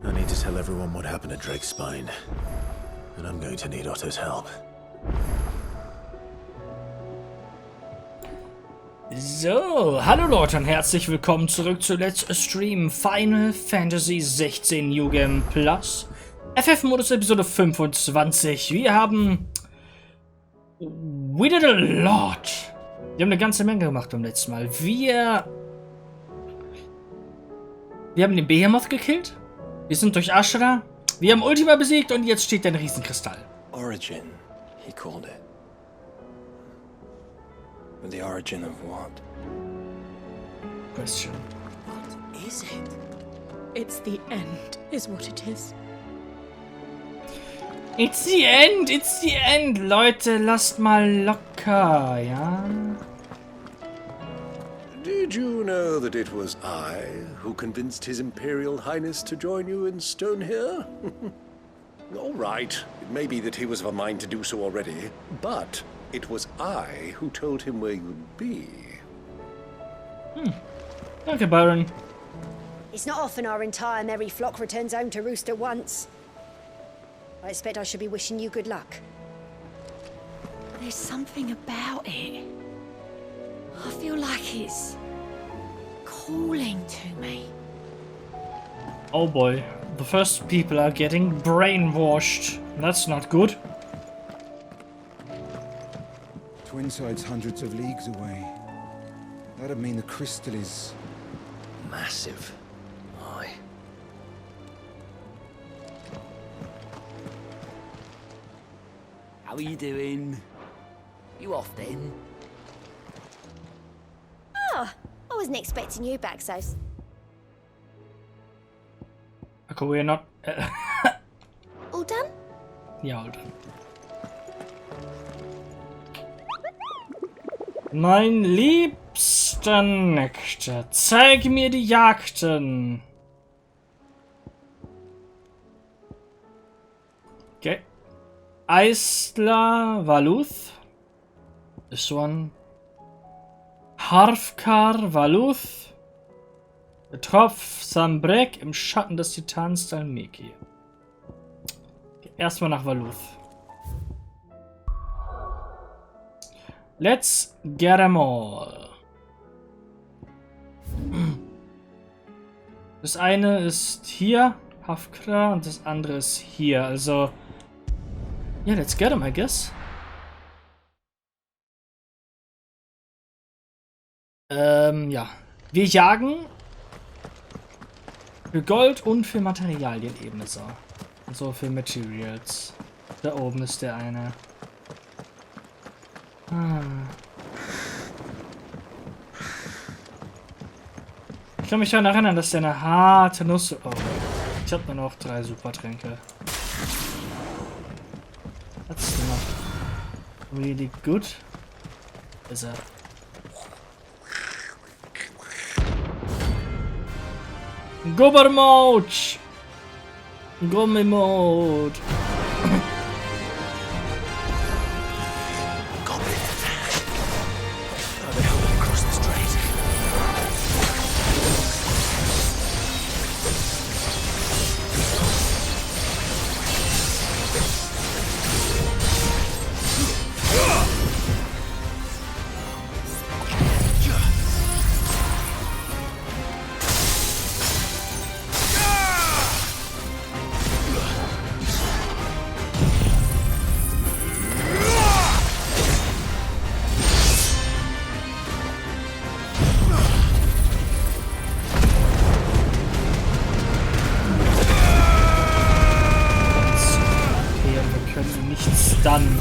I need to tell everyone what happened at Drake's spine. And I'm going to need Otto's help. So, hallo Leute und herzlich willkommen zurück zu Let's Stream Final Fantasy 16 New Game Plus. FF-Modus Episode 25. We did a lot. Wir haben eine ganze Menge gemacht beim letzten Mal. Wir haben den Behemoth gekillt. Wir sind durch Ashra. Wir haben Ultima besiegt und jetzt steht ein Riesenkristall. Origin, he called it. But the origin of what? Question. What is it? It's the end, is what it is. It's the end, it's the end. Leute, lasst mal locker, ja? Did you know that it was I who convinced His Imperial Highness to join you in Stone here? All right, it may be that he was of a mind to do so already, but it was I who told him where you'd be. Danke, Byron. It's not often our entire merry flock returns home to roost at once. I expect I should be wishing you good luck. There's something about it. I feel like it's calling to me. Oh boy, the first people are getting brainwashed. That's not good. Twinside's hundreds of leagues away. That'd mean the crystal is Massive. Aye. How are you doing? You off then? Oh, I wasn't expecting you back, Sos. Okay, we're not... All done? ja, all done. Mein liebster Nektar, zeig mir die Jagden. Okay. Eisler Valuth. This one. Harfkar Valuth. Der Tropf Sambrek im Schatten des Titans Dalmeki. Erstmal nach Valuth. Let's get 'em all. Das eine ist hier, Hafkra, und das andere ist hier. Also, ja, let's get 'em, I guess. Ja. Wir jagen für Gold und für Materialien ebenso. Und so für Materials. Da oben ist der eine. Ich kann mich daran erinnern, dass der eine harte Nuss... Oh, ich habe nur noch 3 Supertränke. That's not really good. Ist er. Gubbermouch! Gummimode! Dann.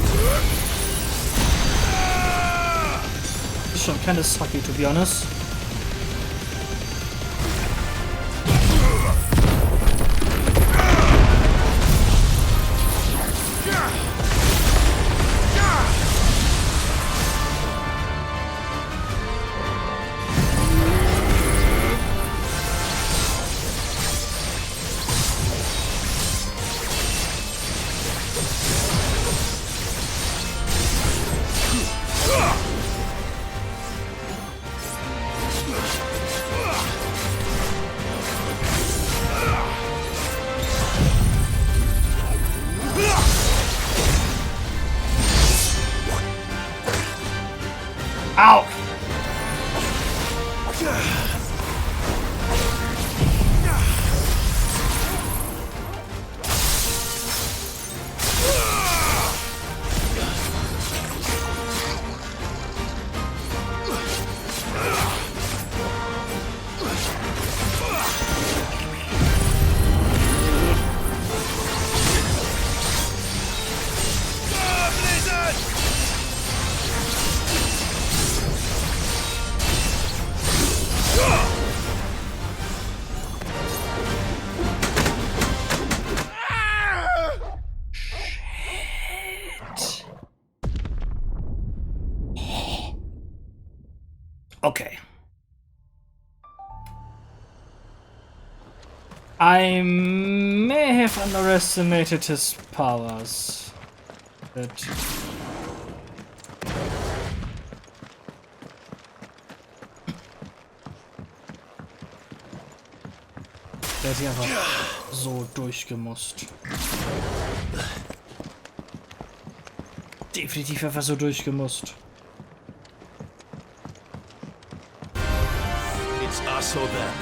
Ist schon keine Sucky, to be honest. Okay. I may have underestimated his powers. But der ist einfach so durchgemusst. Definitiv einfach so durchgemusst. It's us or them.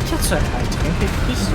Ich hab 2 Heiltränke gekriegt.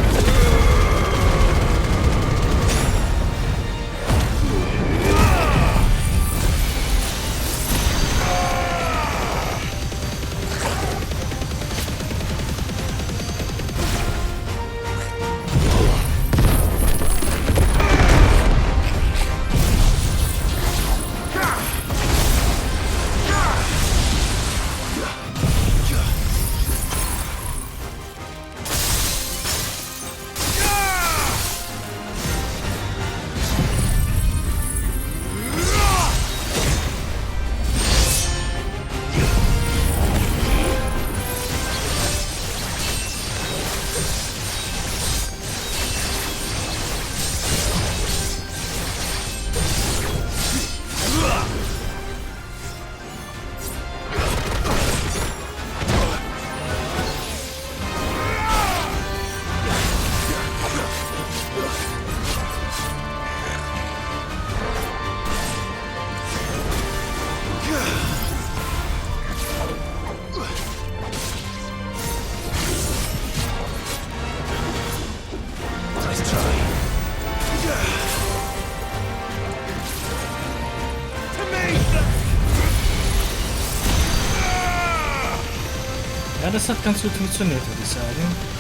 Ja, das hat ganz gut funktioniert, würde ich sagen.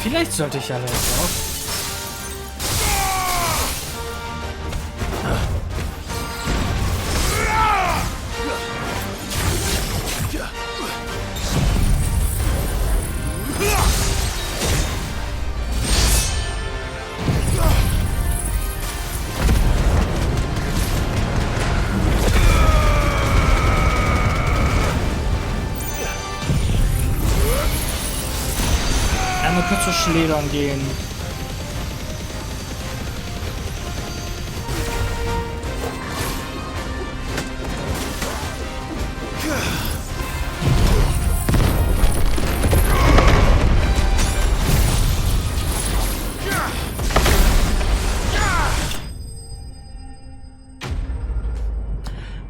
Vielleicht sollte ich ja jetzt auch. Kurz zu Schledern gehen.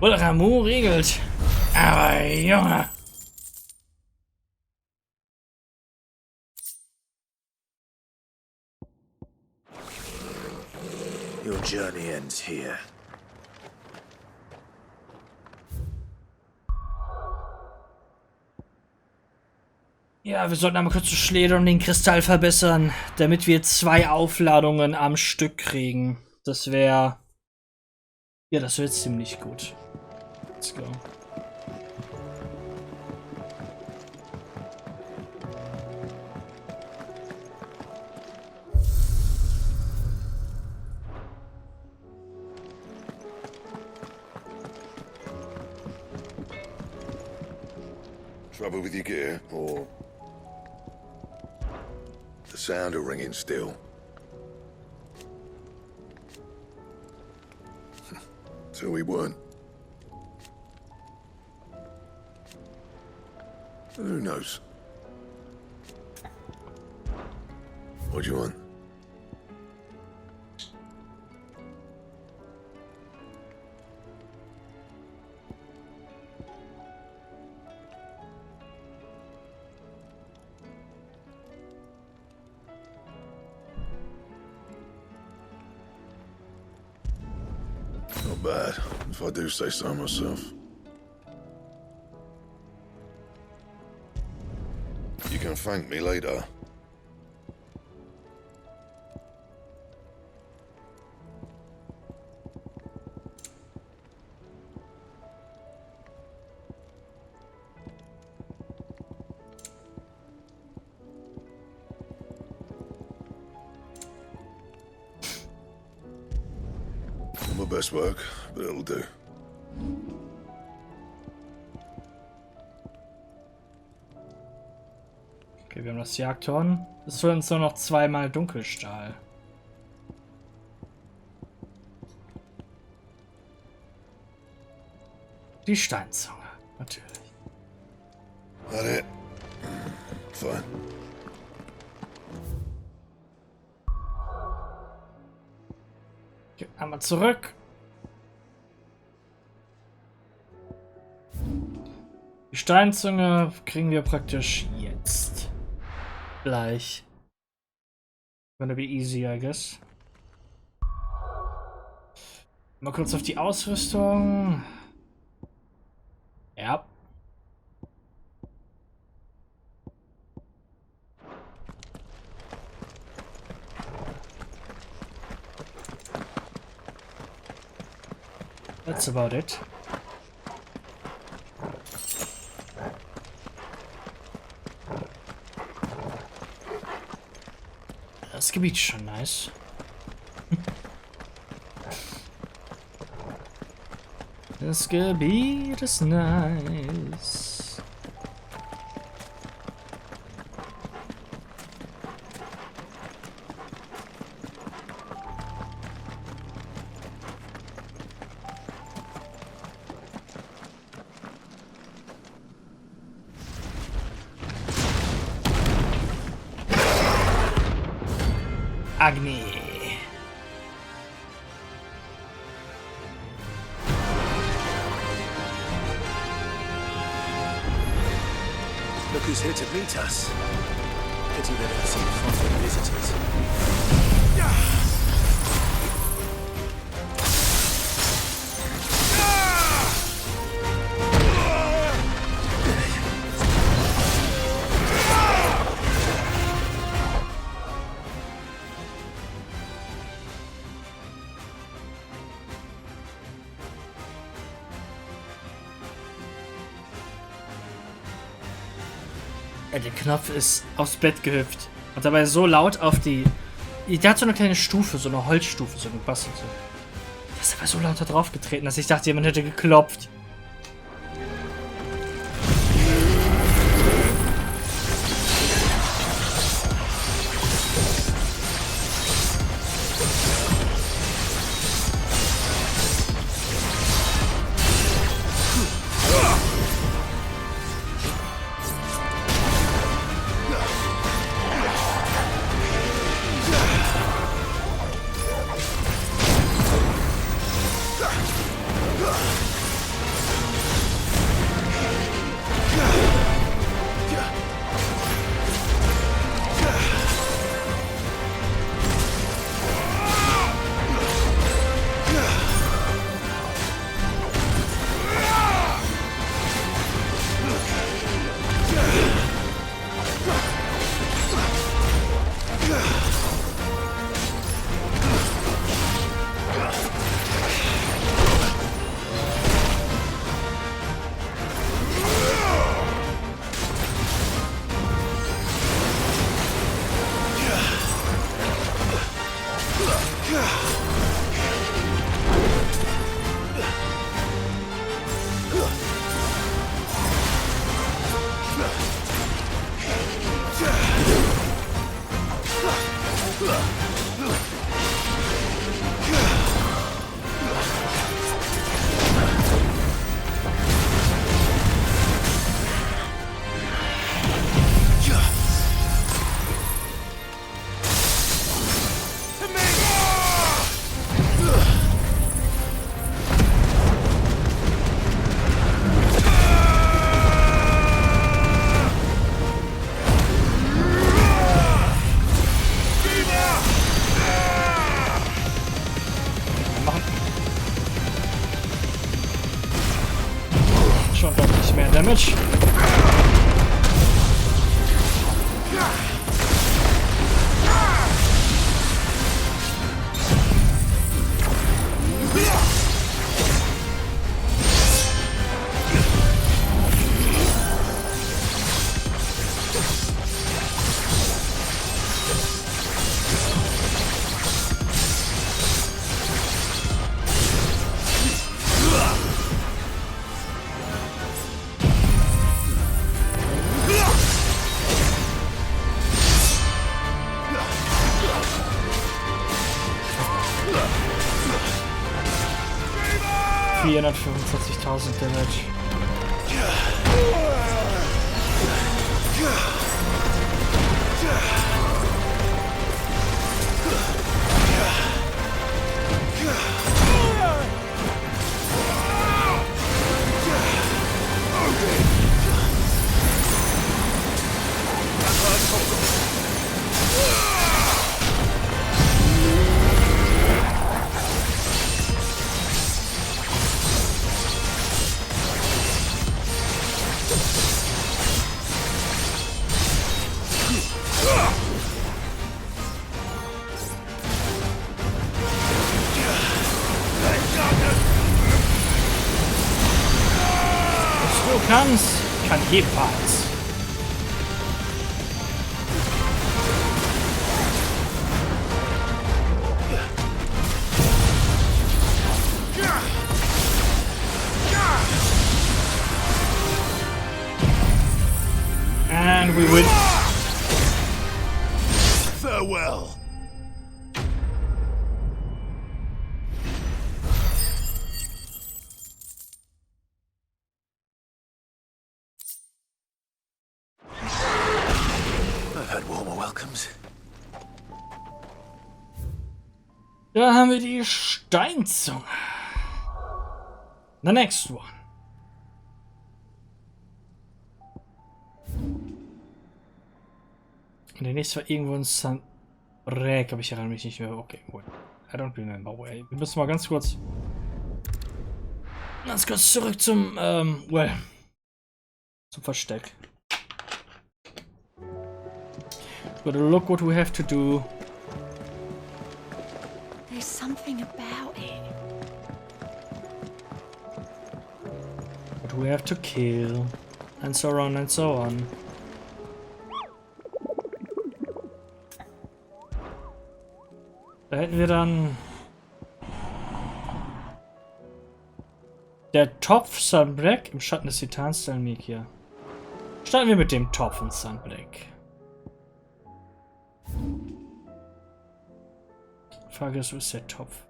Wohl Ramu regelt. Aber Junge. Your journey ends here. Ja, wir sollten einmal kurz zu Schledern und den Kristall verbessern, damit wir 2 Aufladungen am Stück kriegen. Das wäre... Ja, das wäre ziemlich gut. Let's go. Trouble with your gear, or the sound of ringing still? So we weren't. Who knows? What do you want? Not bad, if I do say so myself. to thank me later. My best work, but it'll do. Okay, wir haben das Jagdhorn. Es fehlen uns nur noch 2-mal Dunkelstahl. Die Steinzunge, natürlich. That it? Fine. Okay, einmal zurück. Die Steinzunge kriegen wir praktisch jetzt. Gleich. Gonna be easy, I guess. Mal kurz auf die Ausrüstung. Ja. That's about it. Das Gebiet ist schon nice. Das Gebiet ist nice. Agni. Look who's here to meet us. Pity they don't see foreign visitors. Der Knopf ist aufs Bett gehüpft. Und dabei so laut auf die... Der hat so eine kleine Stufe, so eine Holzstufe, so gebastelt. Der ist aber so laut da drauf getreten, dass ich dachte, jemand hätte geklopft. Damage. 445.000 Damage. Du kannst, kann jedenfalls. And we win. Farewell. I've had warmer welcomes. Da haben wir die Steinzunge. The next one. Und der nächste war irgendwo in San Rek, aber ich erinnere mich nicht mehr. Okay, gut. I don't remember where. Wir müssen mal ganz kurz zurück zum, zum Versteck. Gotta look what we have to do. There's something about it. What we have to kill. And so on and so on. Da hätten wir dann der Topf Sunblack im Schatten des Titans Stalmik. Starten wir mit dem Topf und Sunblack. Frage ist, wo ist der Topf?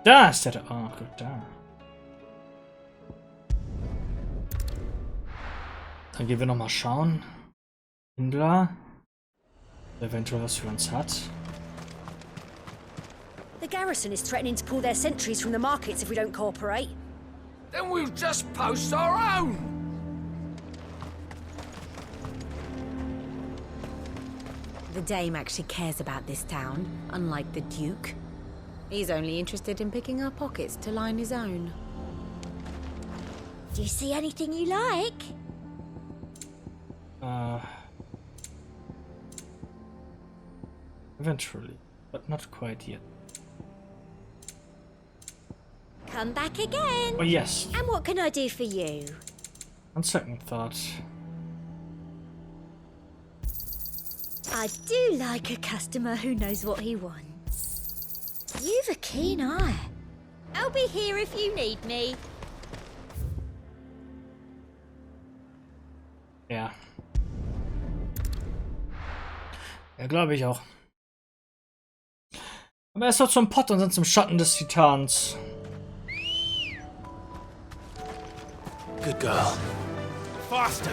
Da ist der. Oh, gut, da. Dann gehen wir noch mal schauen. Händler. Eventuell was für uns hat. The garrison is threatening to pull their sentries from the markets if we don't cooperate. Then we'll just post our own. The Dame actually cares about this town, unlike the Duke. He's only interested in picking our pockets to line his own. Do you see anything you like? Eventually, but not quite yet. Come back again. Oh yes. And what can I do for you? On second thought. I do like a customer who knows what he wants. You've a keen eye. I'll be here if you need me. Ja. Ja, glaube ich auch. Aber erst noch zum Pott und dann zum Schatten des Titans. Good girl. Faster.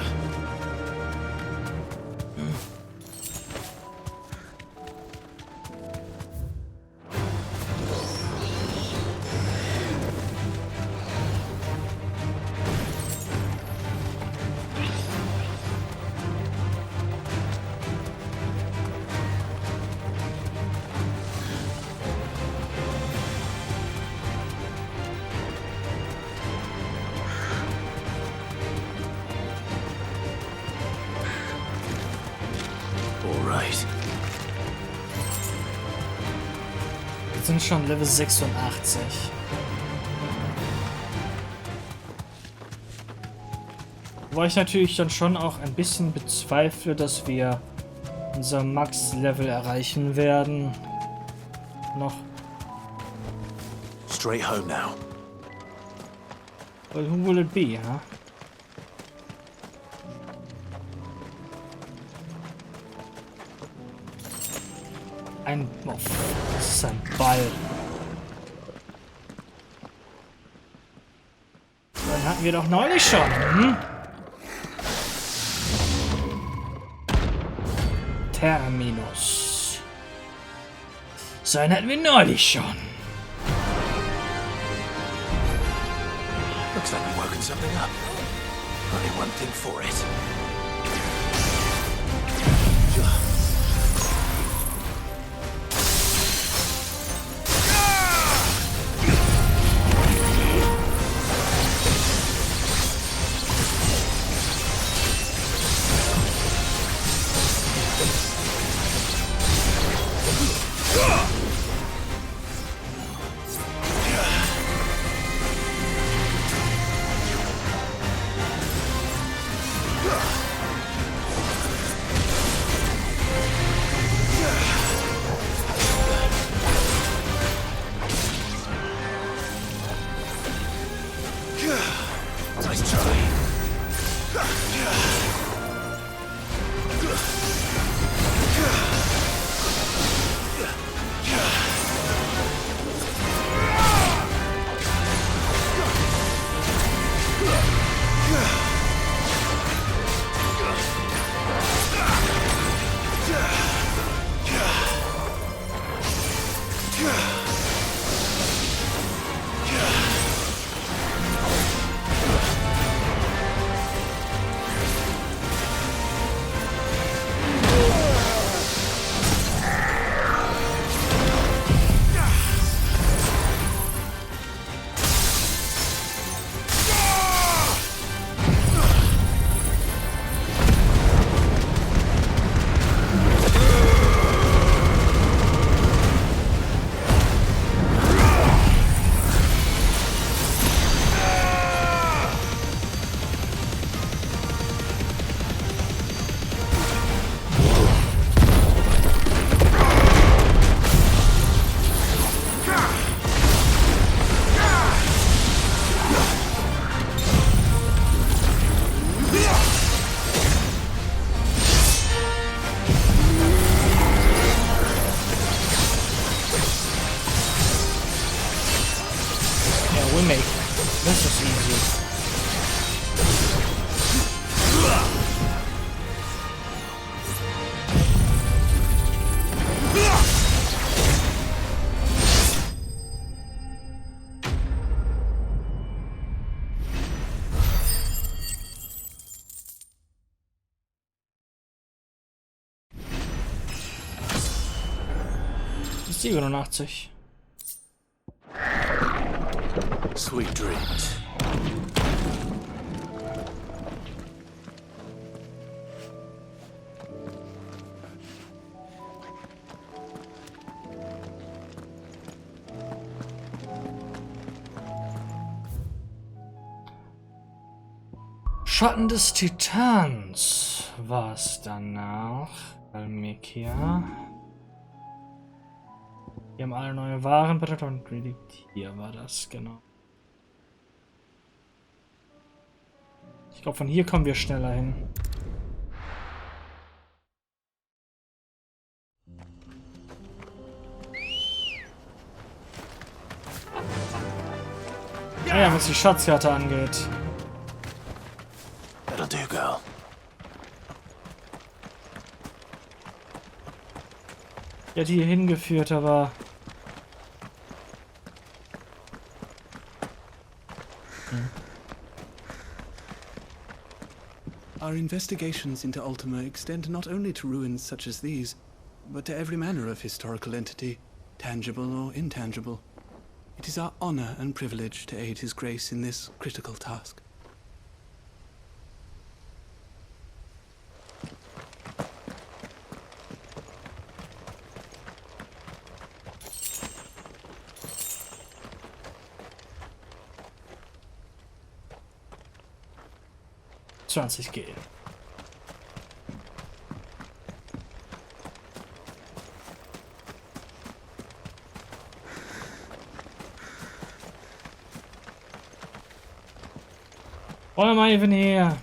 Wir sind schon Level 86. Wobei ich natürlich dann schon auch ein bisschen bezweifle, dass wir unser Max-Level erreichen werden. Noch. Straight home now. Well, who will it be, huh? Das ist ein Ball. Den hatten wir doch neulich schon. Hm? Terminus. So einen hatten wir neulich schon. Looks like we've woken something up. Only one thing for it. Das ist easy. Das ist 87. Sweet dreams. Schatten des Titans war es danach. Almekia. Wir haben alle neue Waren. Hier war das, genau. Ich glaube, von hier kommen wir schneller hin. Ja, was die Schatzkarte angeht. That'll do, girl. Die hat hier hingeführt, aber... Our investigations into Ultima extend not only to ruins such as these, but to every manner of historical entity, tangible or intangible. It is our honor and privilege to aid His Grace in this critical task. G. Why am I even here?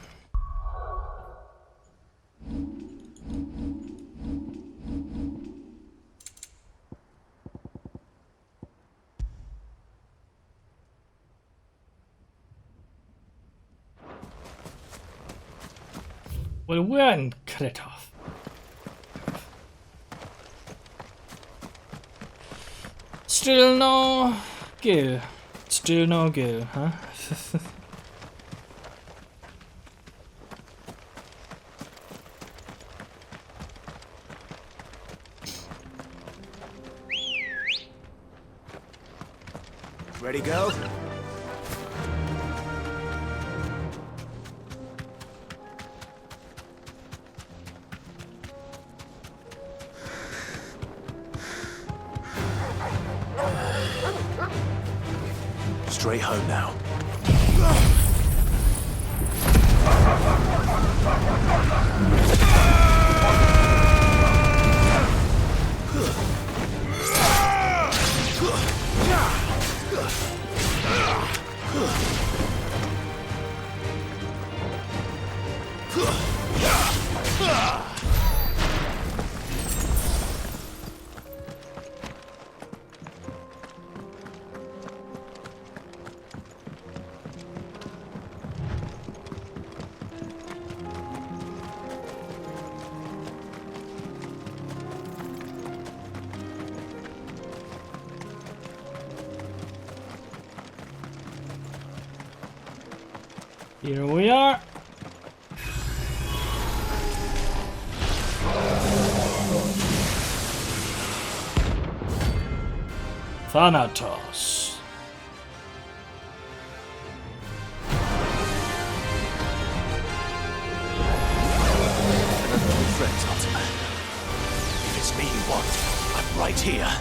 Well, we're in Kretov. Still no gill. Still no gill, huh? Ready, go? Straight home now. Here we are. Thanatos. Friends, Ultima. If it's me you want, I'm right here.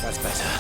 That's better.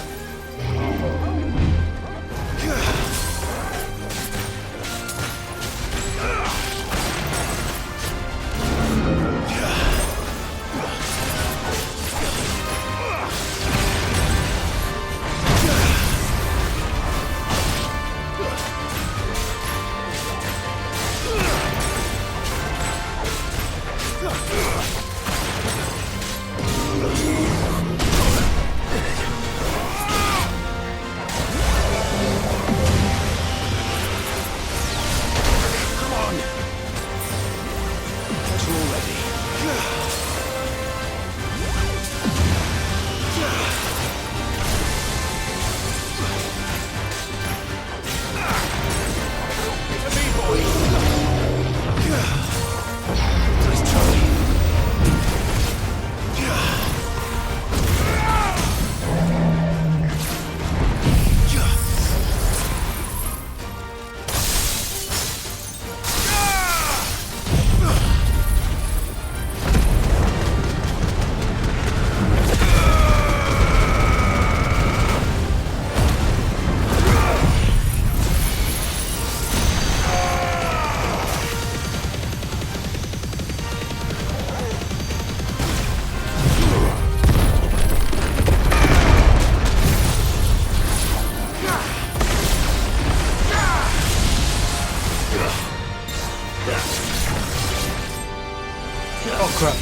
Oh crap.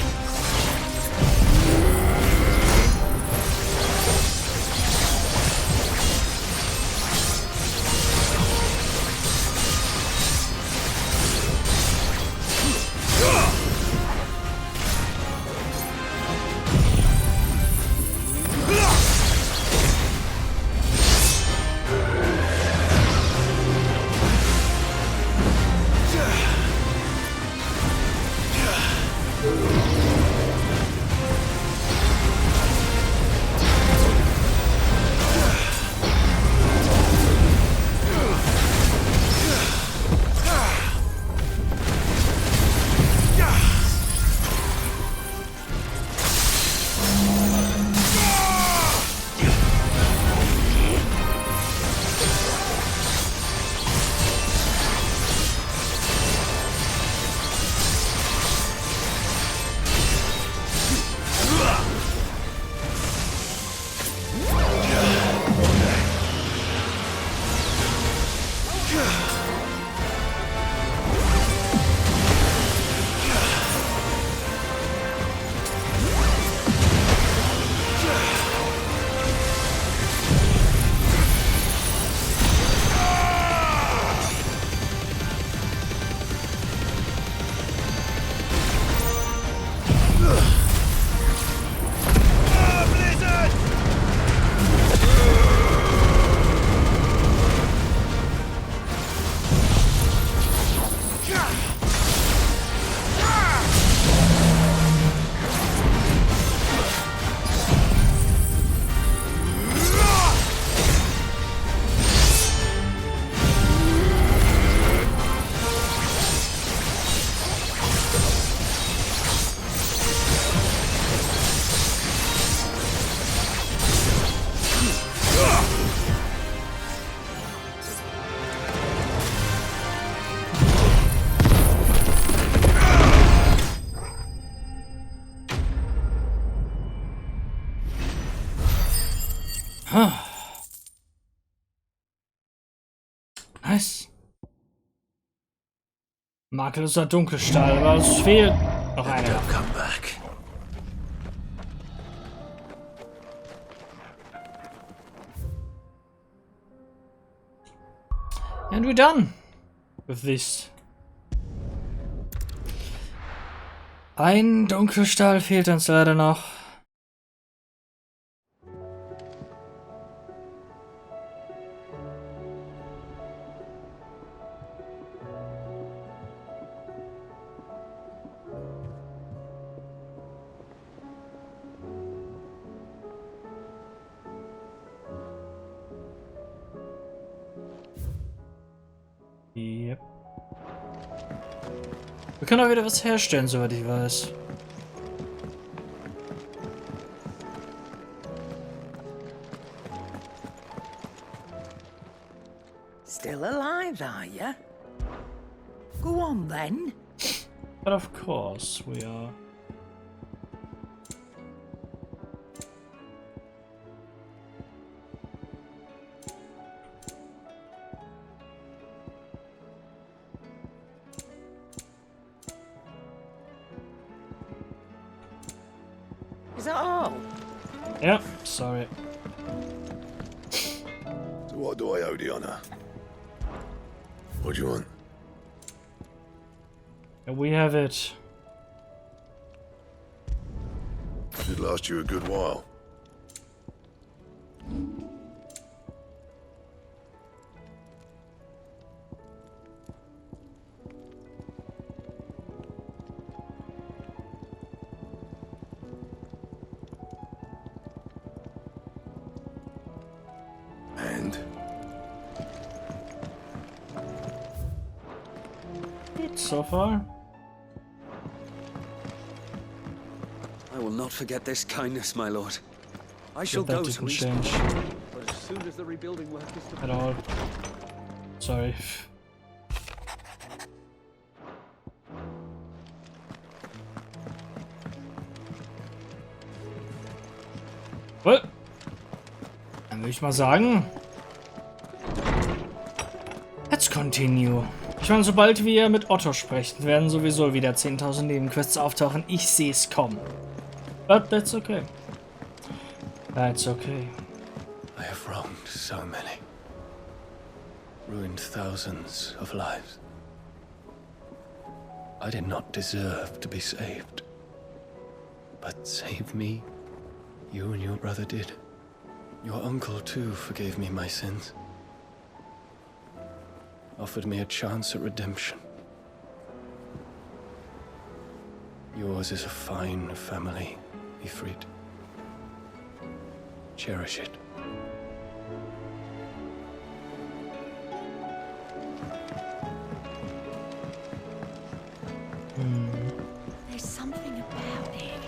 Makelloser Dunkelstahl, aber es fehlt noch einer. Come back. And we're done with this. Ein Dunkelstahl fehlt uns leider noch. Yep. Wir können auch wieder was herstellen, soweit ich weiß. Still alive, are you? Go on then. But of course we are. Is that all? Yep, sorry. So what do I owe the honor? What do you want? And we have it. Should last you a good while. And? Good so far. I will not forget this kindness, my lord. I shall That go didn't to change but as soon as the rebuilding work is at all. Sorry. Well, dann würde ich mal sagen, let's continue. Ich meine, sobald wir mit Otto sprechen, werden sowieso wieder 10.000 Nebenquests auftauchen. Ich sehe es kommen. But that's okay. That's okay. I have wronged so many. Ruined thousands of lives. I did not deserve to be saved. But save me, you and your brother did. Your uncle too forgave me my sins. Offered me a chance at redemption. Yours is a fine family, Ifrit. Cherish it. There's something about it.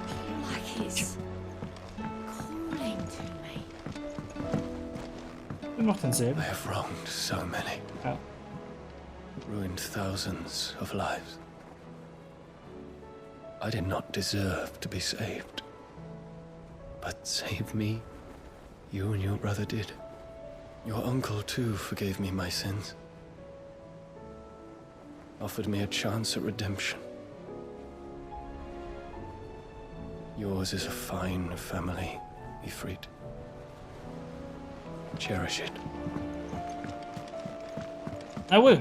I feel like it's calling to me. Noch denselben. I have wronged so many. Ja. Ruined thousands of lives. I did not deserve to be saved. But save me, you and your brother did. Your uncle too forgave me my sins. Offered me a chance at redemption. Yours is a fine family, Ifrit. Cherish it. I will.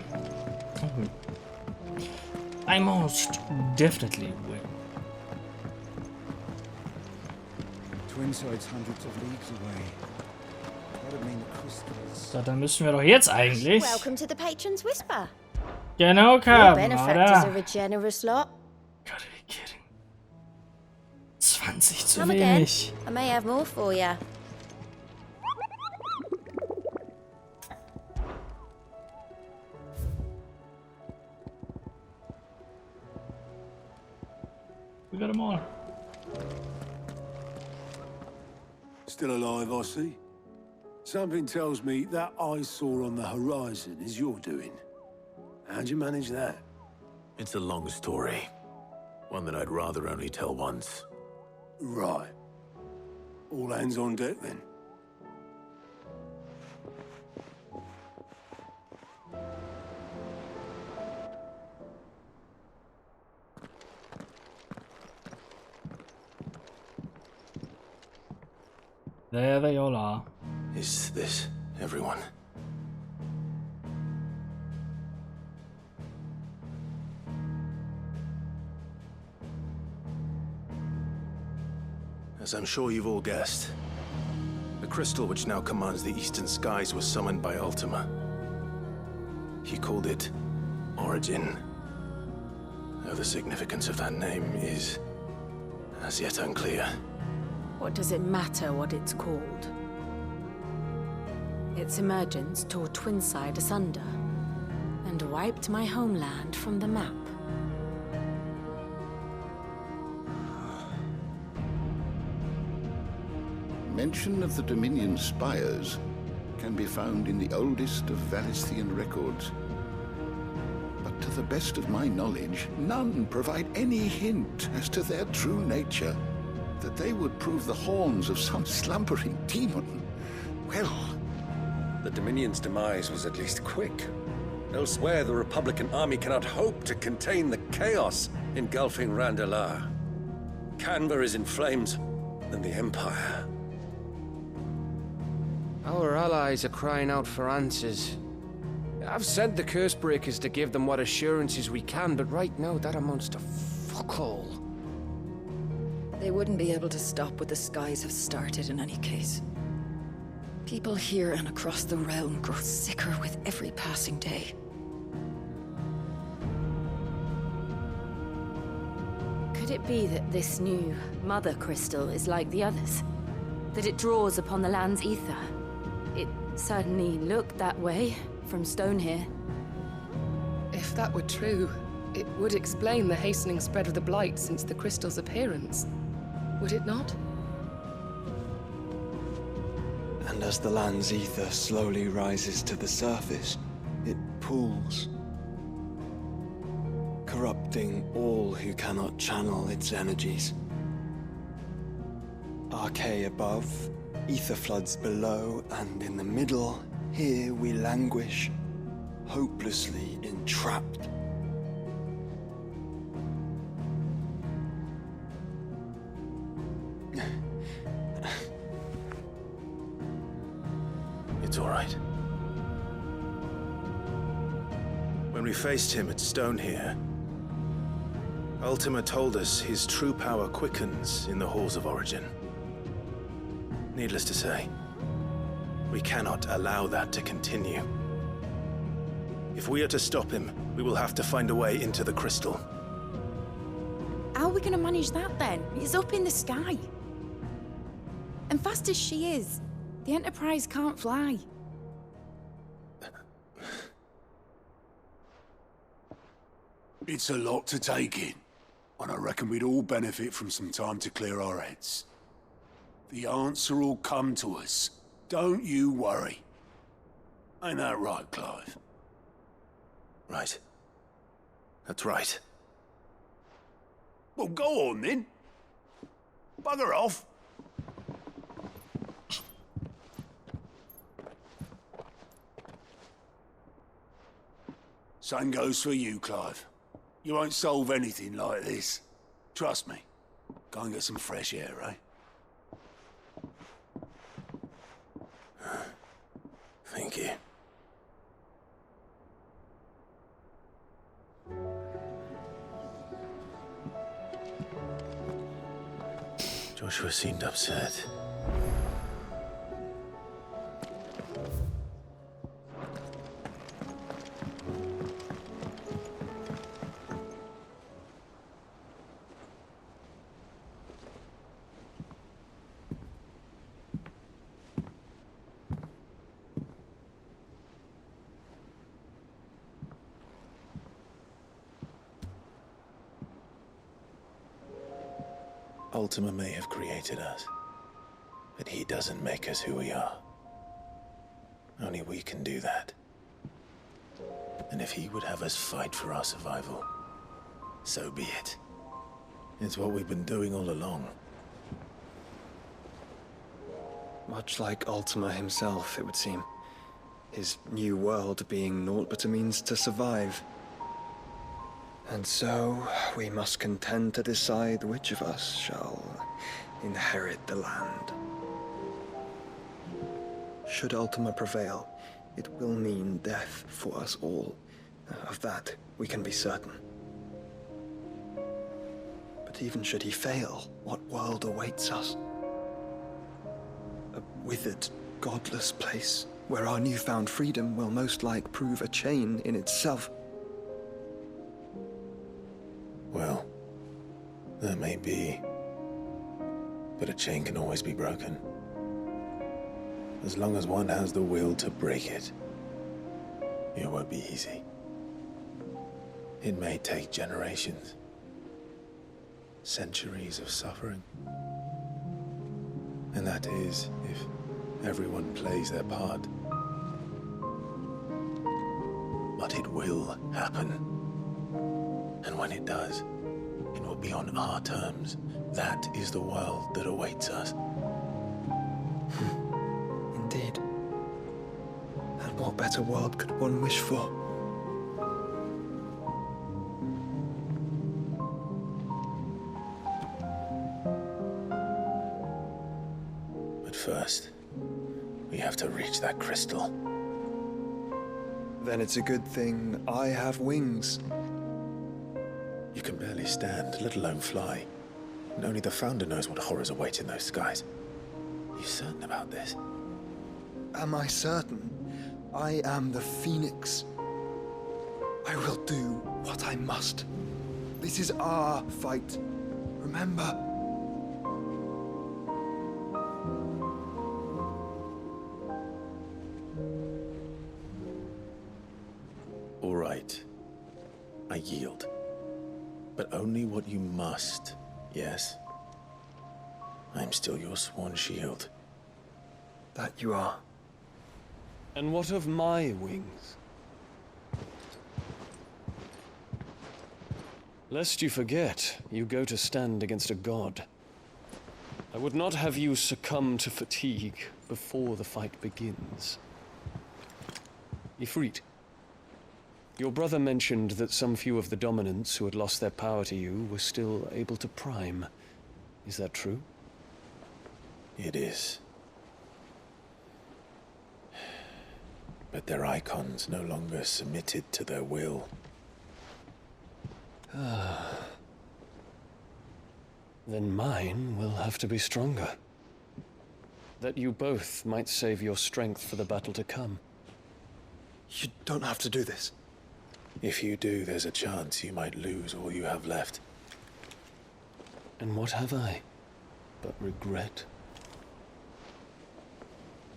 I most definitely will. Twin sides hundreds of leagues away. That'd mean the crystals. So, dann müssen wir doch jetzt eigentlich Welcome to the Patron's Whisper. genau Your kommen, benefactors oder? are a generous lot. Gotta be kidding. 20 zu Come again. wenig. I may have more for you. We got them all. Still alive, I see. Something tells me that eyesore on the horizon is your doing. How'd you manage that? It's a long story. One that I'd rather only tell once. Right. All hands on deck, then. There they all are. Is this everyone? As I'm sure you've all guessed, the crystal which now commands the eastern skies was summoned by Ultima. He called it Origin. Though the significance of that name is as yet unclear. What does it matter what it's called? Its emergence tore Twinside asunder and wiped my homeland from the map. Mention of the Dominion spires can be found in the oldest of Valisthian records. But to the best of my knowledge, none provide any hint as to their true nature. That they would prove the horns of some slumbering demon. Well... The Dominion's demise was at least quick. Elsewhere, the Republican army cannot hope to contain the chaos engulfing Randalar. Canva is in flames, and the Empire. Our allies are crying out for answers. I've sent the Cursebreakers to give them what assurances we can, but right now that amounts to fuck all. They wouldn't be able to stop what the skies have started in any case. People here and across the realm grow sicker with every passing day. Could it be that this new Mother Crystal is like the others? That it draws upon the land's ether? It certainly looked that way from stone here. If that were true, it would explain the hastening spread of the Blight since the crystal's appearance. Would it not? And as the land's ether slowly rises to the surface, it pools, corrupting all who cannot channel its energies. Archay above, ether floods below, and in the middle, here we languish, hopelessly entrapped. It's all right. When we faced him at Stone here, Ultima told us his true power quickens in the halls of Origin. Needless to say, we cannot allow that to continue. If we are to stop him, we will have to find a way into the crystal. How are we going to manage that then? It's up in the sky. And fast as she is, the Enterprise can't fly. It's a lot to take in, and I reckon we'd all benefit from some time to clear our heads. The answer will come to us. Don't you worry. Ain't that right, Clive? Right. That's right. Well, go on then. Bugger off. Same goes for you, Clive. You won't solve anything like this. Trust me. Go and get some fresh air, eh? Thank you. Joshua seemed upset. Ultima may have created us, but he doesn't make us who we are. Only we can do that. And if he would have us fight for our survival, so be it. It's what we've been doing all along. Much like Ultima himself, it would seem. His new world being naught but a means to survive. And so, we must contend to decide which of us shall inherit the land. Should Ultima prevail, it will mean death for us all. Of that, we can be certain. But even should he fail, what world awaits us? A withered, godless place, where our newfound freedom will most like prove a chain in itself. Well, that may be. But a chain can always be broken. As long as one has the will to break it. It won't be easy. It may take generations. Centuries of suffering. And that is if everyone plays their part. But it will happen. And when it does, it will be on our terms. That is the world that awaits us. Indeed. And what better world could one wish for? But first, we have to reach that crystal. Then it's a good thing I have wings. You can barely stand, let alone fly. And only the Founder knows what horrors await in those skies. You certain about this? Am I certain? I am the Phoenix. I will do what I must. This is our fight. Remember? All right. I yield. But only what you must, yes? I'm still your sworn shield. That you are. And what of my wings? Lest you forget, you go to stand against a god. I would not have you succumb to fatigue before the fight begins. Ifrit, your brother mentioned that some few of the dominants who had lost their power to you were still able to prime. Is that true? It is. But their icons no longer submitted to their will. Then mine will have to be stronger. That you both might save your strength for the battle to come. You don't have to do this. If you do, there's a chance you might lose all you have left. And what have I but regret?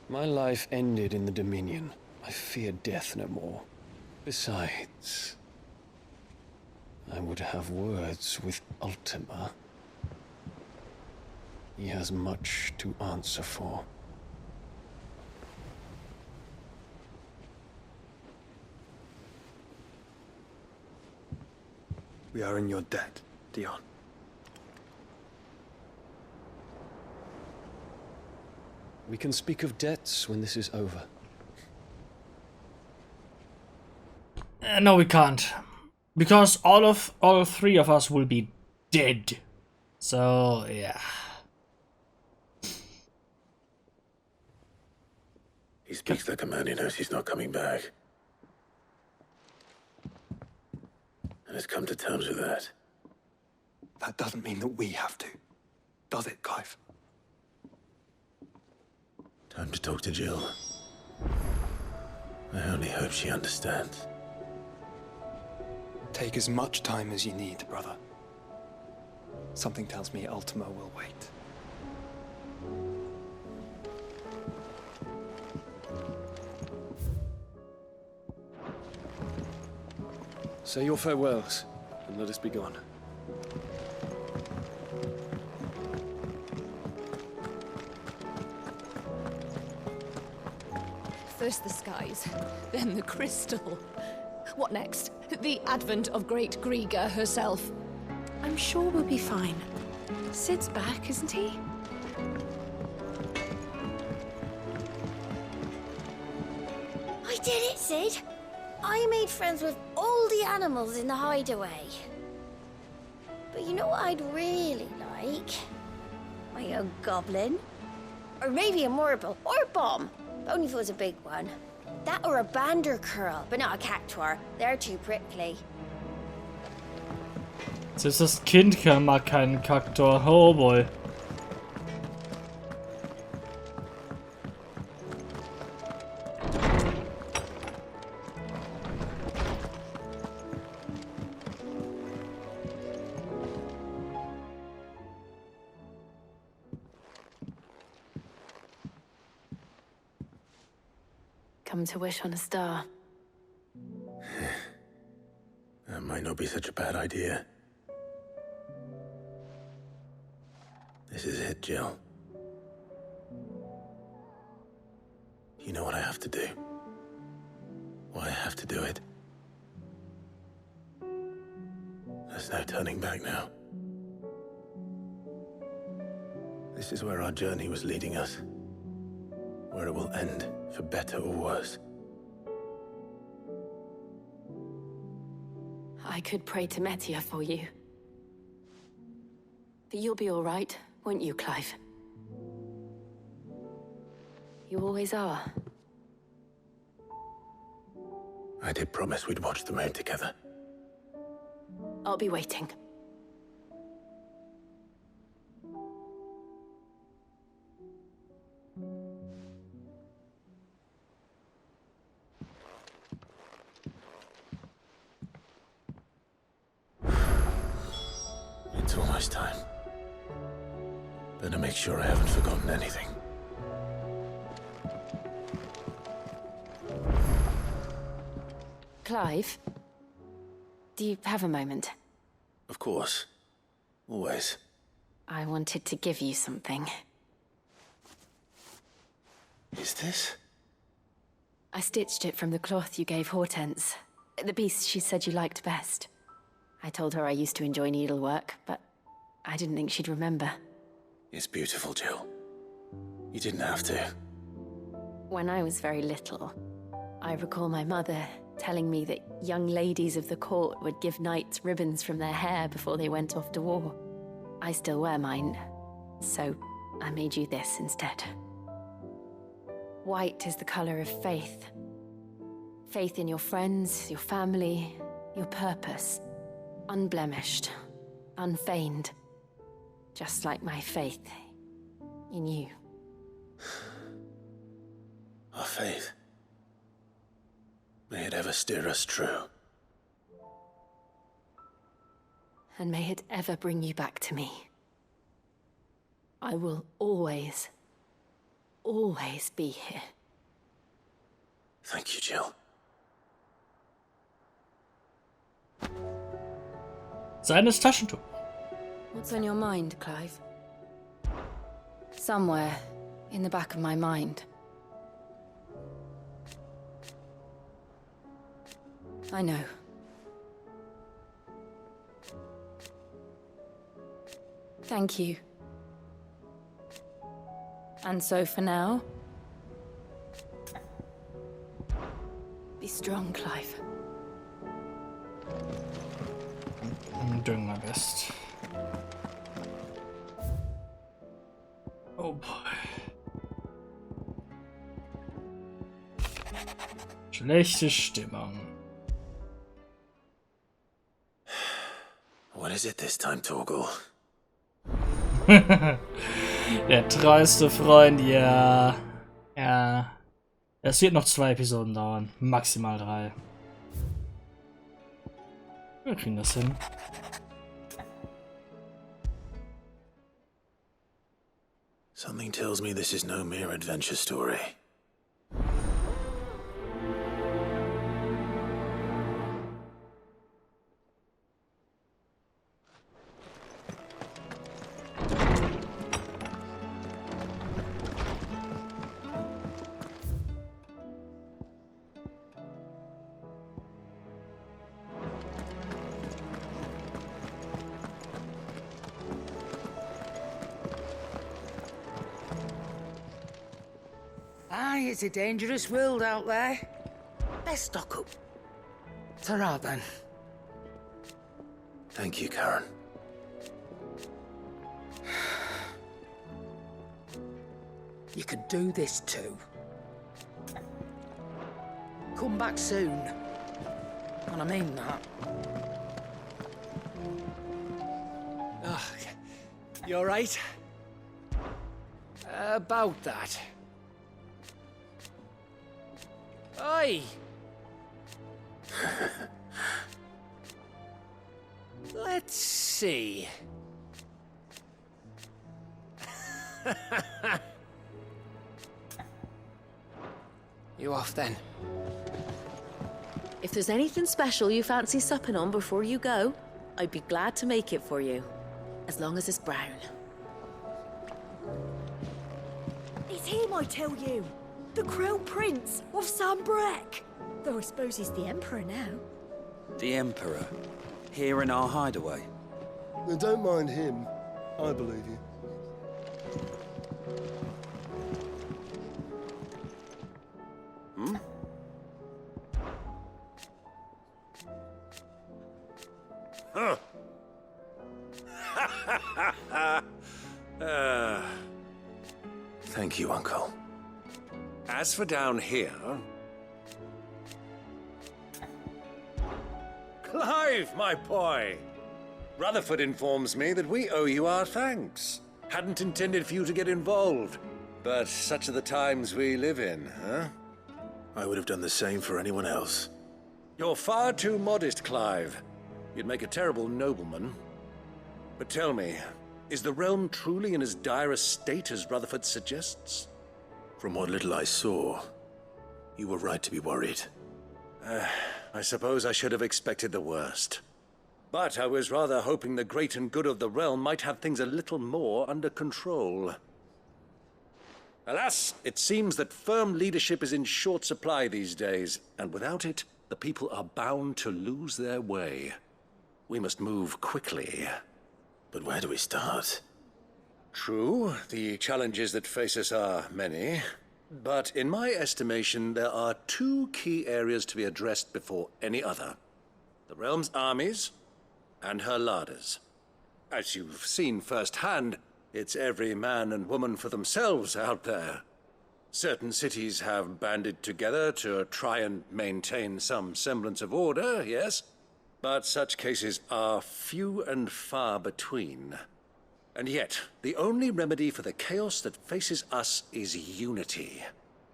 My life ended in the Dominion. I fear death no more. Besides, I would have words with Ultima. He has much to answer for. We are in your debt, Dion. We can speak of debts when this is over. No, we can't. Because all three of us will be dead. So, yeah. He speaks the command, he knows he's not coming back. And has come to terms with that. That doesn't mean that we have to, does it, Clive? Time to talk to Jill. I only hope she understands. Take as much time as you need, brother. Something tells me Ultima will wait. Say your farewells, and let us be gone. First the skies, then the crystal. What next? The advent of Great Griga herself. I'm sure we'll be fine. Sid's back, isn't he? I did it, Sid. I made friends with all the animals in the hideaway. But you know what I'd really like? My own goblin. Or maybe a marble or a bomb. Only if it was a big one. That or a bander curl, but not a cactuar. They're too prickly. Selbst das Kind mag keinen Kaktor. Oh boy. Come to wish on a star. That might not be such a bad idea. This is it, Jill. You know what I have to do. Why I have to do it. There's no turning back now. This is where our journey was leading us. Where it will end, for better or worse. I could pray to Metia for you. But you'll be all right, won't you, Clive? You always are. I did promise we'd watch the moon together. I'll be waiting. It's almost time. Better make sure I haven't forgotten anything. Clive? Do you have a moment? Of course. Always. I wanted to give you something. Is this? I stitched it from the cloth you gave Hortense. The piece she said you liked best. I told her I used to enjoy needlework, but I didn't think she'd remember. It's beautiful, Jill. You didn't have to. When I was very little, I recall my mother telling me that young ladies of the court would give knights ribbons from their hair before they went off to war. I still wear mine, so I made you this instead. White is the color of faith. Faith in your friends, your family, your purpose. Unblemished, unfeigned. Just like my faith in you. Our faith. May it ever steer us true. And may it ever bring you back to me. I will always, always be here. Thank you, Jill. Seines Taschentuch. What's on your mind, Clive? Somewhere in the back of my mind. I know. Thank you. And so for now, be strong, Clive. I'm doing my best. Oh boy. Schlechte Stimmung. What is it this time, Torgal? Der treueste Freund, ja. Ja. Es wird noch 2 Episoden dauern. Maximal 3. Wir kriegen das hin. Something tells me this is no mere adventure story. Aye, it's a dangerous world out there. Let's stock up. Ta-ra, then. Thank you, Karen. You could do this too. Come back soon. And I mean that. You alright? About that. Oi! Let's see. You off then? If there's anything special you fancy supping on before you go, I'd be glad to make it for you. As long as it's brown. It's him, I tell you. The Crown Prince of Sambrek. Though I suppose he's the Emperor now. The Emperor? Here in our hideaway? Now, don't mind him. I believe you. Hmm? Huh. Thank you, Uncle. As for down here... Clive, my boy! Rutherford informs me that we owe you our thanks. Hadn't intended for you to get involved, but such are the times we live in, huh? I would have done the same for anyone else. You're far too modest, Clive. You'd make a terrible nobleman. But tell me, is the realm truly in as dire a state as Rutherford suggests? From what little I saw, you were right to be worried. I suppose I should have expected the worst. But I was rather hoping the great and good of the realm might have things a little more under control. Alas, it seems that firm leadership is in short supply these days, and without it, the people are bound to lose their way. We must move quickly. But where do we start? True, the challenges that face us are many. But in my estimation, there are two key areas to be addressed before any other. The realm's armies and her larders. As you've seen firsthand, it's every man and woman for themselves out there. Certain cities have banded together to try and maintain some semblance of order, yes? But such cases are few and far between. And yet, the only remedy for the chaos that faces us is unity.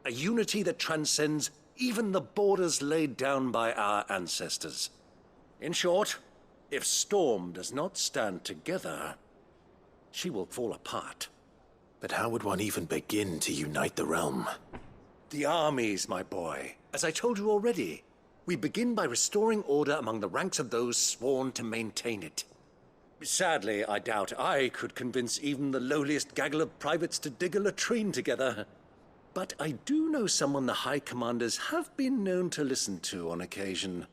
A unity that transcends even the borders laid down by our ancestors. In short, if Storm does not stand together, she will fall apart. But how would one even begin to unite the realm? The armies, my boy. As I told you already, we begin by restoring order among the ranks of those sworn to maintain it. Sadly, I doubt I could convince even the lowliest gaggle of privates to dig a latrine together. But I do know someone the High Commanders have been known to listen to on occasion.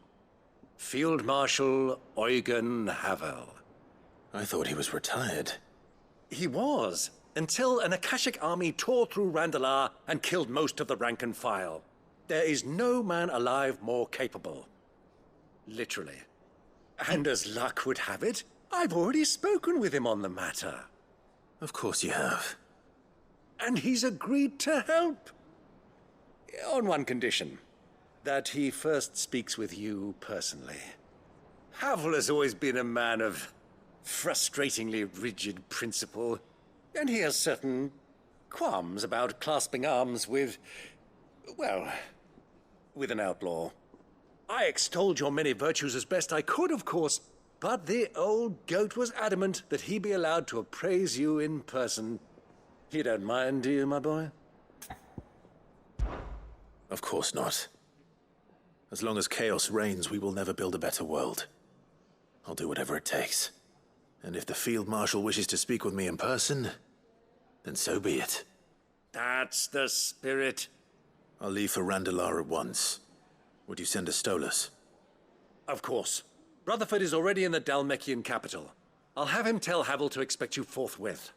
Field Marshal Eugen Havel. I thought he was retired. He was, until an Akashic army tore through Randalar and killed most of the rank and file. There is no man alive more capable. Literally. And as luck would have it, I've already spoken with him on the matter. Of course you have. And he's agreed to help. On one condition. That he first speaks with you personally. Havel has always been a man of frustratingly rigid principle, and he has certain qualms about clasping arms with, well, with an outlaw. I extolled your many virtues as best I could, of course, but the old goat was adamant that he be allowed to appraise you in person. You don't mind, do you, my boy? Of course not. As long as chaos reigns, we will never build a better world. I'll do whatever it takes. And if the Field Marshal wishes to speak with me in person, then so be it. That's the spirit. I'll leave for Randalar at once. Would you send a Stolas? Of course. Rutherford is already in the Dalmekian capital. I'll have him tell Havel to expect you forthwith.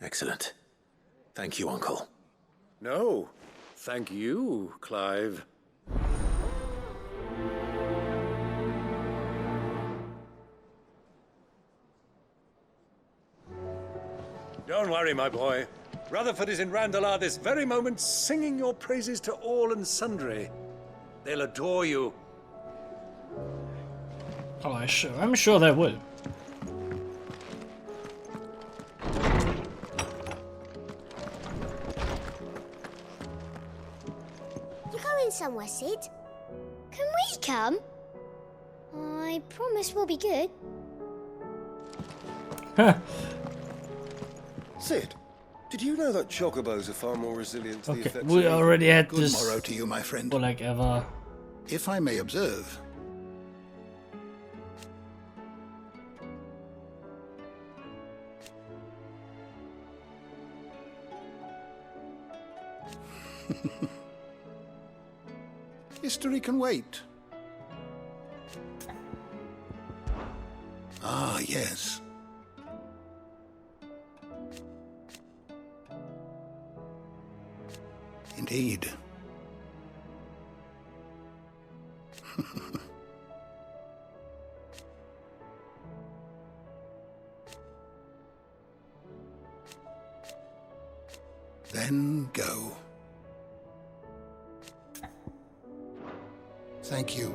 Excellent. Thank you, Uncle. No, thank you, Clive. Don't worry, my boy. Rutherford is in Randalar this very moment, singing your praises to all and sundry. They'll adore you. Oh, I'm sure they will. You going somewhere, Sid? Can we come? I promise we'll be good. Sid, did you know that chocobos are far more resilient to the Okay, effects we of... already had Good this morrow to you, my friend. for like ever. If I may observe, history can wait. Ah, yes. Indeed. Then go. Thank you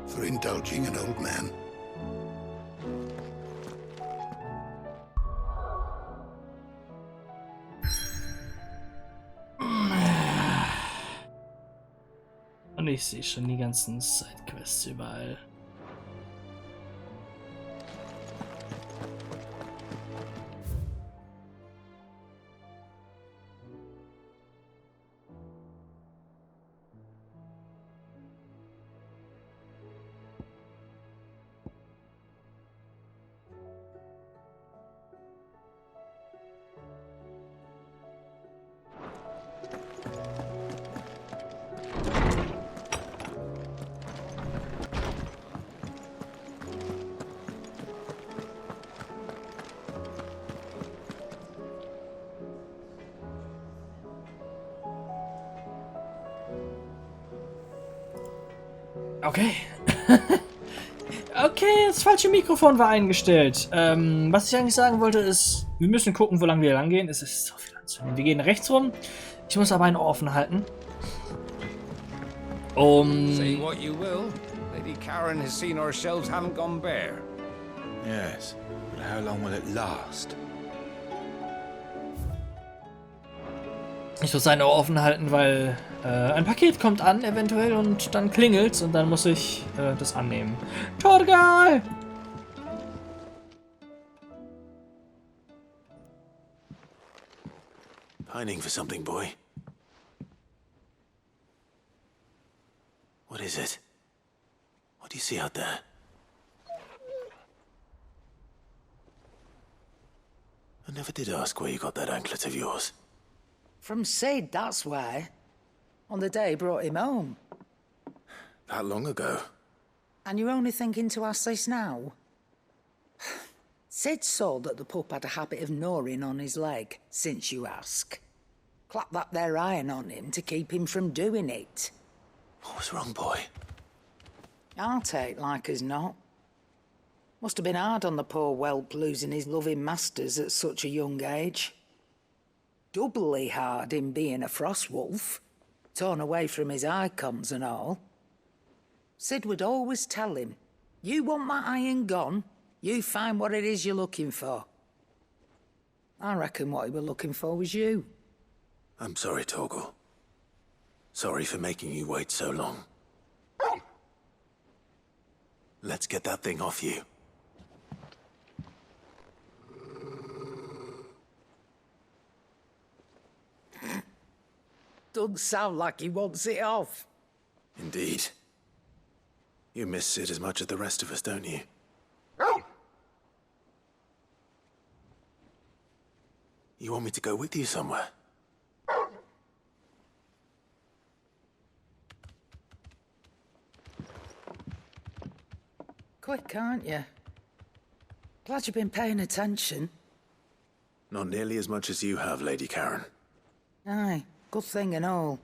for indulging an old man. Und ich sehe schon die ganzen Sidequests überall. Okay. Okay, das falsche Mikrofon war eingestellt. Was ich eigentlich sagen wollte ist, wir müssen gucken, wo lang wir lang gehen. Es ist so viel anzunehmen. Wir gehen rechts rum. Ich muss aber ein Ohr offen halten. Say what you will, Lady Karen has seen our shelves haven't gone bare. Yes, but how long will it last? Ich muss ein Ohr offen halten, weil ein Paket kommt an, eventuell, und dann klingelt's und dann muss ich das annehmen. Total! Pining for something, boy. What is it? What do you see out there? I never did ask where you got that anklet of yours. From Sid, that's why. On the day he brought him home. That long ago? And you're only thinking to ask this now? Sid saw that the pup had a habit of gnawing on his leg, since you ask. Clap that there iron on him to keep him from doing it. What was wrong, boy? I'll take like as not. Must have been hard on the poor whelp losing his loving masters at such a young age. Doubly hard in being a frost wolf, torn away from his icons and all. Sid would always tell him, you want that iron gone, you find what it is you're looking for. I reckon what he were looking for was you. I'm sorry, Torgal. Sorry for making you wait so long. Let's get that thing off you. Doesn't sound like he wants it off. Indeed. You miss Sid as much as the rest of us, don't you? You want me to go with you somewhere? Quick, aren't you? Glad you've been paying attention. Not nearly as much as you have, Lady Karen. Aye, good thing and all.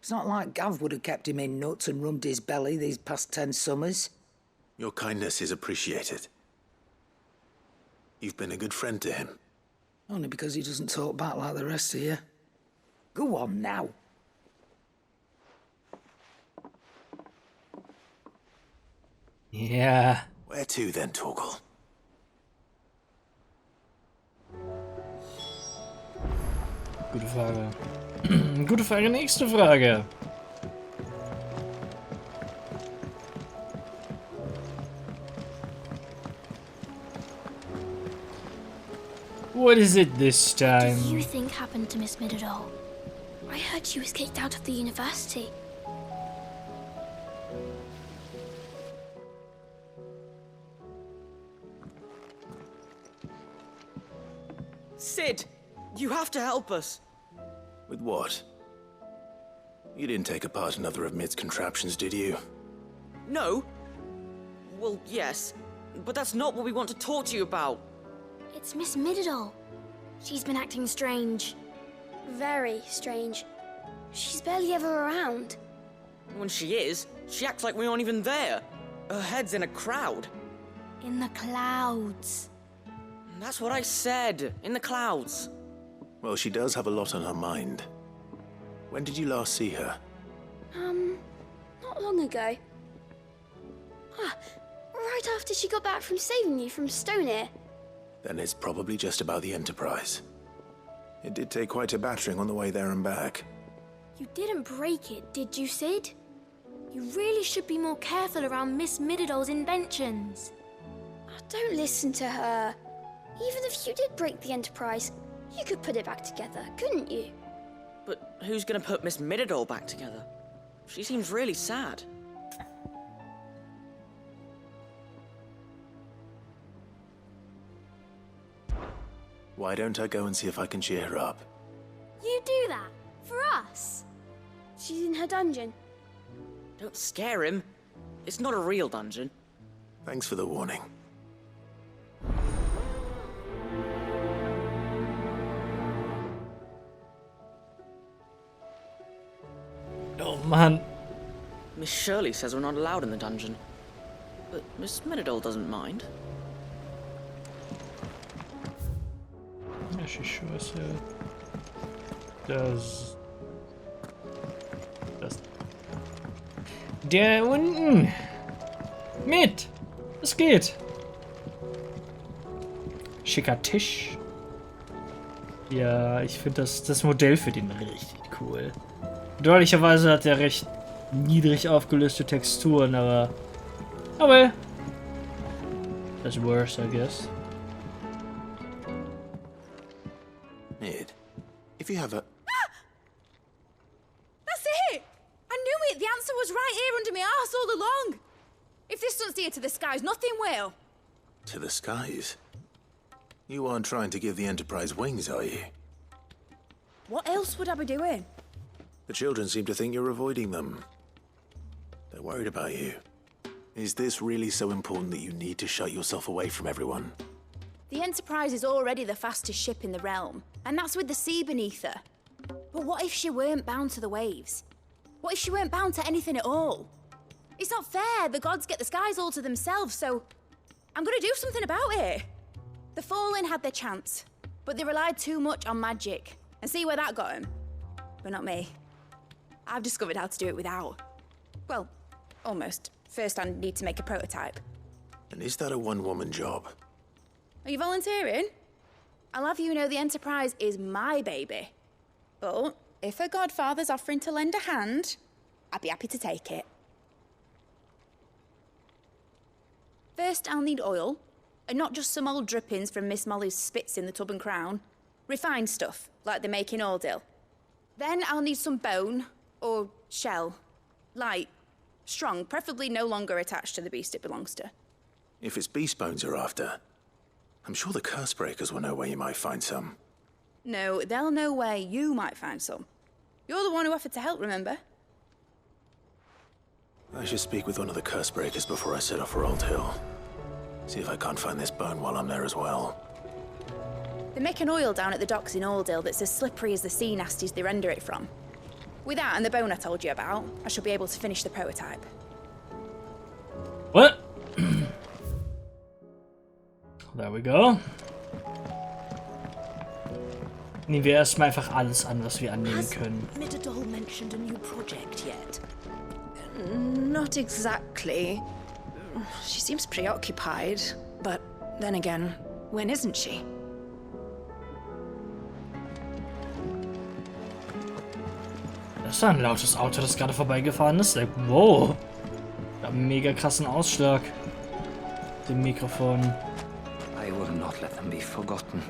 It's not like Gav would have kept him in nuts and rubbed his belly these past 10 summers. Your kindness is appreciated. You've been a good friend to him. Only because he doesn't talk back like the rest of you. Go on now. Ja. Where to then, Torgal? Gute Frage. Gute Frage, nächste Frage. What is it this time? What do you think happened to Miss Middledore? I heard she was kicked out of the university. Sid, you have to help us. With what? You didn't take apart another of Mid's contraptions, did you? No. Well, yes, but that's not what we want to talk to you about. It's Miss Middledore. She's been acting strange. Very strange. She's barely ever around. When she is, she acts like we aren't even there. Her head's in a crowd. In the clouds. That's what I said. In the clouds. Well, she does have a lot on her mind. When did you last see her? Not long ago. Right after she got back from saving you from Stonehenge. Then it's probably just about the Enterprise. It did take quite a battering on the way there and back. You didn't break it, did you, Sid? You really should be more careful around Miss Middledore's inventions. Don't listen to her. Even if you did break the Enterprise, you could put it back together, couldn't you? But who's gonna put Miss Middledore back together? She seems really sad. Why don't I go and see if I can cheer her up? You do that? For us? She's in her dungeon. Don't scare him. It's not a real dungeon. Thanks for the warning. Oh, man. Miss Shirley says we're not allowed in the dungeon. But Miss Middledore doesn't mind. Yeah, she sure said. Das. Der unten. Mit. Es geht. Schicker Tisch. Ja, ich finde das Modell für den richtig cool. Deutlicherweise hat er recht niedrig aufgelöste Texturen, aber that's worse, I guess. Mid, if you have a... That's it! I knew it! The answer was right here under my arse all along! If this doesn't steer to the skies, nothing will! To the skies? You aren't trying to give the Enterprise wings, are you? What else would I be doing? The children seem to think you're avoiding them. They're worried about you. Is this really so important that you need to shut yourself away from everyone? The Enterprise is already the fastest ship in the realm, and that's with the sea beneath her. But what if she weren't bound to the waves? What if she weren't bound to anything at all? It's not fair. The gods get the skies all to themselves, so I'm gonna do something about it. The Fallen had their chance, but they relied too much on magic. And see where that got them? But not me. I've discovered how to do it without. Well, almost. First, I need to make a prototype. And is that a one-woman job? Are you volunteering? I'll have you know the Enterprise is my baby. But if a godfather's offering to lend a hand, I'd be happy to take it. First, I'll need oil, and not just some old drippings from Miss Molly's spits in the Tub and Crown. Refined stuff, like they make in Ordil. Then I'll need some bone, or shell. Light, strong, preferably no longer attached to the beast it belongs to. If it's beast bones you're after, I'm sure the curse breakers will know where you might find some. No, they'll know where you might find some. You're the one who offered to help, remember? I should speak with one of the curse breakers before I set off for Old Hill. See if I can't find this bone while I'm there as well. They make an oil down at the docks in Ordil that's as slippery as the sea nasties they render it from. With that and the bone I told you about, I should be able to finish the prototype. What? There we go. Nehmen wir erstmal einfach alles an, was wir annehmen können. Has Middledore mentioned a new project yet? Not exactly. She seems preoccupied, but then again, when isn't she? Das ist ein lautes Auto, das gerade vorbeigefahren ist. Wow. Hat einen mega krassen Ausschlag. Dem Mikrofon. I will not let them be forgotten.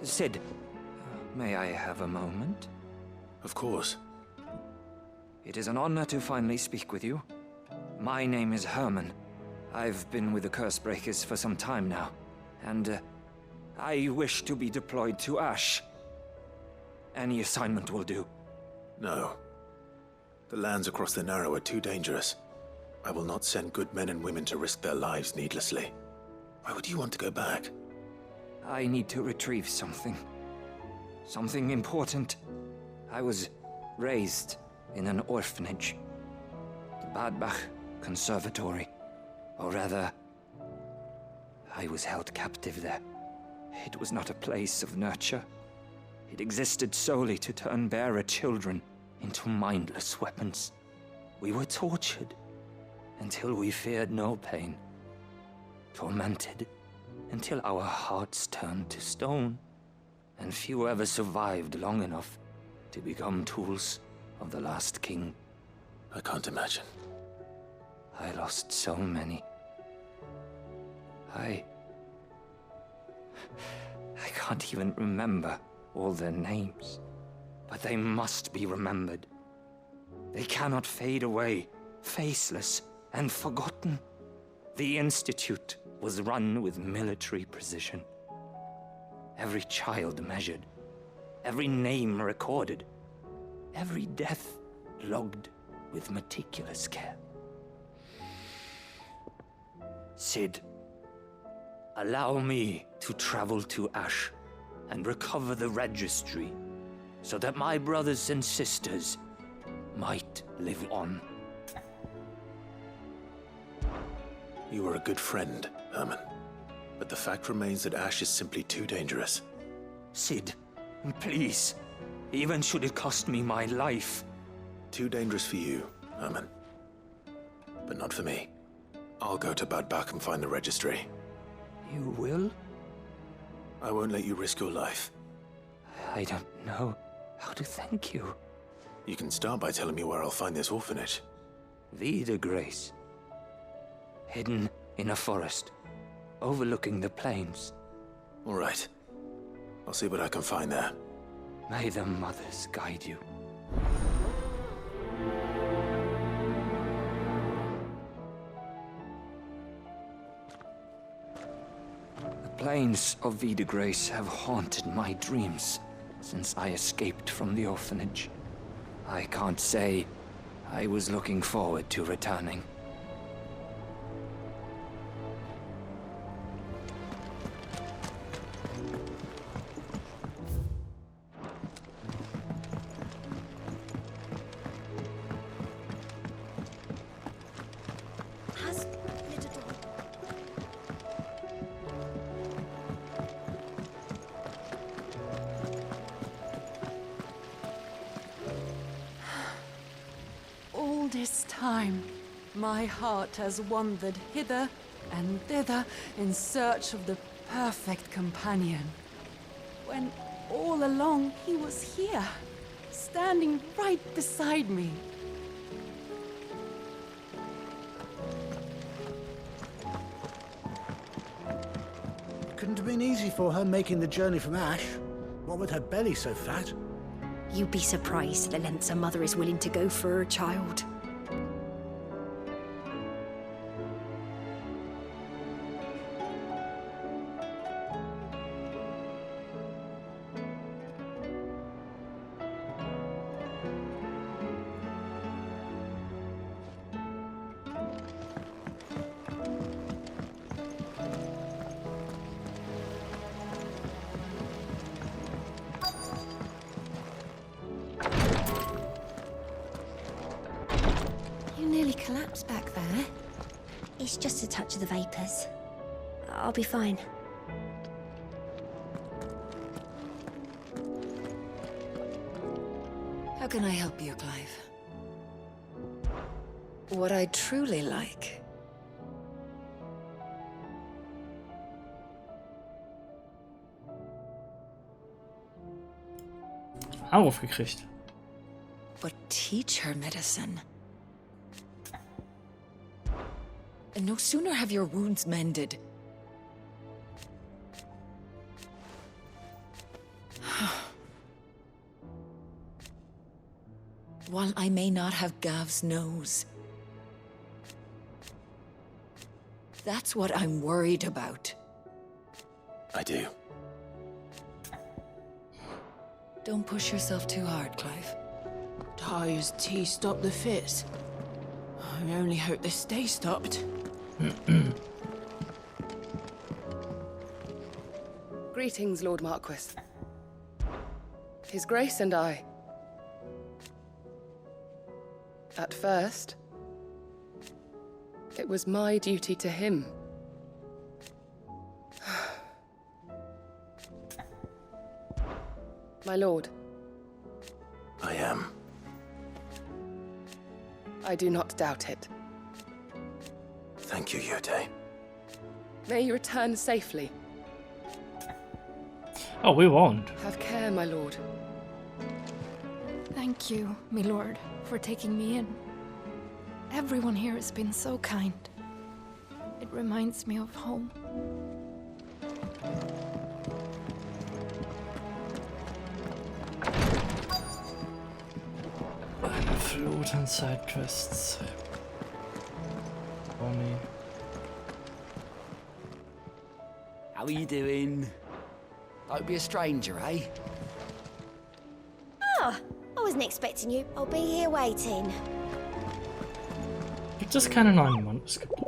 Sid, may I have a moment? Of course. It is an honor to finally speak with you. My name is Herman. I've been with the Cursebreakers for some time now, and I wish to be deployed to Ash. Any assignment will do. No. The lands across the Narrow are too dangerous. I will not send good men and women to risk their lives needlessly. Why would you want to go back? I need to retrieve something. Something important. I was raised in an orphanage. The Badbach Conservatory. Or rather, I was held captive there. It was not a place of nurture. It existed solely to turn bearer children into mindless weapons. We were tortured until we feared no pain. Tormented until our hearts turned to stone. And few ever survived long enough to become tools of the last king. I can't imagine. I lost so many. I can't even remember all their names. But they must be remembered. They cannot fade away, faceless and forgotten. The Institute was run with military precision. Every child measured, every name recorded, every death logged with meticulous care. Sid, allow me to travel to Ash and recover the registry so that my brothers and sisters might live on. You were a good friend, Herman. But the fact remains that Ash is simply too dangerous. Sid, please. Even should it cost me my life. Too dangerous for you, Herman. But not for me. I'll go to Bad Bach and find the registry. You will? I won't let you risk your life. I don't know how to thank you. You can start by telling me where I'll find this orphanage. Vida Grace. Hidden in a forest, overlooking the plains. All right. I'll see what I can find there. May the mothers guide you. The plains of Vida Grace have haunted my dreams since I escaped from the orphanage. I can't say I was looking forward to returning. All this time, my heart has wandered hither and thither in search of the perfect companion. When all along he was here, standing right beside me. Couldn't have been easy for her making the journey from Ash. What with her belly so fat? You'd be surprised the lengths a mother is willing to go for her child. Collapsed back there. It's just a touch of the vapors. I'll be fine. How can I help you, Clive? What I truly like. Anruf gekriegt. But teach her medicine. And no sooner have your wounds mended. While I may not have Gav's nose. That's what I'm worried about. I do. Don't push yourself too hard, Clive. Ty's tea stopped the fits. I only hope they stay stopped. Greetings, Lord Marquis. His Grace and I. At first, it was my duty to him. My lord. I am. I do not doubt it. Thank you, Yote. May you return safely. Oh, we won't. Have care, my lord. Thank you, my lord, for taking me in. Everyone here has been so kind. It reminds me of home. Flut and side quests. Bonnie. How are you doing? Like to be a stranger, eh? Oh, I wasn't expecting you. I'll be here waiting. Gibt es keine neuen Manuskripte?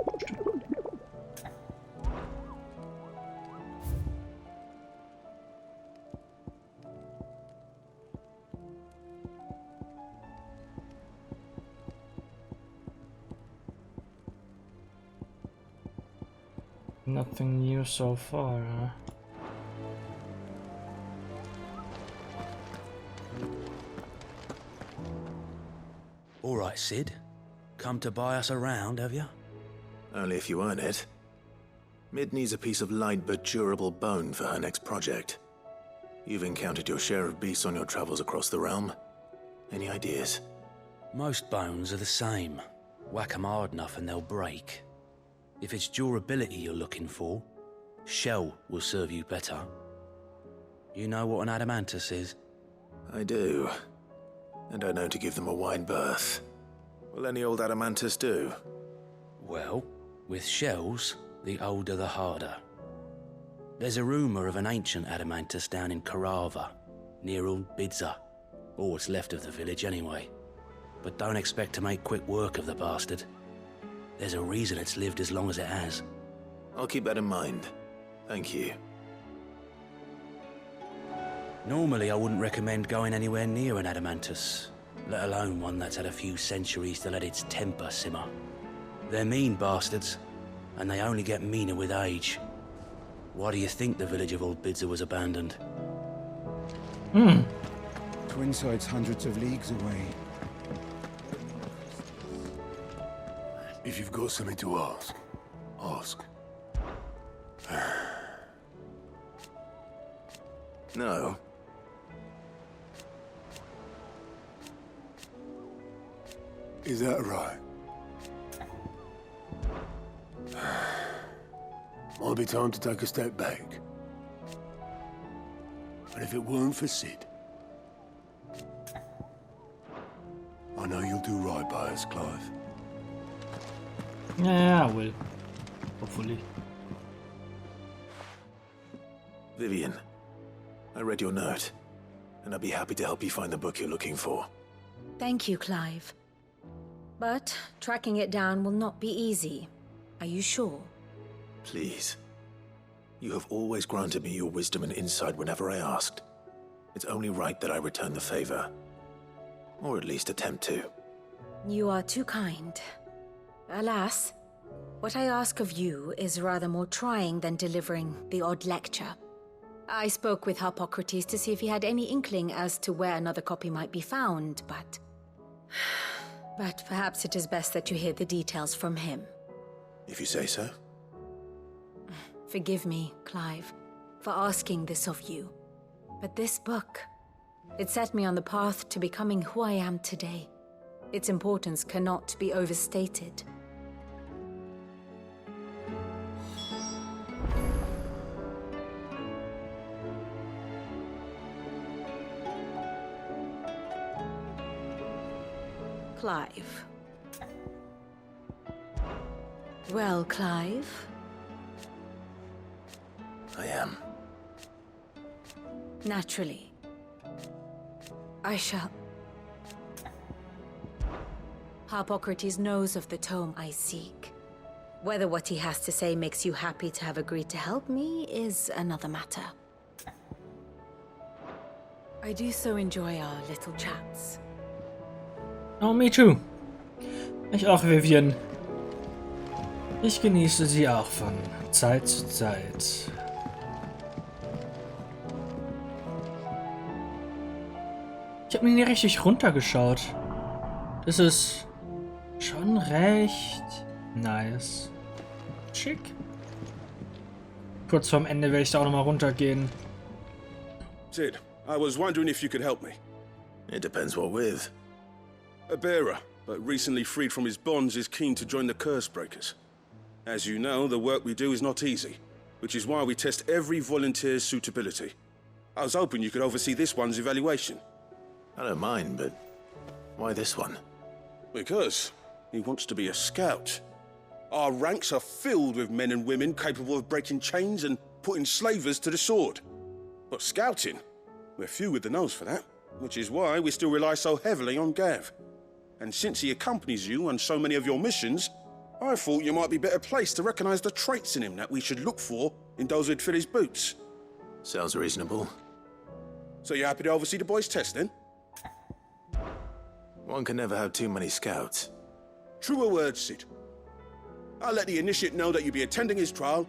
Nothing new so far, huh? All right, Sid. Come to buy us around, have you? Only if you earn it. Mid needs a piece of light but durable bone for her next project. You've encountered your share of beasts on your travels across the realm. Any ideas? Most bones are the same. Whack 'em hard enough and they'll break. If it's durability you're looking for, shell will serve you better. You know what an adamantus is? I do. And I know to give them a wide berth. Will any old adamantus do? Well, with shells, the older the harder. There's a rumour of an ancient adamantus down in Karava, near Old Bidza, or what's left of the village anyway. But don't expect to make quick work of the bastard. There's a reason it's lived as long as it has. I'll keep that in mind. Thank you. Normally I wouldn't recommend going anywhere near an adamantus, let alone one that's had a few centuries to let its temper simmer. They're mean bastards, and they only get meaner with age. Why do you think the village of Old Bidza was abandoned? Twinside's hundreds of leagues away. If you've got something to ask, ask. No. Is that right? Might be time to take a step back. But if it weren't for Sid, I know you'll do right by us, Clive. Yeah, I will. Hopefully. Vivian, I read your note, and I'd be happy to help you find the book you're looking for. Thank you, Clive. But tracking it down will not be easy. Are you sure? Please. You have always granted me your wisdom and insight whenever I asked. It's only right that I return the favor. Or at least attempt to. You are too kind. Alas, what I ask of you is rather more trying than delivering the odd lecture. I spoke with Harpocrates to see if he had any inkling as to where another copy might be found, but But perhaps it is best that you hear the details from him. If you say so. Forgive me, Clive, for asking this of you. But this book, it set me on the path to becoming who I am today. Its importance cannot be overstated. Clive. Well, Clive? I am. Naturally. I shall... Harpocrates knows of the tome I seek. Whether what he has to say makes you happy to have agreed to help me is another matter. I do so enjoy our little chats. Oh, me too. Ich auch, Vivian. Ich genieße sie auch von Zeit zu Zeit. Ich habe mir nie richtig runtergeschaut. Das ist schon recht nice. Schick. Kurz vorm Ende werde ich da auch nochmal runtergehen. Sid, I was wondering if you could help me. It depends what with. A bearer, but recently freed from his bonds, is keen to join the Curse Breakers. As you know, the work we do is not easy, which is why we test every volunteer's suitability. I was hoping you could oversee this one's evaluation. I don't mind, but why this one? Because he wants to be a scout. Our ranks are filled with men and women capable of breaking chains and putting slavers to the sword. But scouting, we're few with the nose for that, which is why we still rely so heavily on Gav. And since he accompanies you on so many of your missions, I thought you might be better placed to recognize the traits in him that we should look for in those who'd fill his boots. Sounds reasonable. So you're happy to oversee the boys' test, then? One can never have too many scouts. Truer words, Sid. I'll let the initiate know that you'll be attending his trial,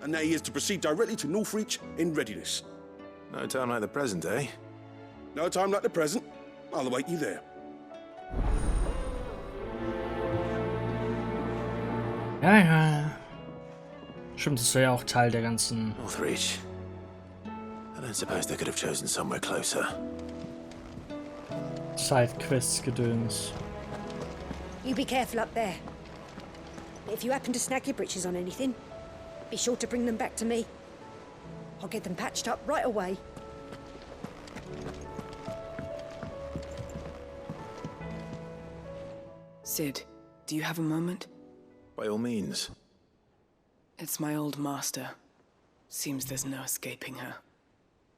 and that he is to proceed directly to Northreach in readiness. No time like the present, eh? No time like the present. I'll await you there. Ja, ja. Stimmt, das wäre ja auch Teil der ganzen... Northreach. I don't suppose they could have chosen somewhere closer. Side-Quests-Gedöns. You be careful up there. If you happen to snag your britches on anything, be sure to bring them back to me. I'll get them patched up right away. Sid, do you have a moment? By all means. It's my old master. Seems there's no escaping her.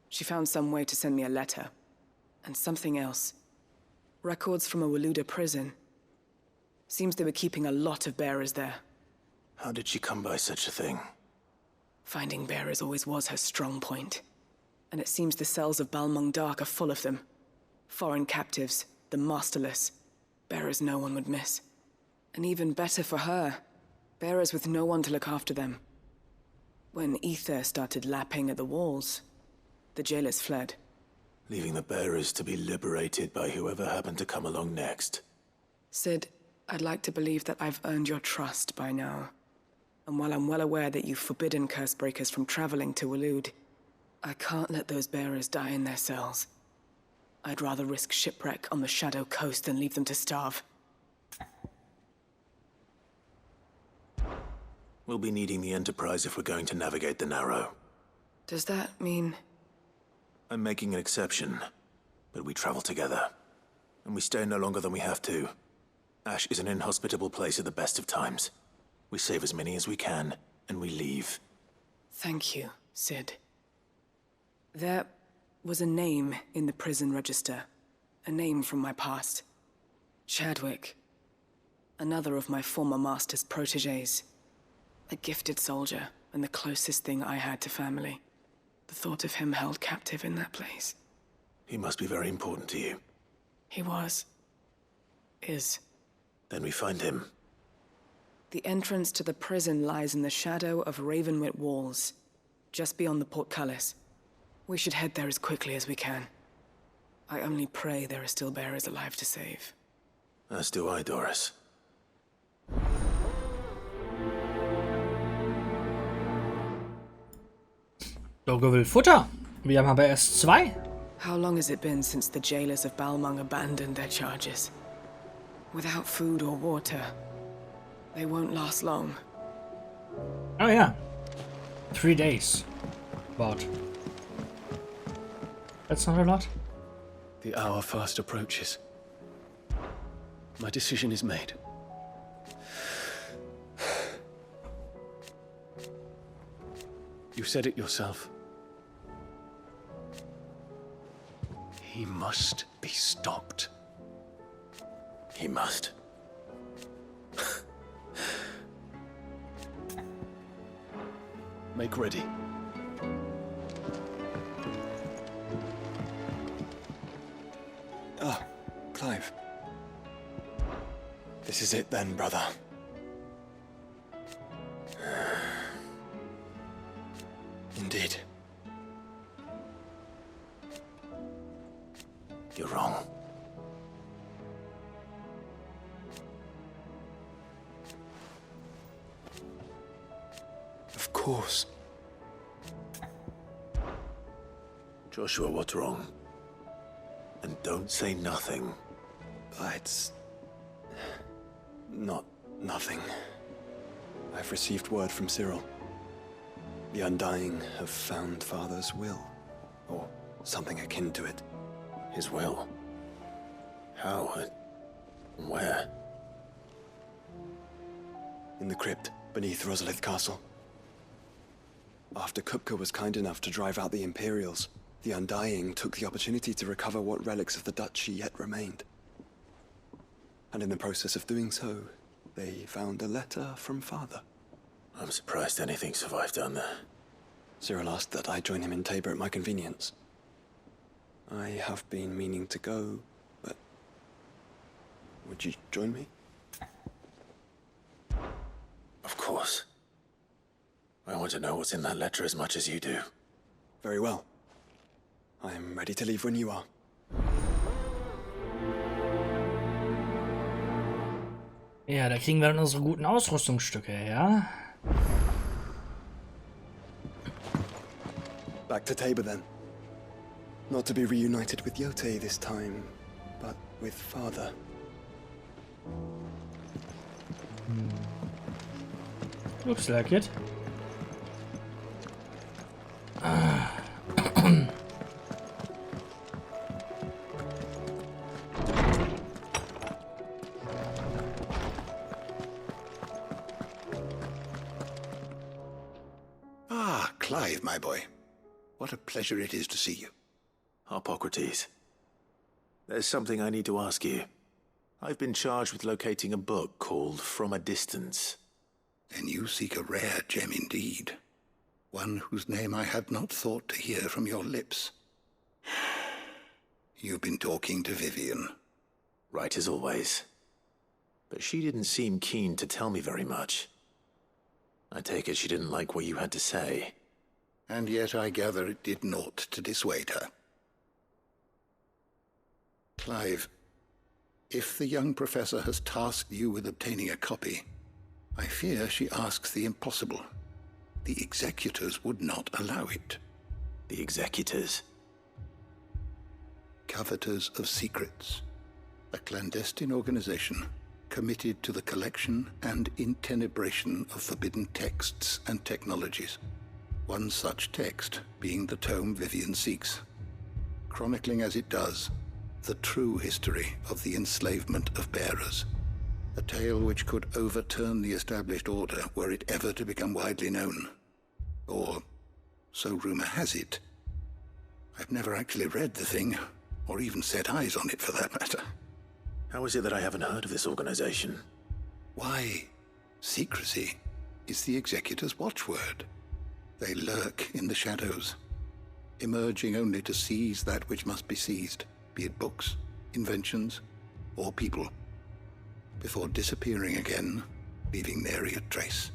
She found some way to send me a letter. And something else. Records from a Waluda prison. Seems they were keeping a lot of bearers there. How did she come by such a thing? Finding bearers always was her strong point. And it seems the cells of Balmung Dark are full of them. Foreign captives, the masterless. Bearers no one would miss. And even better for her, bearers with no one to look after them. When ether started lapping at the walls, the jailers fled. Leaving the bearers to be liberated by whoever happened to come along next. Sid, I'd like to believe that I've earned your trust by now. And while I'm well aware that you've forbidden Cursebreakers from traveling to Waloed, I can't let those bearers die in their cells. I'd rather risk shipwreck on the Shadow Coast than leave them to starve. We'll be needing the Enterprise if we're going to navigate the Narrow. Does that mean... I'm making an exception, but we travel together. And we stay no longer than we have to. Ash is an inhospitable place at the best of times. We save as many as we can, and we leave. Thank you, Sid. There was a name in the prison register. A name from my past. Chadwick. Another of my former master's protégés. A gifted soldier, and the closest thing I had to family. The thought of him held captive in that place. He must be very important to you. He was. Is. Then we find him. The entrance to the prison lies in the shadow of Ravenwit walls, just beyond the portcullis. We should head there as quickly as we can. I only pray there are still bearers alive to save. As do I, Doris. Doge will Futter. Wir haben aber erst 2. How long has it been since the jailers of Balmung abandoned their charges? Without food or water, they won't last long. Oh yeah. 3 days. But that's not a lot. The hour fast approaches. My decision is made. You said it yourself. He must be stopped. He must. Make ready. Ah, Clive. This is it then, brother. Indeed. You're wrong. Of course. Joshua, what's wrong? And don't say nothing. It's not nothing. I've received word from Cyril. The Undying have found Father's will, or something akin to it. His will? How? Where? In the crypt beneath Rosalith Castle. After Kupka was kind enough to drive out the Imperials, the Undying took the opportunity to recover what relics of the Duchy yet remained. And in the process of doing so, they found a letter from Father. I'm surprised anything survived down there. Cyril asked that I join him in Tabor at my convenience. I have been meaning to go, but would you join me? Of course. I want to know what's in that letter as much as you do. Very well. I am ready to leave when you are. Ja, da kriegen wir dann unsere guten Ausrüstungsstücke, ja? Back to Tabor then. Not to be reunited with Yote this time, but with Father. Looks like it. Ah, Clive, my boy. What a pleasure it is to see you. Harpocrates. There's something I need to ask you. I've been charged with locating a book called From a Distance. Then you seek a rare gem indeed. One whose name I had not thought to hear from your lips. You've been talking to Vivian. Right as always. But she didn't seem keen to tell me very much. I take it she didn't like what you had to say. And yet I gather it did naught to dissuade her. Clive, if the young professor has tasked you with obtaining a copy, I fear she asks the impossible. The executors would not allow it. The executors? Coveters of Secrets, a clandestine organization committed to the collection and intenebration of forbidden texts and technologies. One such text being the tome Vivian seeks, chronicling as it does the true history of the enslavement of bearers, a tale which could overturn the established order were it ever to become widely known. Or, so rumor has it. I've never actually read the thing, or even set eyes on it for that matter. How is it that I haven't heard of this organization? Why, secrecy is the executor's watchword. They lurk in the shadows, emerging only to seize that which must be seized, be it books, inventions, or people, before disappearing again, leaving nary a trace.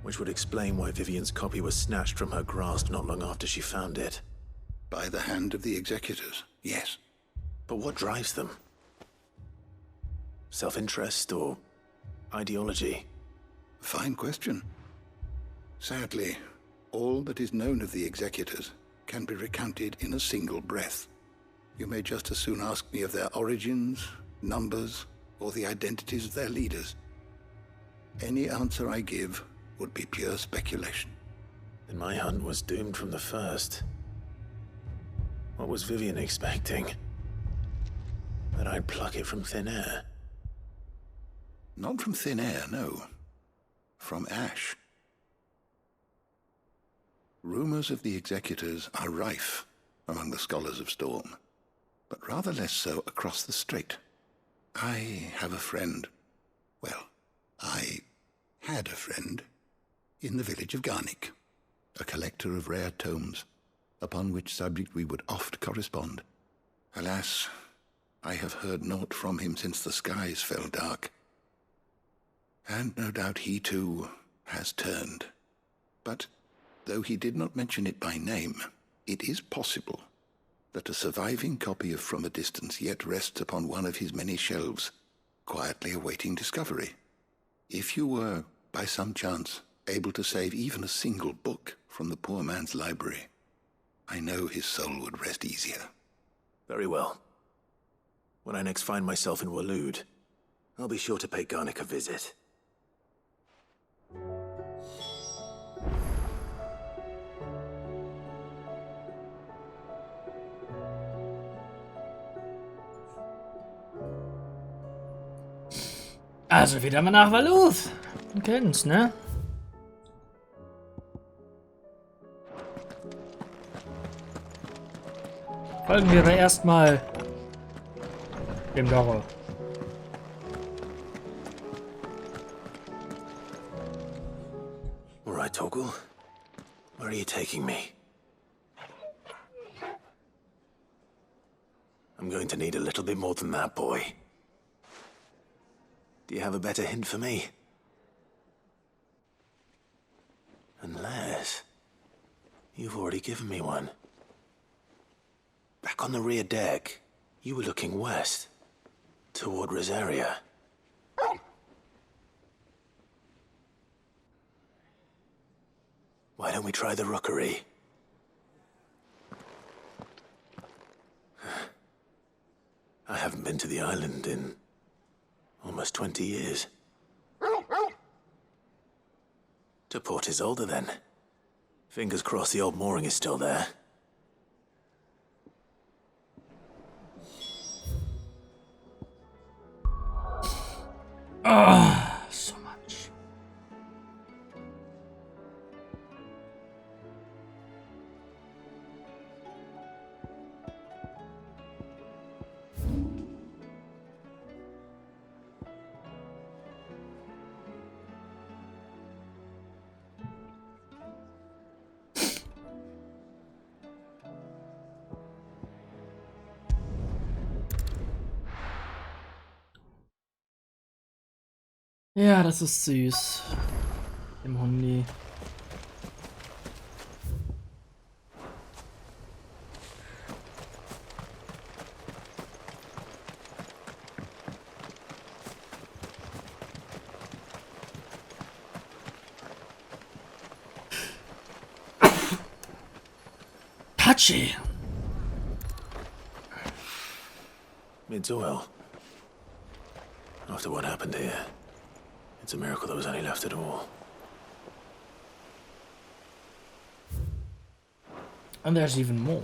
Which would explain why Vivian's copy was snatched from her grasp not long after she found it. By the hand of the executors, yes. But what drives them? Self-interest or ideology? Fine question. Sadly, all that is known of the executors can be recounted in a single breath. You may just as soon ask me of their origins, numbers, or the identities of their leaders. Any answer I give would be pure speculation. Then my hunt was doomed from the first. What was Vivian expecting? That I'd pluck it from thin air? Not from thin air, no. From ash. Rumors of the executors are rife among the scholars of Storm, but rather less so across the strait. I have a friend. Well, I had a friend in the village of Garnik, a collector of rare tomes, upon which subject we would oft correspond. Alas, I have heard naught from him since the skies fell dark. And no doubt he too has turned. But though he did not mention it by name, it is possible that a surviving copy of From a Distance yet rests upon one of his many shelves, quietly awaiting discovery. If you were, by some chance, able to save even a single book from the poor man's library, I know his soul would rest easier. Very well. When I next find myself in Waloed, I'll be sure to pay Garnik a visit. Also wieder mal nach Waloed. Wir kennen's, ne? Folgen wir aber erstmal dem Dorre. All right, Toggle. Where are you taking me? I'm going to need a little bit more than that, boy. Do you have a better hint for me? Unless you've already given me one. Back on the rear deck, you were looking west, toward Rosaria. Why don't we try the rookery? I haven't been to the island in almost 20 years. To Port Isolde, then. Fingers crossed the old mooring is still there. So much. Ja, das ist süß. Im Hundi. Touchy. It's oil. After what happened here, it's a miracle there was any left at all. And there's even more.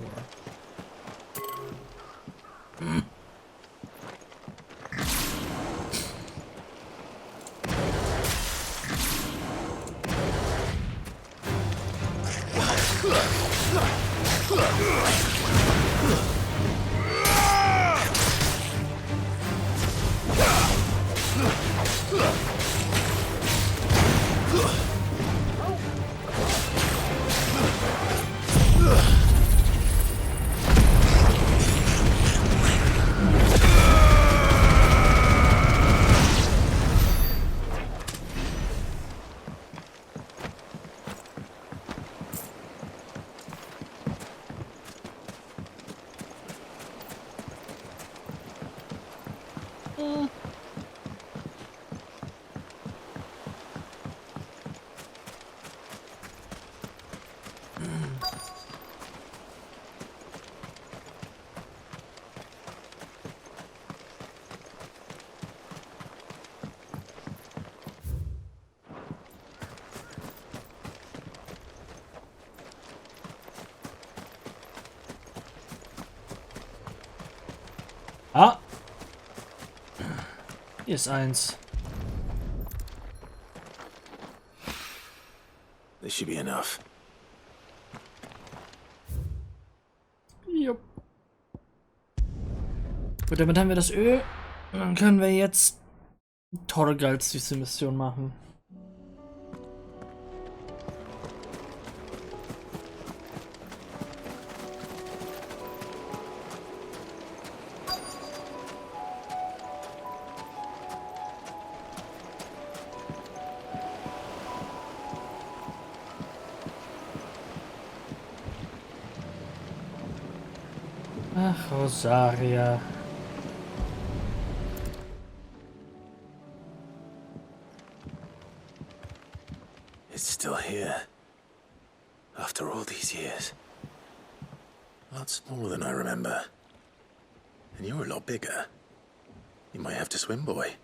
Ah! Hier ist eins. This should be enough. Jupp. Gut, damit haben wir das Öl. Und dann können wir jetzt Torgalds diese Mission machen. Ach, Rosaria. It's still here. After all these years. A lot smaller than I remember. And you're a lot bigger. You might have to swim, boy.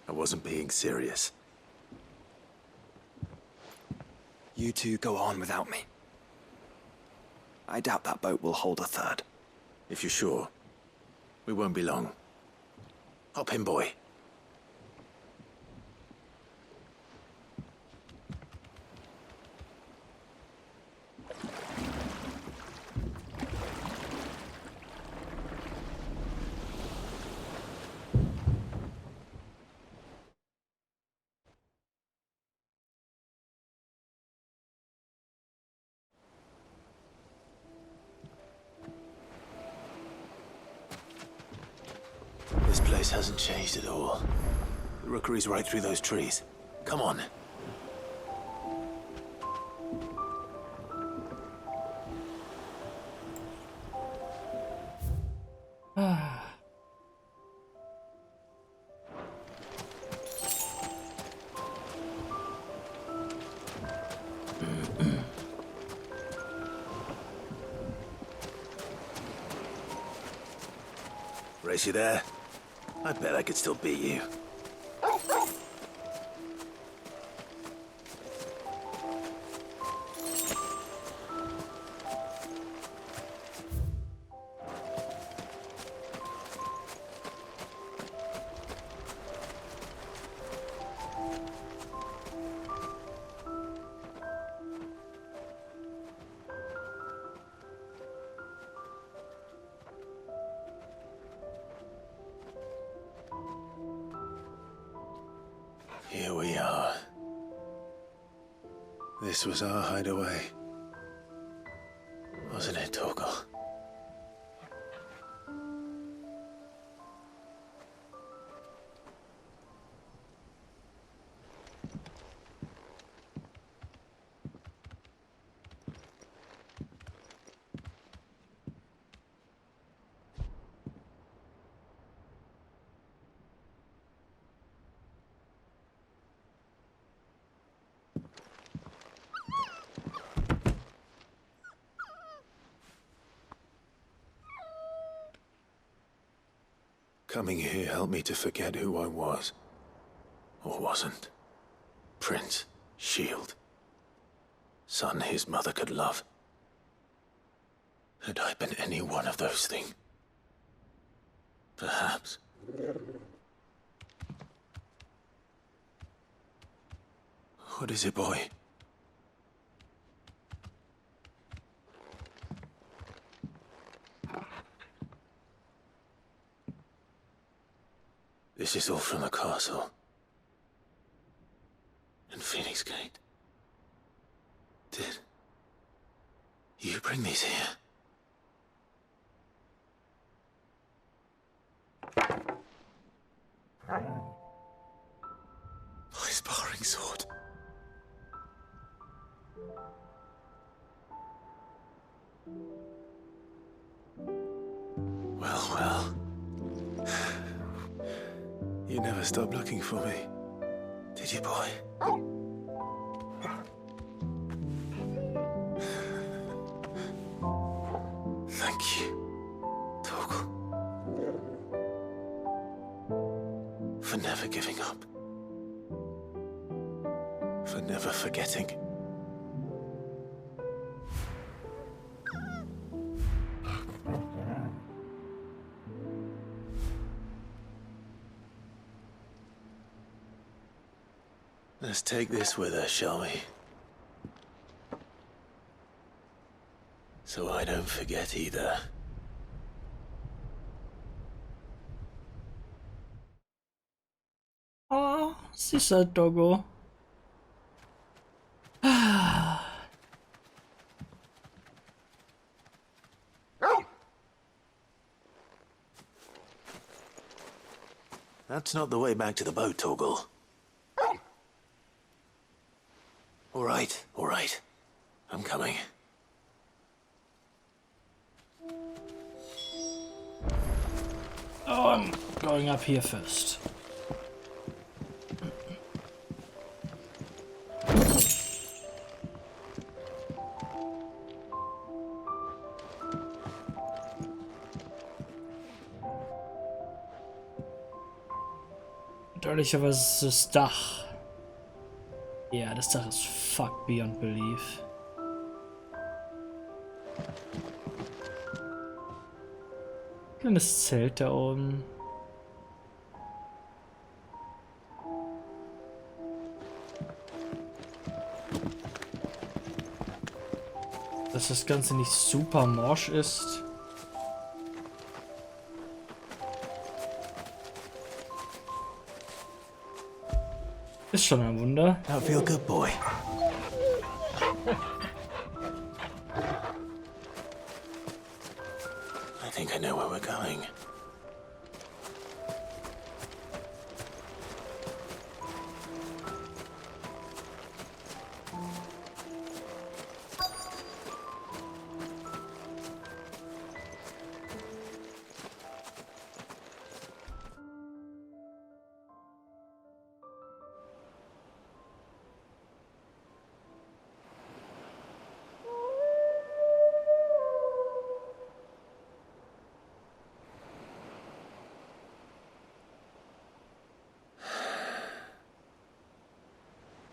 I wasn't being serious. You two go on without me. I doubt that boat will hold a third. If you're sure, we won't be long. Hop in, boy. This place hasn't changed at all. The rookery's right through those trees. Come on. Race you there? I bet I could still beat you. Here we are. This was our hideaway. Wasn't it, Torgal? Coming here helped me to forget who I was. Or wasn't. Prince, shield. Son his mother could love. Had I been any one of those things? Perhaps. What is it, boy? This is all from the castle. And Phoenix Gate. Did you bring these here? My sparring sword. Well, well. You never stopped looking for me, Did you, boy? Thank you, Torgal. For never giving up. For never forgetting. Let's take this with us, shall we? So I don't forget either. Oh, süßer Doggo. That's not the way back to the boat, Torgal. All right. I'm coming. Oh, I'm going up here first. Deutlicherweise ist das Dach. Ja, das Dach ist fuck beyond belief. Kleines Zelt da oben. Dass das Ganze nicht super morsch ist. Ist schon ein Wunder. I feel good, boy. I think I know where we're going.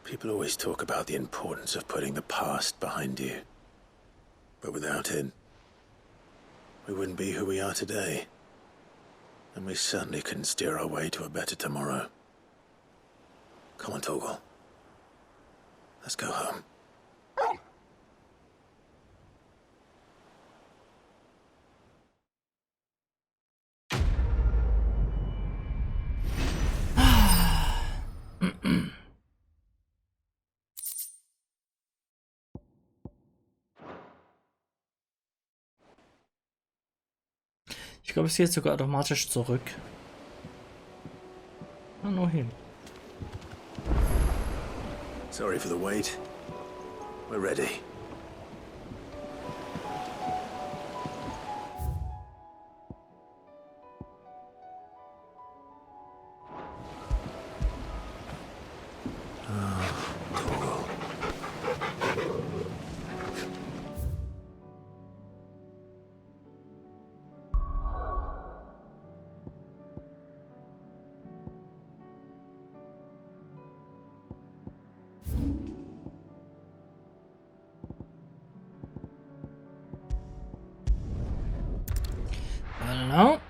People always talk about the importance of putting the past behind you. But without it, we wouldn't be who we are today. And we certainly couldn't steer our way to a better tomorrow. Come on, Torgal. Let's go home. Ich glaube, es geht sogar automatisch zurück. Ah, nur hin. Sorry for the wait. We're ready. I don't know.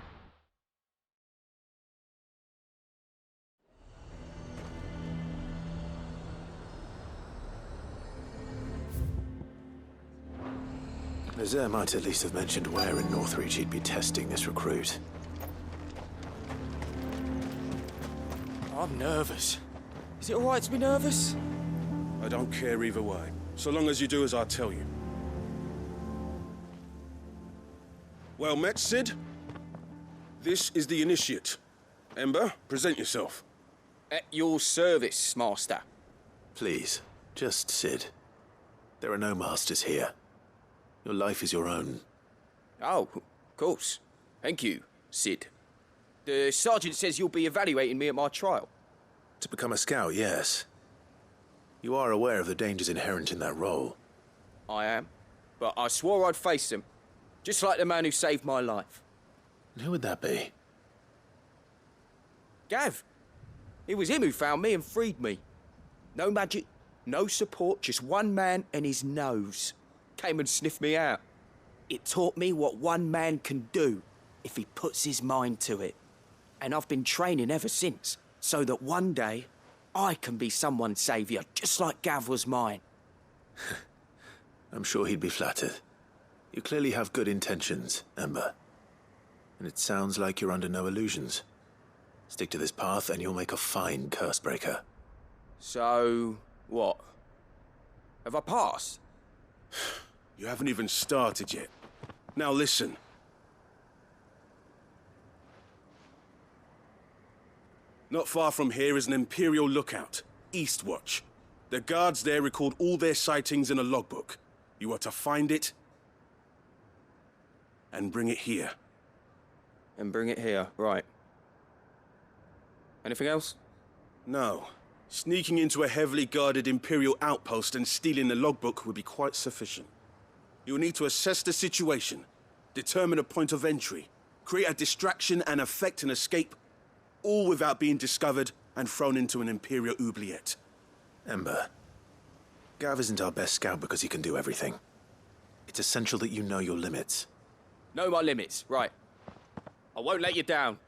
Nazaire might at least have mentioned where in Northreach he'd be testing this recruit. I'm nervous. Is it alright to be nervous? I don't care either way, so long as you do as I tell you. Well met, Sid. This is the initiate. Ember, present yourself. At your service, Master. Please, just Sid. There are no masters here. Your life is your own. Oh, of course. Thank you, Sid. The sergeant says you'll be evaluating me at my trial. To become a scout, yes. You are aware of the dangers inherent in that role. I am. But I swore I'd face him. Just like the man who saved my life. And who would that be? Gav. It was him who found me and freed me. No magic, no support, just one man and his nose. Came and sniffed me out. It taught me what one man can do if he puts his mind to it. And I've been training ever since, so that one day I can be someone's saviour, just like Gav was mine. I'm sure he'd be flattered. You clearly have good intentions, Ember. And it sounds like you're under no illusions. Stick to this path and you'll make a fine curse breaker. So, what? Have I passed? You haven't even started yet. Now listen. Not far from here is an Imperial lookout, Eastwatch. The guards there record all their sightings in a logbook. You are to find it and bring it here. And bring it here, right. Anything else? No. Sneaking into a heavily guarded Imperial outpost and stealing the logbook would be quite sufficient. You'll need to assess the situation, determine a point of entry, create a distraction and effect an escape, all without being discovered and thrown into an Imperial oubliette. Ember, Gav isn't our best scout because he can do everything. It's essential that you know your limits. Know my limits, right. I won't let you down.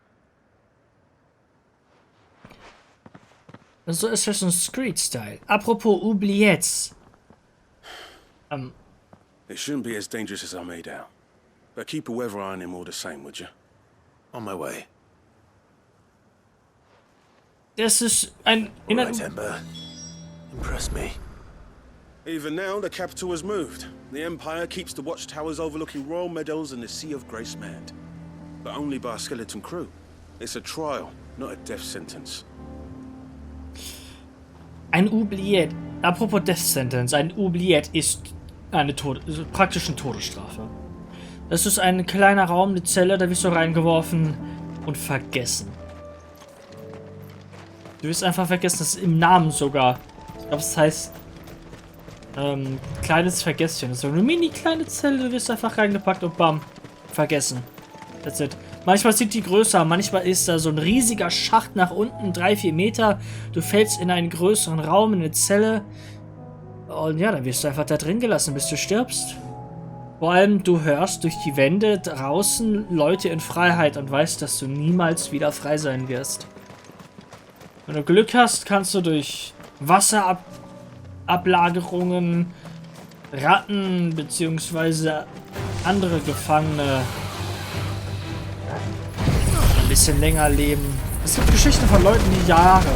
So Assassin's Creed-Style. Apropos Oubliettes. It shouldn't be as dangerous as I made out. But keep a weather eye on him all the same, would you? On my way. Das ist ein... Right, Ember. Impress me. Even now, the capital has moved. The Empire keeps the watchtowers overlooking royal meadows and the Sea of Grace manned. But only by a skeleton crew. It's a trial, not a death sentence. Ein Oubliette. Apropos Death Sentence. Ein Oubliette ist eine praktisch eine Todesstrafe. Das ist ein kleiner Raum, eine Zelle, da wirst du reingeworfen und vergessen. Du wirst einfach vergessen, das ist im Namen sogar. Ich glaube, es heißt kleines Vergässchen. Das ist so eine mini kleine Zelle, du wirst einfach reingepackt und bam, vergessen. That's it. Manchmal sind die größer, manchmal ist da so ein riesiger Schacht nach unten, 3-4 Meter. Du fällst in einen größeren Raum, in eine Zelle. Und ja, dann wirst du einfach da drin gelassen, bis du stirbst. Vor allem, du hörst durch die Wände draußen Leute in Freiheit und weißt, dass du niemals wieder frei sein wirst. Wenn du Glück hast, kannst du durch Wasserablagerungen, Ratten bzw. andere Gefangene ein bisschen länger leben. Es gibt Geschichten von Leuten, die Jahre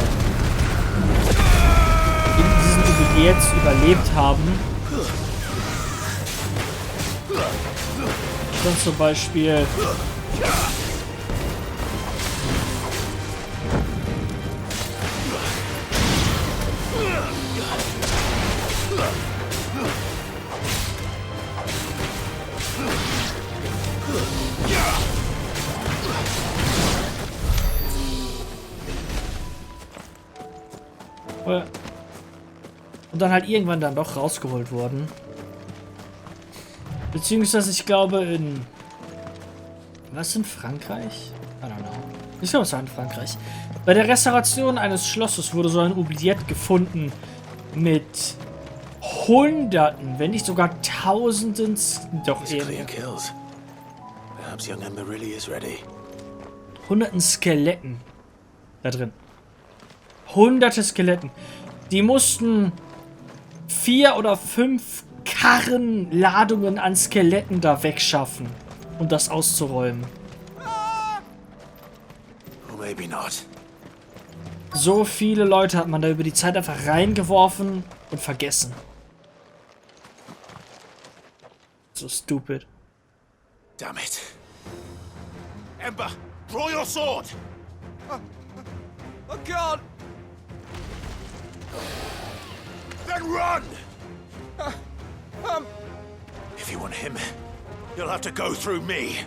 in diesen Oubliettes überlebt haben. Dann zum Beispiel und dann halt irgendwann dann doch rausgeholt worden. Beziehungsweise ich glaube in... Was in Frankreich? I don't know. Ich glaube es war in Frankreich. Bei der Restauration eines Schlosses wurde so ein Oubliette gefunden mit Hunderten, wenn nicht sogar Tausenden, doch eher Hunderten Skeletten da drin. Hunderte Skeletten. Die mussten 4 oder 5 Karrenladungen an Skeletten da wegschaffen, um das auszuräumen. Maybe not. So viele Leute hat man da über die Zeit einfach reingeworfen und vergessen. So stupid. Damn it. Ember, draw your sword! I can't! Then run! If you want him, you'll have to go through me.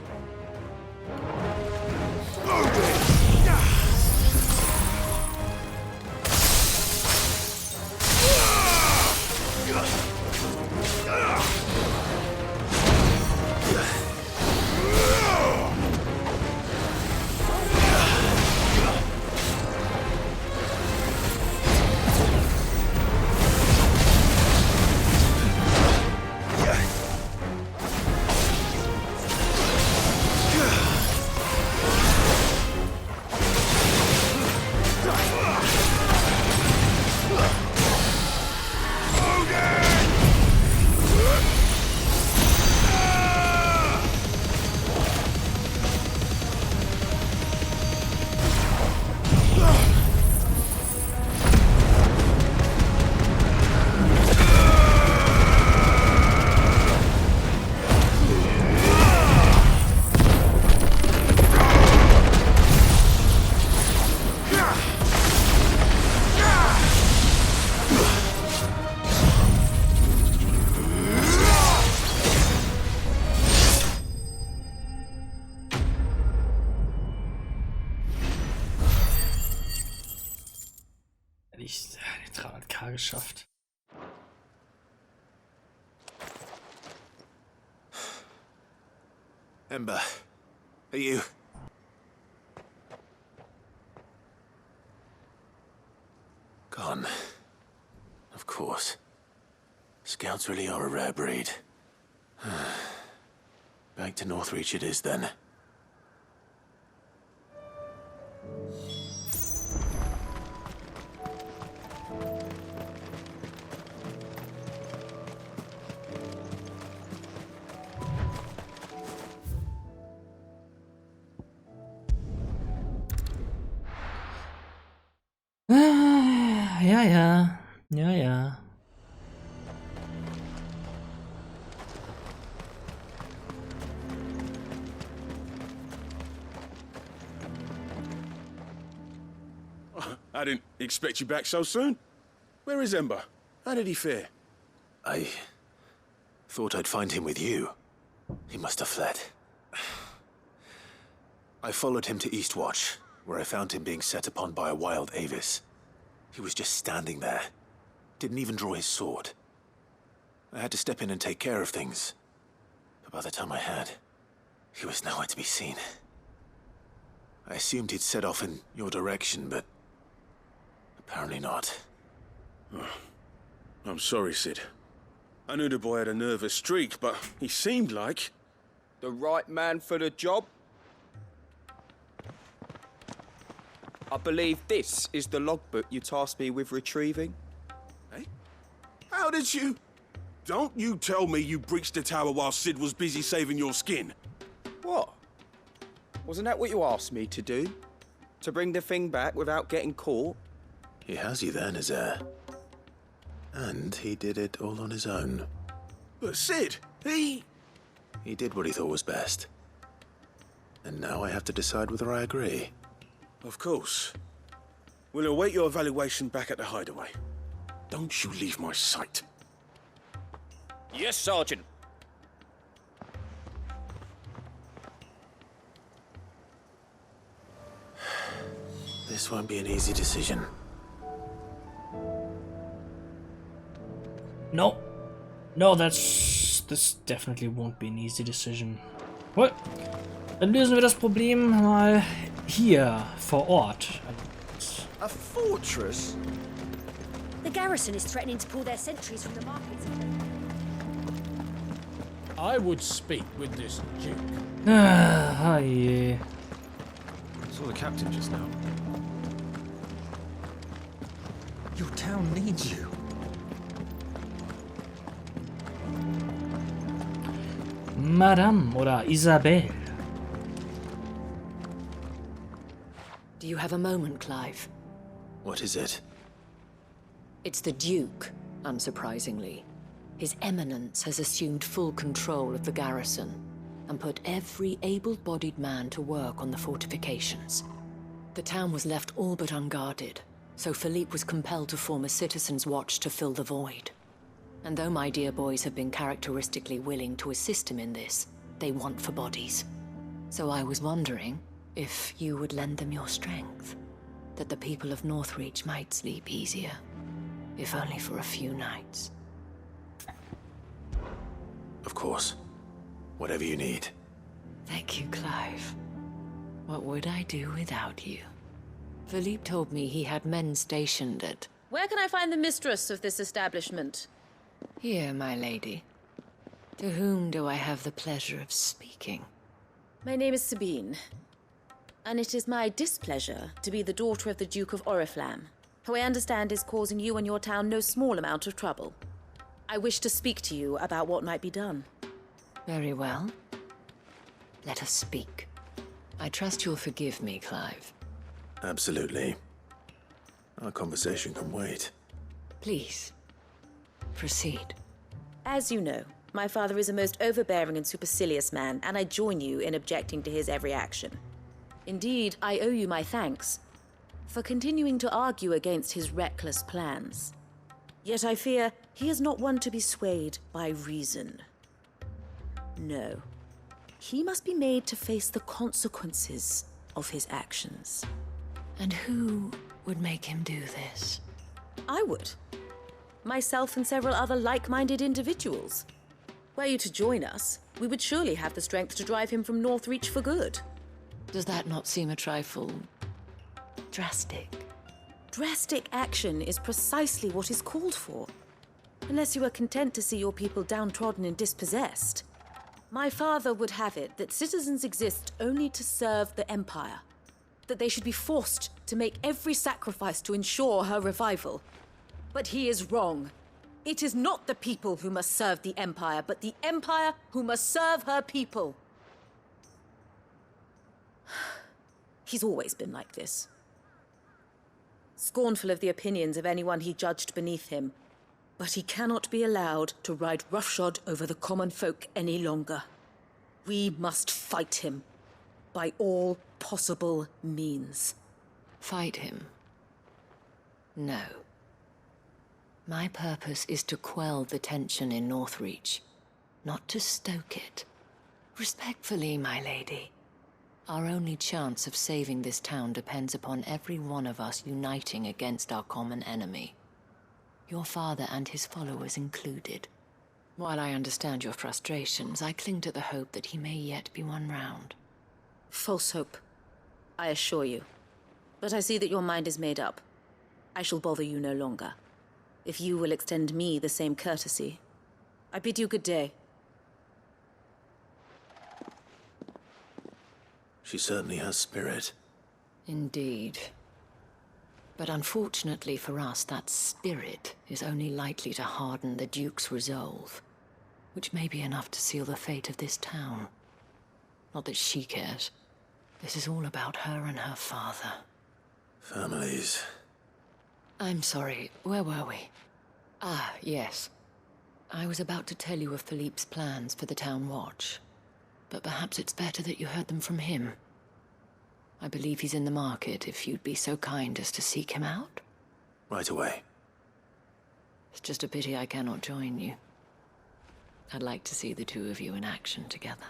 nicht die 300k geschafft. Ember, are you... Gone. Of course. Scouts really are a rare breed. Back to Northreach it is then. Ja. I didn't expect you back so soon. Where is Ember? How did he fare? I thought I'd find him with you. He must have fled. I followed him to Eastwatch, where I found him being set upon by a wild Avis. He was just standing there. Didn't even draw his sword. I had to step in and take care of things. But by the time I had, he was nowhere to be seen. I assumed he'd set off in your direction, but apparently not. Oh, I'm sorry, Sid. I knew the boy had a nervous streak, but he seemed like... The right man for the job? I believe this is the logbook you tasked me with retrieving. Eh? How did you... Don't you tell me you breached the tower while Sid was busy saving your skin. What? Wasn't that what you asked me to do? To bring the thing back without getting caught? He has you then as heir. And he did it all on his own. But Sid, he did what he thought was best. And now I have to decide whether I agree. Of course. We'll await your evaluation back at the hideaway. Don't you leave my sight. Yes, Sergeant. This won't be an easy decision. No, this definitely won't be an easy decision. Well, dann lösen wir das Problem mal hier vor Ort. A fortress? The garrison is threatening to pull their sentries from the markets. I would speak with this Duke. Ah, je. I saw the captain just now. Your town needs you. Madame oder Isabel. Do you have a moment, Clive? What is it? It's the Duke, unsurprisingly. His Eminence has assumed full control of the garrison and put every able-bodied man to work on the fortifications. The town was left all but unguarded, so Philippe was compelled to form a citizens' watch to fill the void. And though my dear boys have been characteristically willing to assist him in this, they want for bodies. So I was wondering if you would lend them your strength, that the people of Northreach might sleep easier, if only for a few nights. Of course. Whatever you need. Thank you, Clive. What would I do without you? Philippe told me he had men stationed at... Where can I find the mistress of this establishment? Here, my lady. To whom do I have the pleasure of speaking? My name is Sabine, and it is my displeasure to be the daughter of the Duke of Oriflamme, who I understand is causing you and your town no small amount of trouble. I wish to speak to you about what might be done. Very well. Let us speak. I trust you'll forgive me, Clive. Absolutely. Our conversation can wait. Please, proceed. As you know, my father is a most overbearing and supercilious man, and I join you in objecting to his every action. Indeed, I owe you my thanks for continuing to argue against his reckless plans. Yet I fear he is not one to be swayed by reason. No. He must be made to face the consequences of his actions. And who would make him do this? I would. Myself and several other like-minded individuals. Were you to join us, we would surely have the strength to drive him from Northreach for good. Does that not seem a trifle drastic? Drastic action is precisely what is called for. Unless you are content to see your people downtrodden and dispossessed. My father would have it that citizens exist only to serve the Empire. That they should be forced to make every sacrifice to ensure her revival. But he is wrong. It is not the people who must serve the Empire, but the Empire who must serve her people. He's always been like this. Scornful of the opinions of anyone he judged beneath him. But he cannot be allowed to ride roughshod over the common folk any longer. We must fight him. By all possible means. Fight him? No. My purpose is to quell the tension in Northreach, not to stoke it. Respectfully, my lady. Our only chance of saving this town depends upon every one of us uniting against our common enemy. Your father and his followers included. While I understand your frustrations, I cling to the hope that he may yet be won round. False hope, I assure you. But I see that your mind is made up. I shall bother you no longer. If you will extend me the same courtesy, I bid you good day. She certainly has spirit. Indeed. But unfortunately for us, that spirit is only likely to harden the Duke's resolve, which may be enough to seal the fate of this town. Not that she cares. This is all about her and her father. Families. I'm sorry, where were we? Ah, yes. I was about to tell you of Philippe's plans for the town watch, but perhaps it's better that you heard them from him. I believe he's in the market, if you'd be so kind as to seek him out. Right away. It's just a pity I cannot join you. I'd like to see the two of you in action together.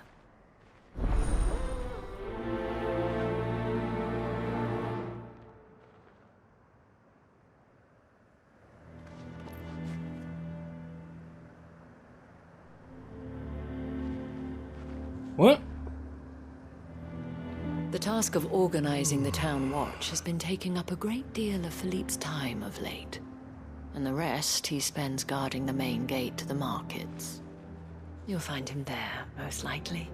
What? The task of organizing the town watch has been taking up a great deal of Philippe's time of late. And the rest he spends guarding the main gate to the markets. You'll find him there, most likely.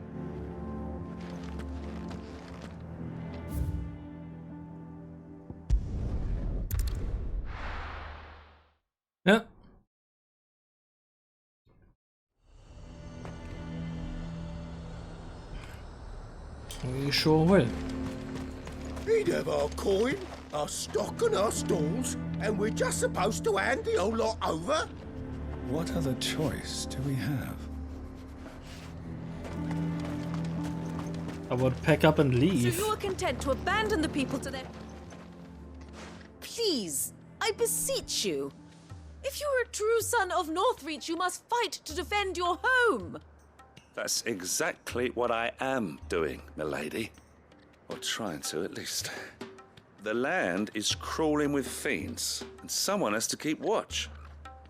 Ja. We sure will. He'd have our coin, our stock and our stalls, and we're just supposed to hand the whole lot over? What other choice do we have? I would pack up and leave. So you are content to abandon the people to their... Please, I beseech you. If you are a true son of Northreach, you must fight to defend your home. That's exactly what I am doing, milady. Or trying to, at least. The land is crawling with fiends, and someone has to keep watch.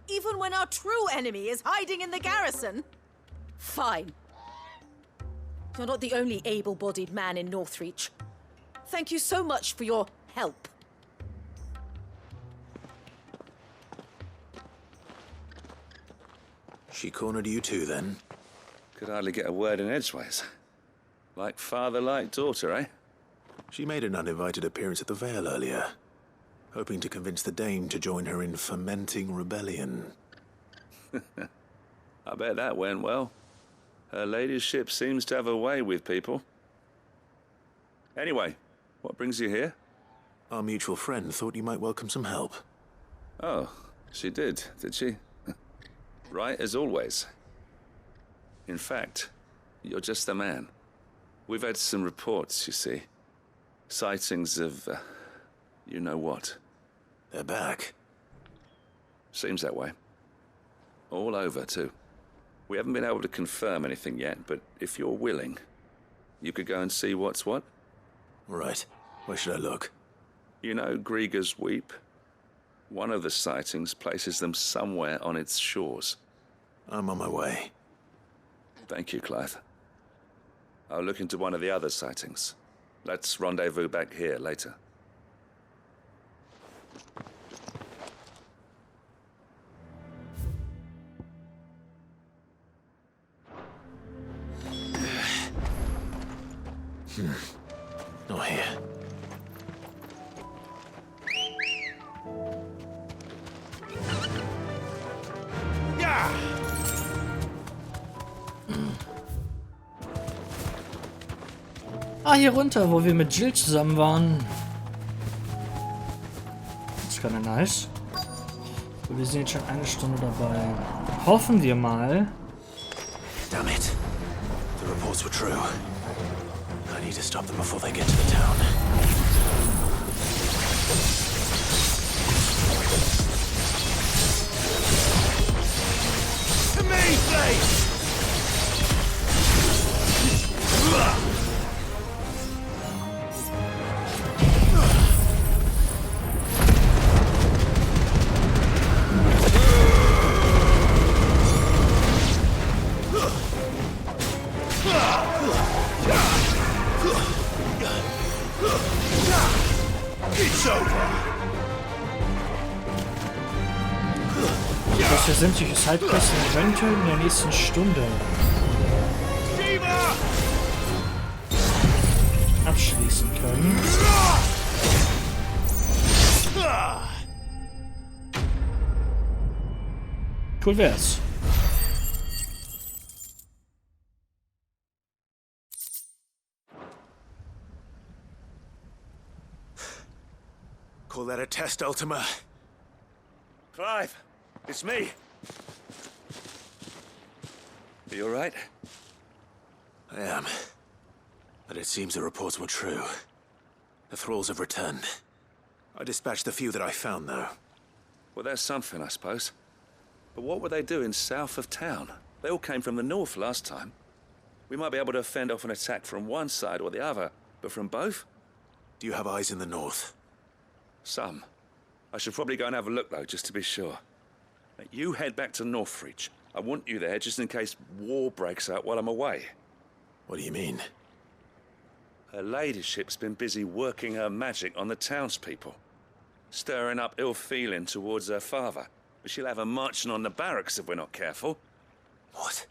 Even when our true enemy is hiding in the garrison? Fine. You're not the only able-bodied man in Northreach. Thank you so much for your help. She cornered you too, then? Could hardly get a word in edgeways. Like father, like daughter, eh? She made an uninvited appearance at the Vale earlier, hoping to convince the Dame to join her in fomenting rebellion. I bet that went well. Her ladyship seems to have a way with people. Anyway, what brings you here? Our mutual friend thought you might welcome some help. Oh, she did she? Right as always. In fact, you're just the man. We've had some reports, you see. Sightings of, you know what. They're back. Seems that way. All over, too. We haven't been able to confirm anything yet, but if you're willing, you could go and see what's what. Right. Where should I look? You know Grieger's Weep? One of the sightings places them somewhere on its shores. I'm on my way. Thank you, Clive. I'll look into one of the other sightings. Let's rendezvous back here later. Not here. Ah, hier runter, wo wir mit Jill zusammen waren. Das ist kind of nice. So, wir sind jetzt schon 1 Stunde dabei. Hoffen wir mal. Damn it. The reports were true. I need to stop them before they get to the town. To me, please! Dass wir sämtliche Sidequests eventuell in der nächsten Stunde abschließen können. Cool wär's. Call that a test, Ultima? Clive, it's me. Are you all right? I am. But it seems the reports were true. The thralls have returned. I dispatched the few that I found, though. Well, that's something, I suppose. But what were they doing south of town? They all came from the north last time. We might be able to fend off an attack from one side or the other, but from both? Do you have eyes in the north? Some. I should probably go and have a look, though, just to be sure. Now, you head back to Northreach. I want you there just in case war breaks out while I'm away. What do you mean? Her ladyship's been busy working her magic on the townspeople, stirring up ill feeling towards her father. But she'll have her marching on the barracks if we're not careful. What?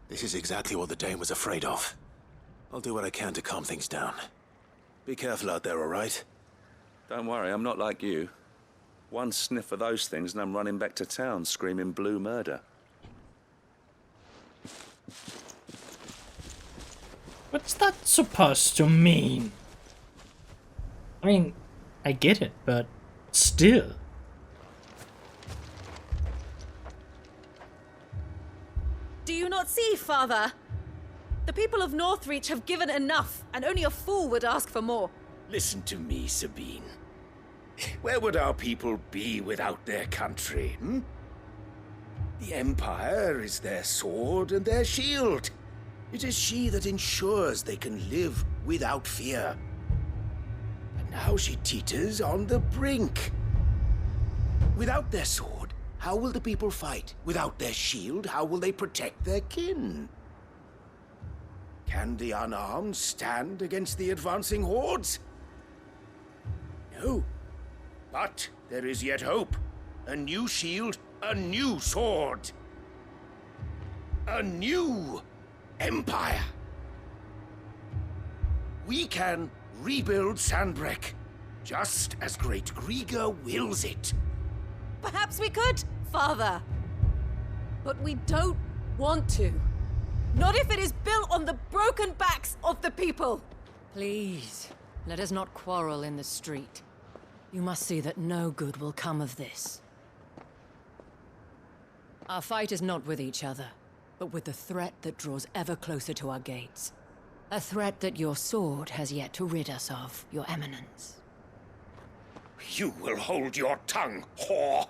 This is exactly what the Dane was afraid of. I'll do what I can to calm things down. Be careful out there, all right? Don't worry, I'm not like you. One sniff of those things and I'm running back to town screaming blue murder. What's that supposed to mean? I mean, I get it, but still. Do you not see, Father? The people of Northreach have given enough, and only a fool would ask for more. Listen to me, Sabine. Where would our people be without their country, hmm? The Empire is their sword and their shield. It is she that ensures they can live without fear. But now she teeters on the brink. Without their sword, how will the people fight? Without their shield, how will they protect their kin? Can the unarmed stand against the advancing hordes? No. But there is yet hope. A new shield, a new sword. A new empire. We can rebuild Sandbreck, just as Great Grieger wills it. Perhaps we could, Father. But we don't want to. Not if it is built on the broken backs of the people. Please, let us not quarrel in the street. You must see that no good will come of this. Our fight is not with each other, but with the threat that draws ever closer to our gates. A threat that your sword has yet to rid us of, Your Eminence. You will hold your tongue, whore!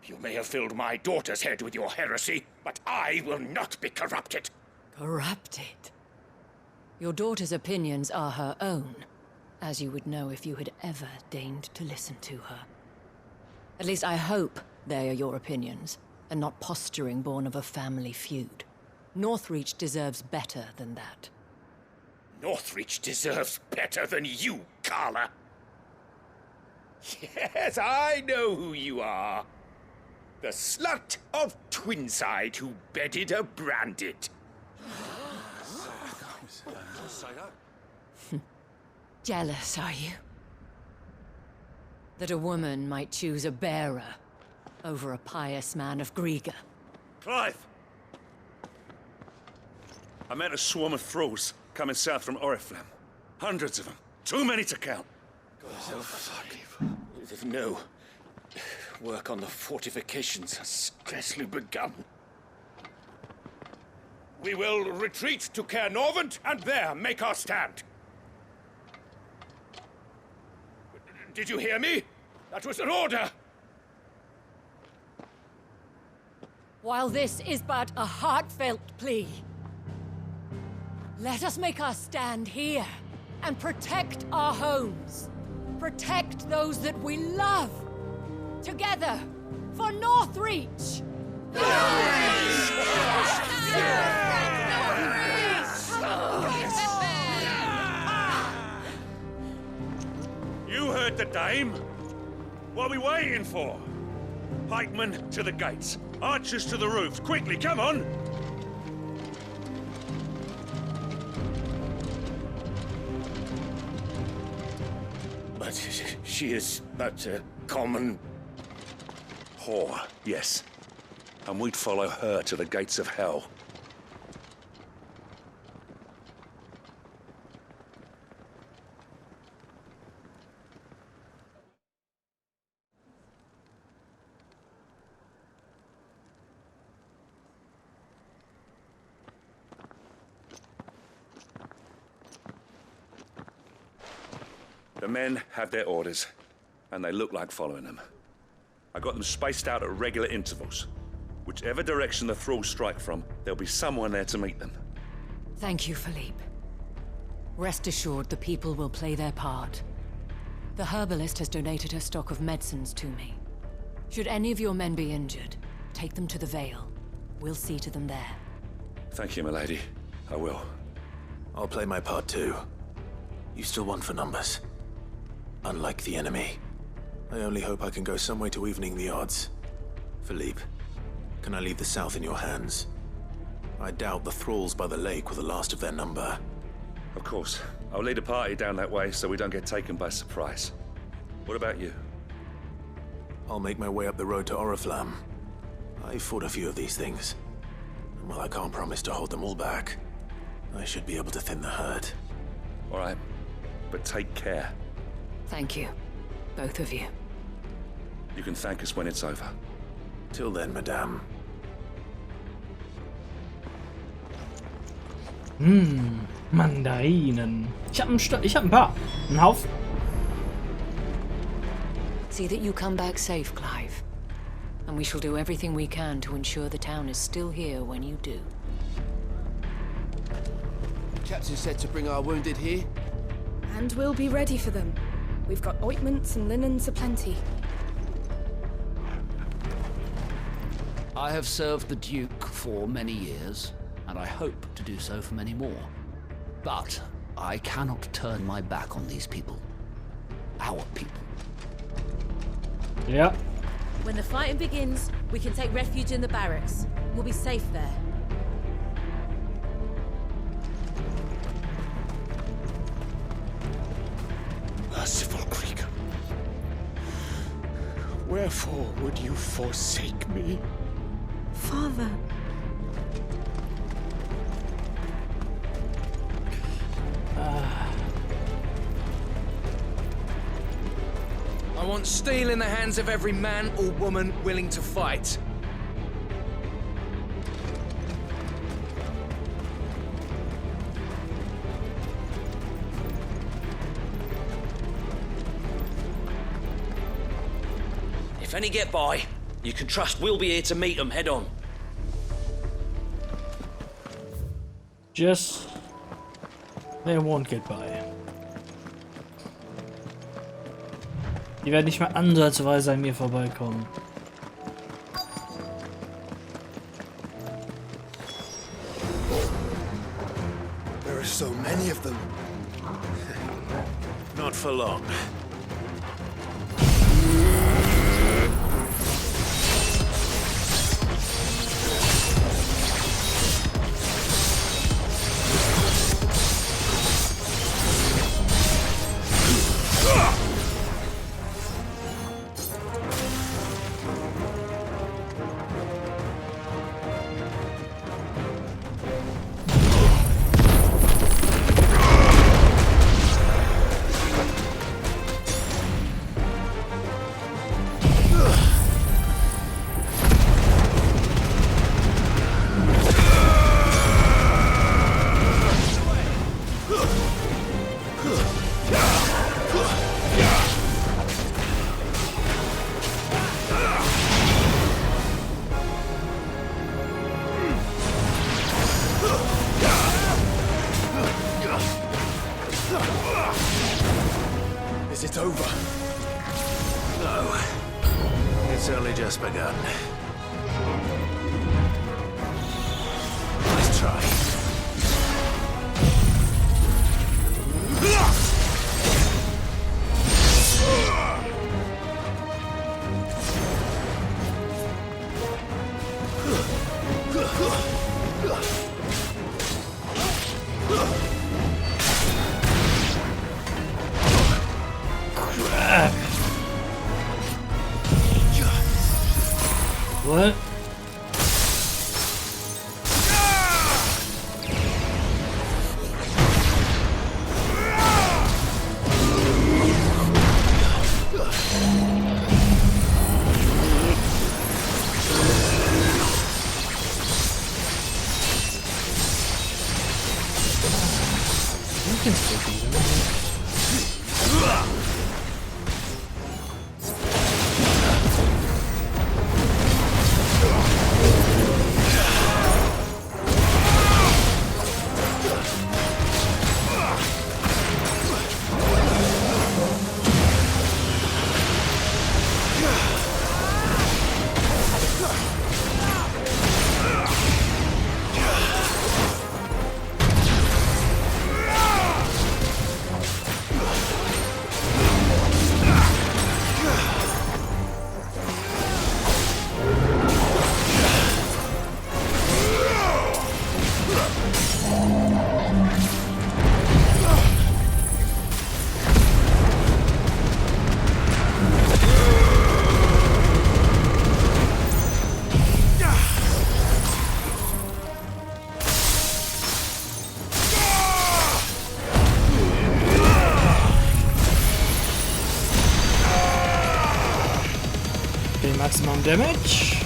You may have filled my daughter's head with your heresy, but I will not be corrupted. Corrupted? Your daughter's opinions are her own, as you would know if you had ever deigned to listen to her. At least I hope they are your opinions, and not posturing born of a family feud. Northreach deserves better than that. Northreach deserves better than you, Carla. Yes, I know who you are. The slut of Twinside who bedded her branded. Jealous, are you? That a woman might choose a bearer over a pious man of Griega. Clive! I met a swarm of thralls coming south from Oriflamme. Hundreds of them. Too many to count. Oh, fuck. No. Work on the fortifications has scarcely begun. We will retreat to Caer Norvent and there make our stand. Did you hear me? That was an order! While this is but a heartfelt plea, let us make our stand here and protect our homes. Protect those that we love. Together, for Northreach! You heard the dame. What are we waiting for? Pikemen to the gates. Archers to the roofs. Quickly, come on! But she is but a common whore, yes. And we'd follow her to the gates of hell. The men have their orders, and they look like following them. I got them spaced out at regular intervals. Whichever direction the thralls strike from, there'll be someone there to meet them. Thank you, Philippe. Rest assured the people will play their part. The herbalist has donated her stock of medicines to me. Should any of your men be injured, take them to the Vale. We'll see to them there. Thank you, milady. I will. I'll play my part too. You still one for numbers. Unlike the enemy. I only hope I can go some way to evening the odds. Philippe, can I leave the south in your hands? I doubt the thralls by the lake were the last of their number. Of course. I'll lead a party down that way so we don't get taken by surprise. What about you? I'll make my way up the road to Oriflamme. I've fought a few of these things. And while I can't promise to hold them all back, I should be able to thin the herd. All right. But take care. Thank you. Both of you. You can thank us when it's over. Till then, madame. Mandarinen. Ich hab ein paar. Ein Haufen. See that you come back safe, Clive. And we shall do everything we can to ensure the town is still here when you do. Captain said to bring our wounded here. And we'll be ready for them. We've got ointments and linens aplenty. I have served the Duke for many years, and I hope to do so for many more. But I cannot turn my back on these people. Our people. Yeah. When the fighting begins, we can take refuge in the barracks. We'll be safe there. Merciful Krieger, wherefore would you forsake me? Father. I want steel in the hands of every man or woman willing to fight. If any get by, you can trust we'll be here to meet them head on. Just... they won't get by. Die werden nicht mal ansatzweise an mir vorbeikommen. There are so many of them. Not for long. Is it over? No. It's only just begun. Nice try. What? You can still beat him. Maximum damage.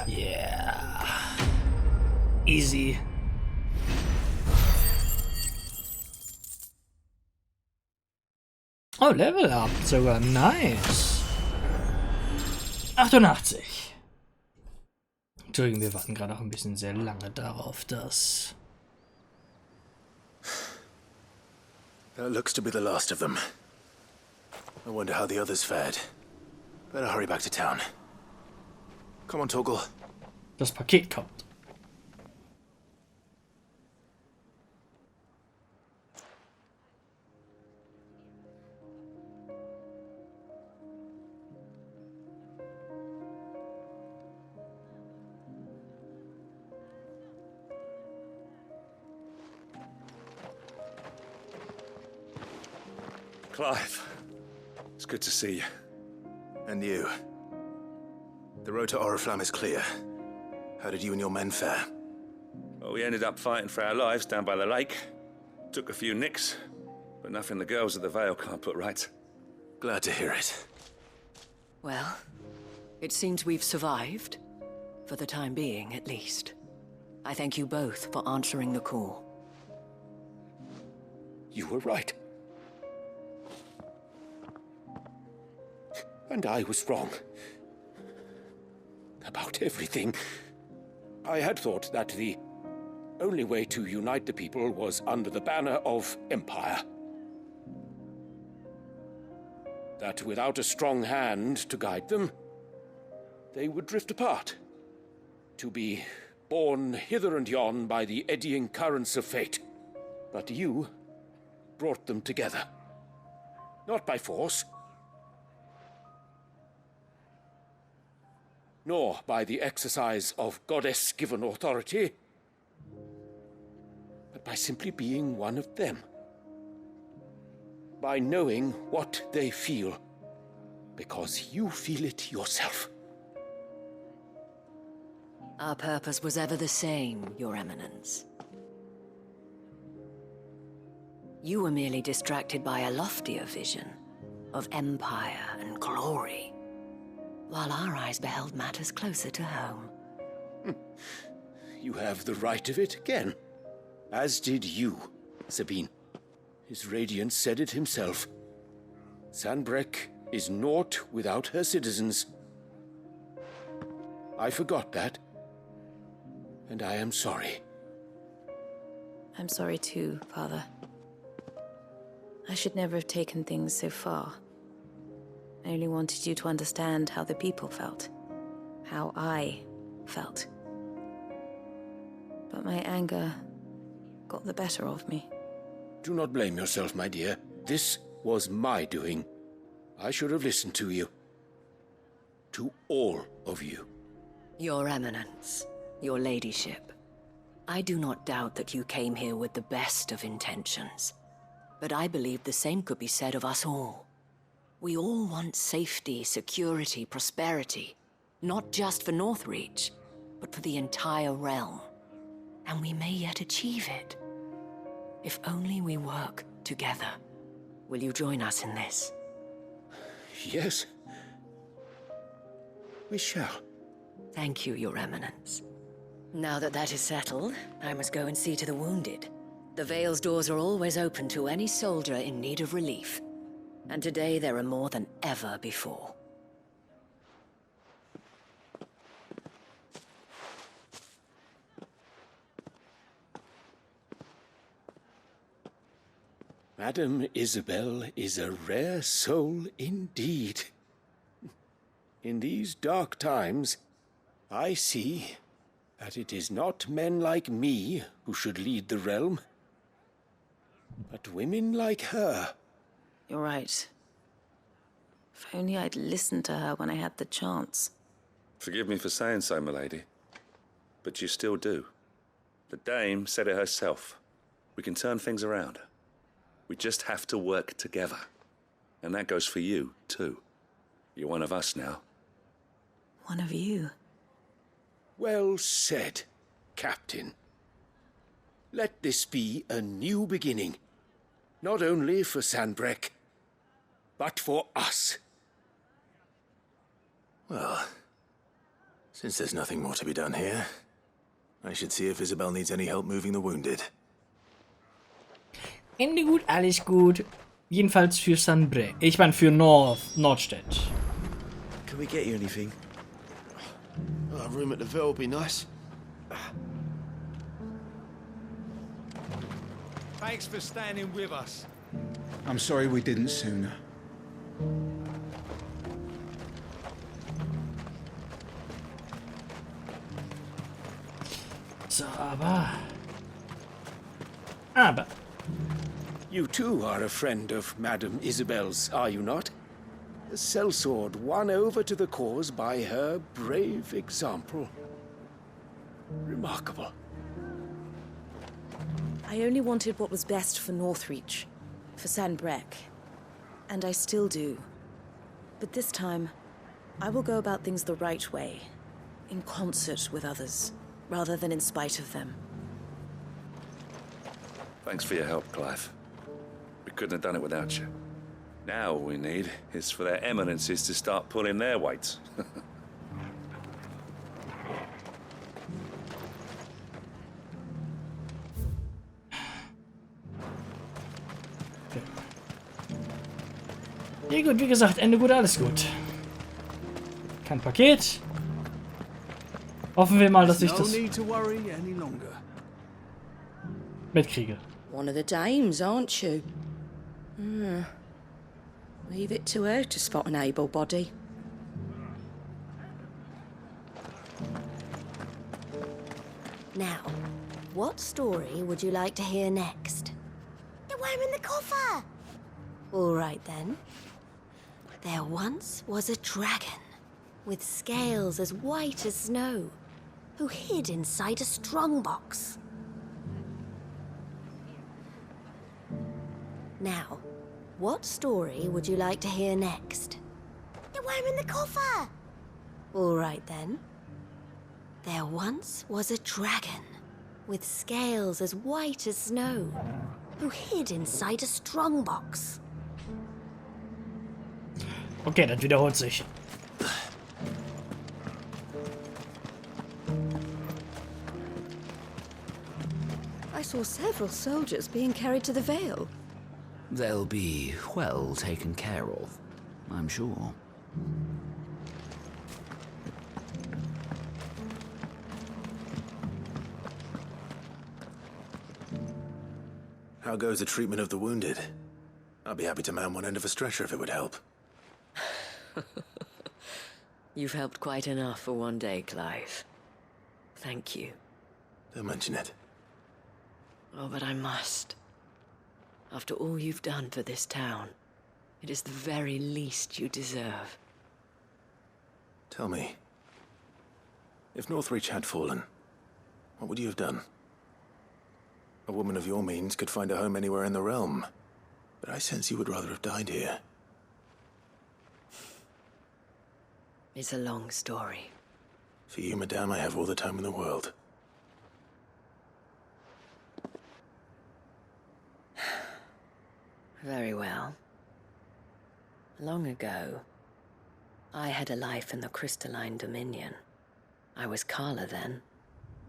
Yeah. Easy. Oh, Level Up sogar. Nice. 88. Entschuldigung, wir warten gerade auch ein bisschen sehr lange darauf, dass... That looks to be the last of them. I wonder how the others fared. Better hurry back to town. Come on, Toggle. Das Paket kommt. Clive, it's good to see you. And you. The road to Oriflamme is clear. How did you and your men fare? Well, we ended up fighting for our lives down by the lake. Took a few nicks, but nothing the girls at the Vale can't put right. Glad to hear it. Well, it seems we've survived. For the time being, at least. I thank you both for answering the call. You were right. And I was wrong. About everything. I had thought that the only way to unite the people was under the banner of empire. That without a strong hand to guide them, they would drift apart, to be borne hither and yon by the eddying currents of fate. But you brought them together. Not by force, nor by the exercise of goddess-given authority, but by simply being one of them. By knowing what they feel, because you feel it yourself. Our purpose was ever the same, Your Eminence. You were merely distracted by a loftier vision of empire and glory, while our eyes beheld matters closer to home. You have the right of it again, as did you, Sabine. His radiance said it himself. Sanbreque is naught without her citizens. I forgot that, and I am sorry. I'm sorry too, Father. I should never have taken things so far. I only wanted you to understand how the people felt. How I felt. But my anger got the better of me. Do not blame yourself, my dear. This was my doing. I should have listened to you. To all of you. Your Eminence, Your Ladyship, I do not doubt that you came here with the best of intentions. But I believe the same could be said of us all. We all want safety, security, prosperity. Not just for Northreach, but for the entire realm. And we may yet achieve it. If only we work together. Will you join us in this? Yes. We shall. Thank you, Your Eminence. Now that that is settled, I must go and see to the wounded. The Vale's doors are always open to any soldier in need of relief. And today there are more than ever before. Madame Isabel is a rare soul indeed. In these dark times, I see that it is not men like me who should lead the realm, but women like her. You're right. If only I'd listened to her when I had the chance. Forgive me for saying so, milady, but you still do. The dame said it herself. We can turn things around. We just have to work together. And that goes for you, too. You're one of us now. One of you? Well said, Captain. Let this be a new beginning. Not only for Sanbreque, but for us. Well, since there's nothing more to be done here, I should see if Isabel needs any help moving the wounded. Ende gut, alles gut. Jedenfalls für Sanbreque. Ich meine für Nordstedt. Can we get you anything? A room at the Ville would be nice. Thanks for standing with us. I'm sorry we didn't sooner. So, aber... You too are a friend of Madame Isabel's, are you not? A sellsword won over to the cause by her brave example. Remarkable. I only wanted what was best for Northreach, for Sanbreque, and I still do. But this time, I will go about things the right way, in concert with others, rather than in spite of them. Thanks for your help, Clive. We couldn't have done it without you. Now all we need is for their eminences to start pulling their weights. Ja gut, wie gesagt, Ende gut, alles gut. Kein Paket. Hoffen wir mal, dass ich das mitkriege. One of the dames, aren't you? Leave it to her to spot an able body. Now, what story would you like to hear next? The worm in the coffer! All right then. There once was a dragon with scales as white as snow who hid inside a strongbox. Now, what story would you like to hear next? The worm in the coffer! All right then. There once was a dragon with scales as white as snow who hid inside a strongbox. Okay, das wiederholt sich. I saw several soldiers being carried to the Vale. They'll be well taken care of, I'm sure. How goes the treatment of the wounded? I'd be happy to man one end of a stretcher if it would help. You've helped quite enough for one day, Clive. Thank you. Don't mention it. Oh, but I must. After all you've done for this town, it is the very least you deserve. Tell me, if Northreach had fallen, what would you have done? A woman of your means could find a home anywhere in the realm, but I sense you would rather have died here. It's a long story. For you, madame, I have all the time in the world. Very well. Long ago, I had a life in the crystalline dominion. I was Carla then,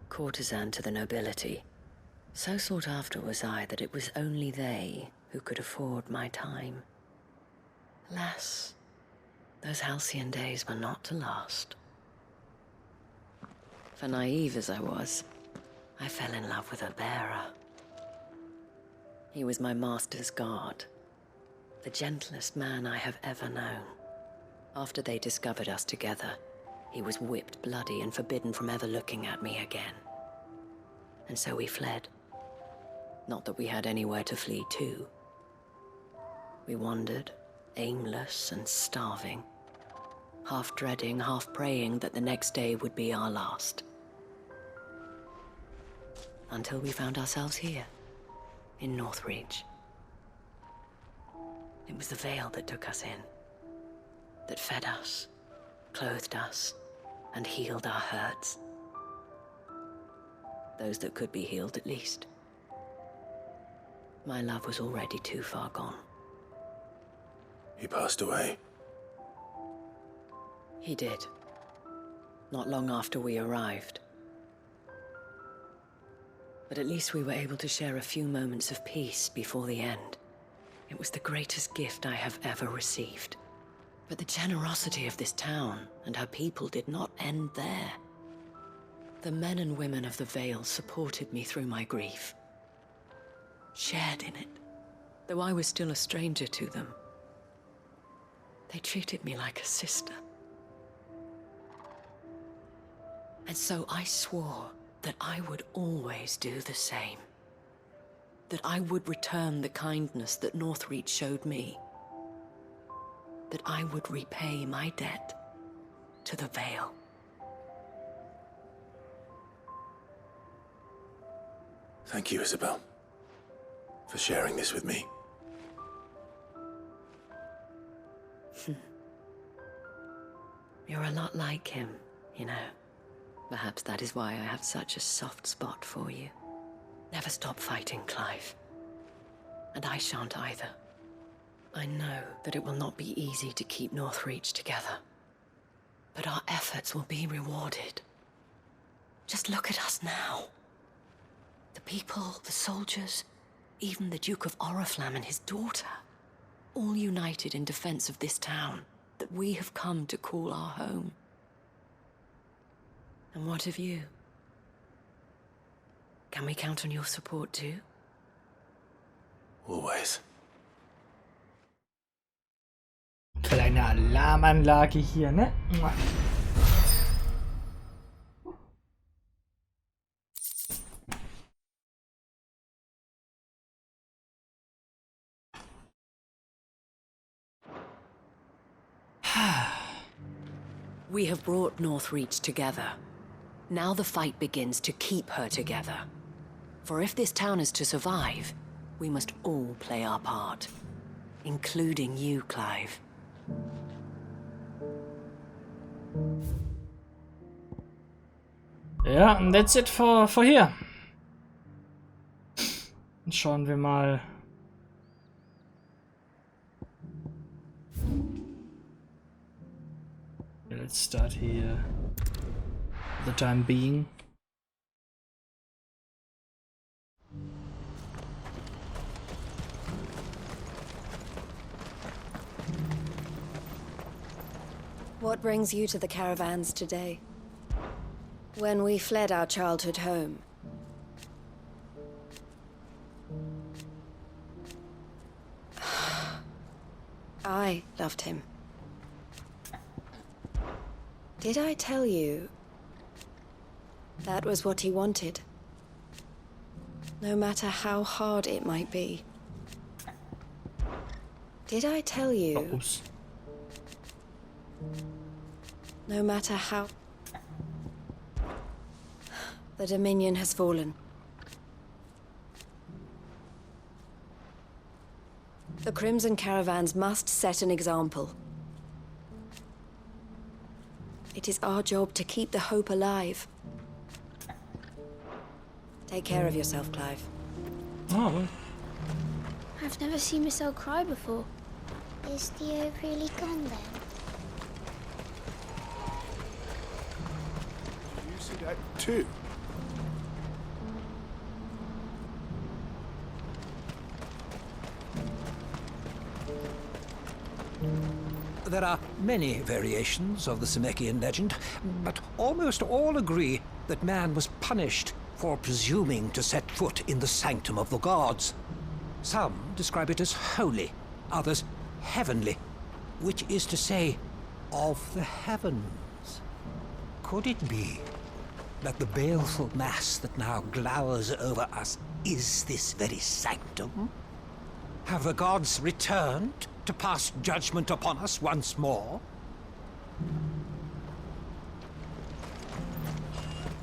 courtesan to the nobility. So sought after was I that it was only they who could afford my time. Alas, those halcyon days were not to last. For naive as I was, I fell in love with a bearer. He was my master's guard, the gentlest man I have ever known. After they discovered us together, he was whipped bloody and forbidden from ever looking at me again. And so we fled. Not that we had anywhere to flee to. We wandered, aimless and starving, half dreading, half praying that the next day would be our last. Until we found ourselves here, in Northreach. It was the Vale that took us in, that fed us, clothed us, and healed our hurts. Those that could be healed, at least. My love was already too far gone. He passed away. He did. Not long after we arrived. But at least we were able to share a few moments of peace before the end. It was the greatest gift I have ever received. But the generosity of this town and her people did not end there. The men and women of the Vale supported me through my grief. Shared in it, though I was still a stranger to them. They treated me like a sister. And so I swore that I would always do the same. That I would return the kindness that Northreach showed me. That I would repay my debt to the Vale. Thank you, Isabel, for sharing this with me. You're a lot like him, you know. Perhaps that is why I have such a soft spot for you. Never stop fighting, Clive. And I shan't either. I know that it will not be easy to keep Northreach together. But our efforts will be rewarded. Just look at us now. The people, the soldiers, even the Duke of Oriflamme and his daughter, all united in defense of this town that we have come to call our home. And what of you? Can we count on your support too? Always. Kleine Alarmanlage hier, ne? We have brought Northreach together. Now the fight begins to keep her together. For if this town is to survive, we must all play our part. Including you, Clive. Ja, and that's it for here. Schauen wir mal. Let's start here. For the time being. What brings you to the caravans today? When we fled our childhood home, I loved him. Did I tell you that was what he wanted? No matter how hard it might be. Did I tell you? Oops. No matter how... The Dominion has fallen. The Crimson Caravans must set an example. It is our job to keep the hope alive. Take care of yourself, Clive. Oh. I've never seen Miss cry before. Is Theo really gone then? You see that too? There are many variations of the Zemeckis legend, but almost all agree that man was punished for presuming to set foot in the sanctum of the gods. Some describe it as holy, others heavenly, which is to say, of the heavens. Could it be that the baleful mass that now glowers over us is this very sanctum? Have the gods returned to pass judgment upon us once more?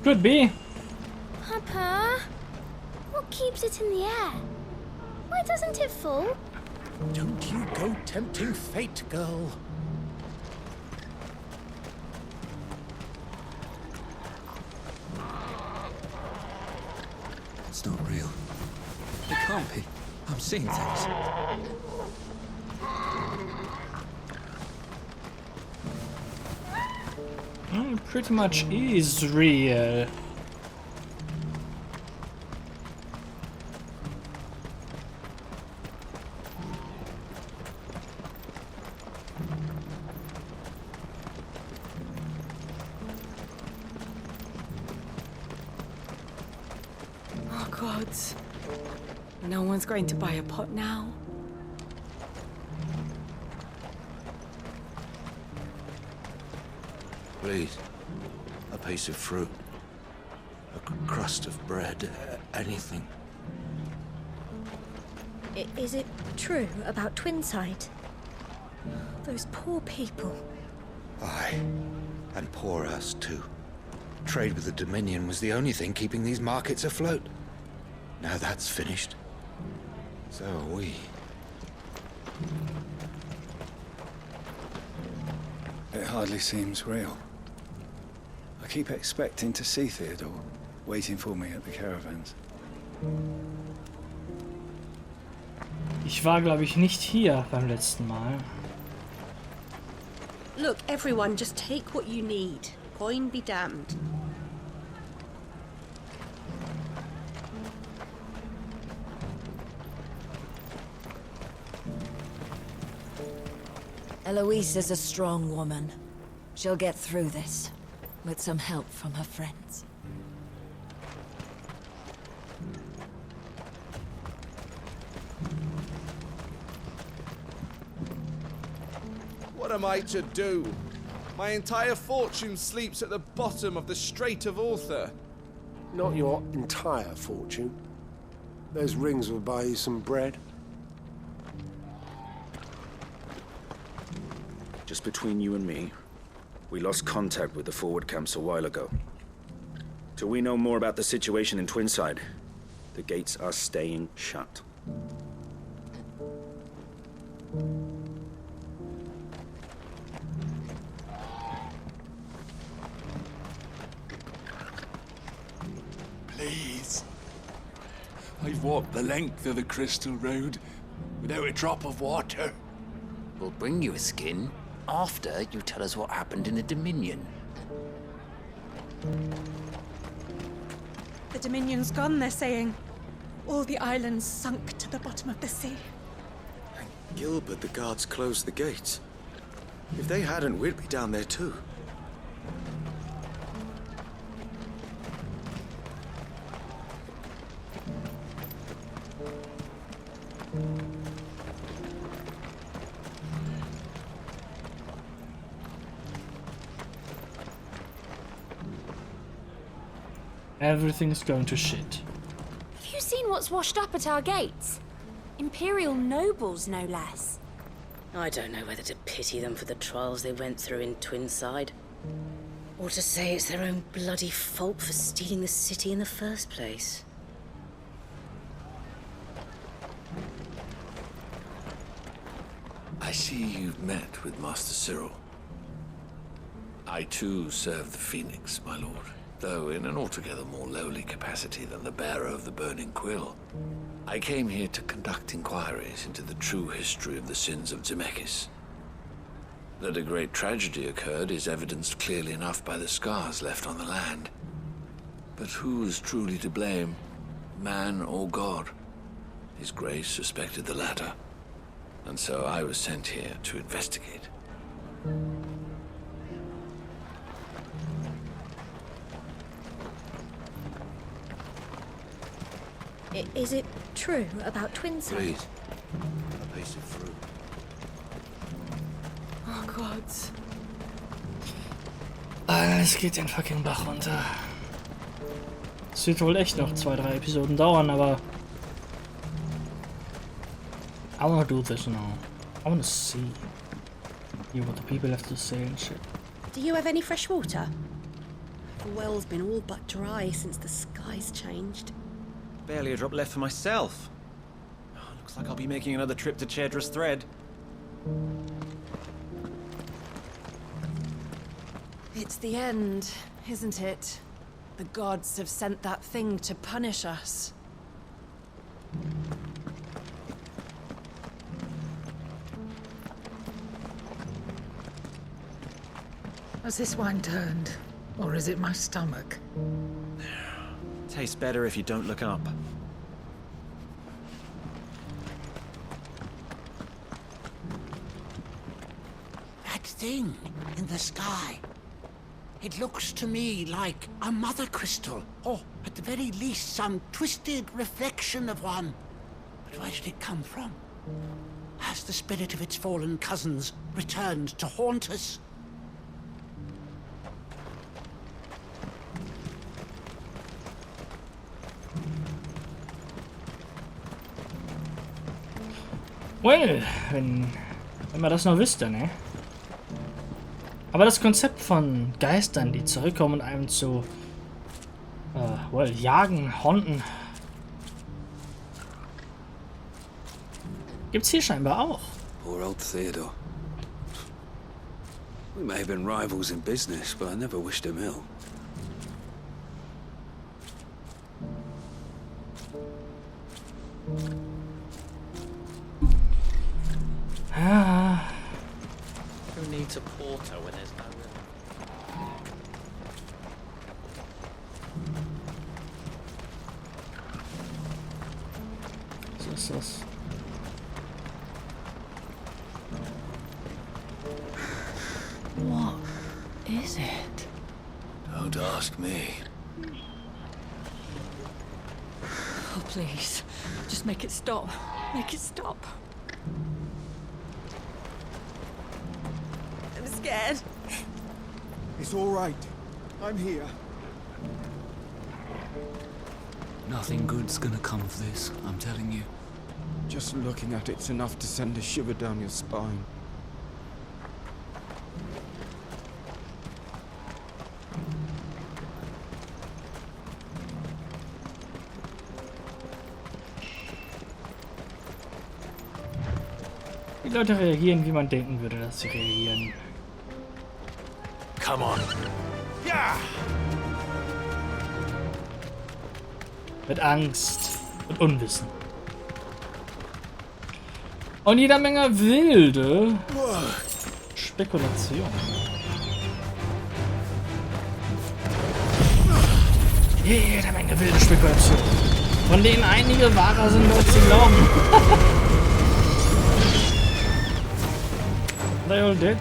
Could be. Papa, what keeps it in the air? Why doesn't it fall? Don't you go tempting fate, girl. It's not real. It can't be. I'm seeing things. Pretty much is real. Oh, gods. No one's going to buy a pot now. Please. A piece of fruit. A crust of bread. Anything. Is it true about Twinside? Those poor people. Aye. And poor us, too. Trade with the Dominion was the only thing keeping these markets afloat. Now that's finished. So are we. It hardly seems real. I keep expecting to see Theodore, waiting for me at the caravans. Ich war, glaube ich, nicht hier beim letzten Mal. Look, everyone, just take what you need. Coin be damned. Eloise is a strong woman. She'll get through this. with some help from her friends. What am I to do? My entire fortune sleeps at the bottom of the Strait of Arthur. Not your entire fortune. Those rings will buy you some bread. Just between you and me, we lost contact with the forward camps a while ago. Till we know more about the situation in Twinside, the gates are staying shut. Please. I've walked the length of the Crystal Road without a drop of water. We'll bring you a skin after you tell us what happened in the Dominion. The Dominion's gone, they're saying. All the islands sunk to the bottom of the sea. Gilbert, the guards closed the gates. If they hadn't, we'd be down there too. Everything's going to shit. Have you seen what's washed up at our gates? Imperial nobles, no less. I don't know whether to pity them for the trials they went through in Twinside, or to say it's their own bloody fault for stealing the city in the first place. I see you've met with Master Cyril. I too serve the Phoenix, my lord, though in an altogether more lowly capacity than the bearer of the Burning Quill. I came here to conduct inquiries into the true history of the sins of Zemeckis. That a great tragedy occurred is evidenced clearly enough by the scars left on the land. But who is truly to blame, man or God? His Grace suspected the latter, and so I was sent here to investigate. Is it true about Twinside? Please, a piece of fruit. Oh Gott. Es geht den fucking Bach runter. Es wird wohl echt noch 2-3 Episoden dauern, aber I wanna do this now. I wanna see what the people have to say and shit. Do you have any fresh water? The well's been all but dry since the skies changed. Barely a drop left for myself. Oh, looks like I'll be making another trip to Chedra's Thread. It's the end, isn't it? The gods have sent that thing to punish us. Has this wine turned? Or is it my stomach? Tastes better if you don't look up. That thing in the sky. It looks to me like a mother crystal, or at the very least some twisted reflection of one. But where did it come from? Has the spirit of its fallen cousins returned to haunt us? Well, wenn man das noch wüsste, ne? Aber das Konzept von Geistern, die zurückkommen und einem zu jagen, haunten, gibt's hier scheinbar auch. Poor old Theodore. We may have been rivals in business, but I never wished him ill. Who needs a porter when there's no river? So ist das. What is it? Don't ask me. Oh, please. Just make it stop. Make it stop. I'm scared. It's all right. I'm here. Nothing good's gonna come of this, I'm telling you. Just looking at it's enough to send a shiver down your spine. Die Leute reagieren, wie man denken würde, dass sie reagieren. Come on. Yeah. Mit Angst und Unwissen. Und jeder Menge wilde Spekulation. Jede Menge wilde Spekulation. Von denen einige wahrer sind, als sie glauben. They all dead?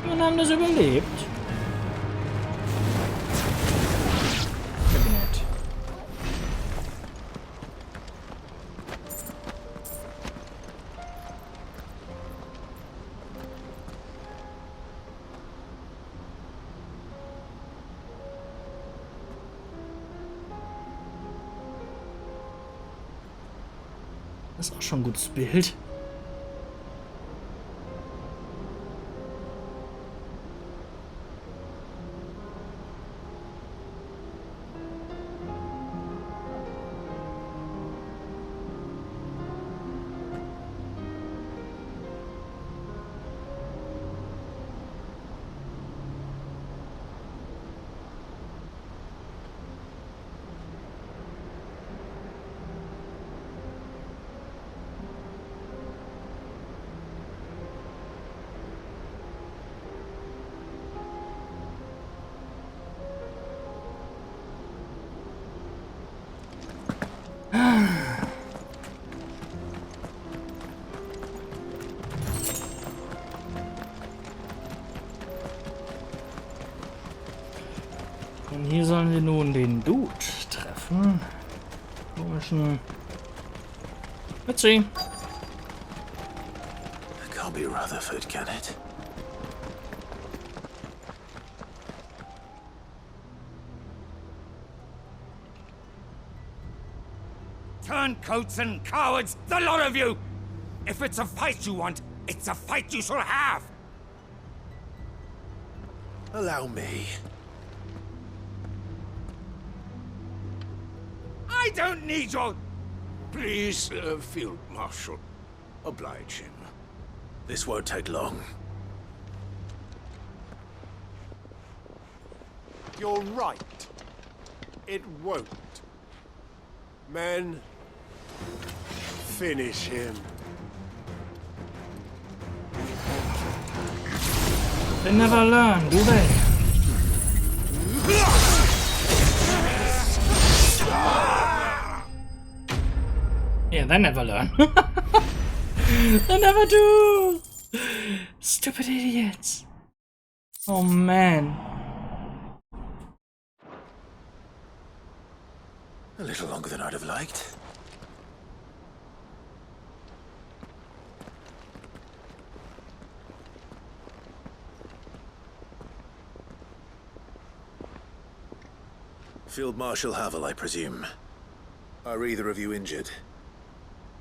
Und haben das überlebt. Kabinett. Das ist auch schon ein gutes Bild. Und hier sollen wir nun den Dude treffen. Komischen. Mitzi. Can't be Rutherford, can it? Turncoats and cowards, the lot of you! If it's a fight you want, it's a fight you shall have! Allow me. I don't need your... Please, Field Marshal. Oblige him. This won't take long. You're right. It won't. Men, finish him. They never learn, do they? Yeah, they never learn. They never do! Stupid idiots. Oh man. A little longer than I'd have liked. Field Marshal Havel, I presume. Are either of you injured?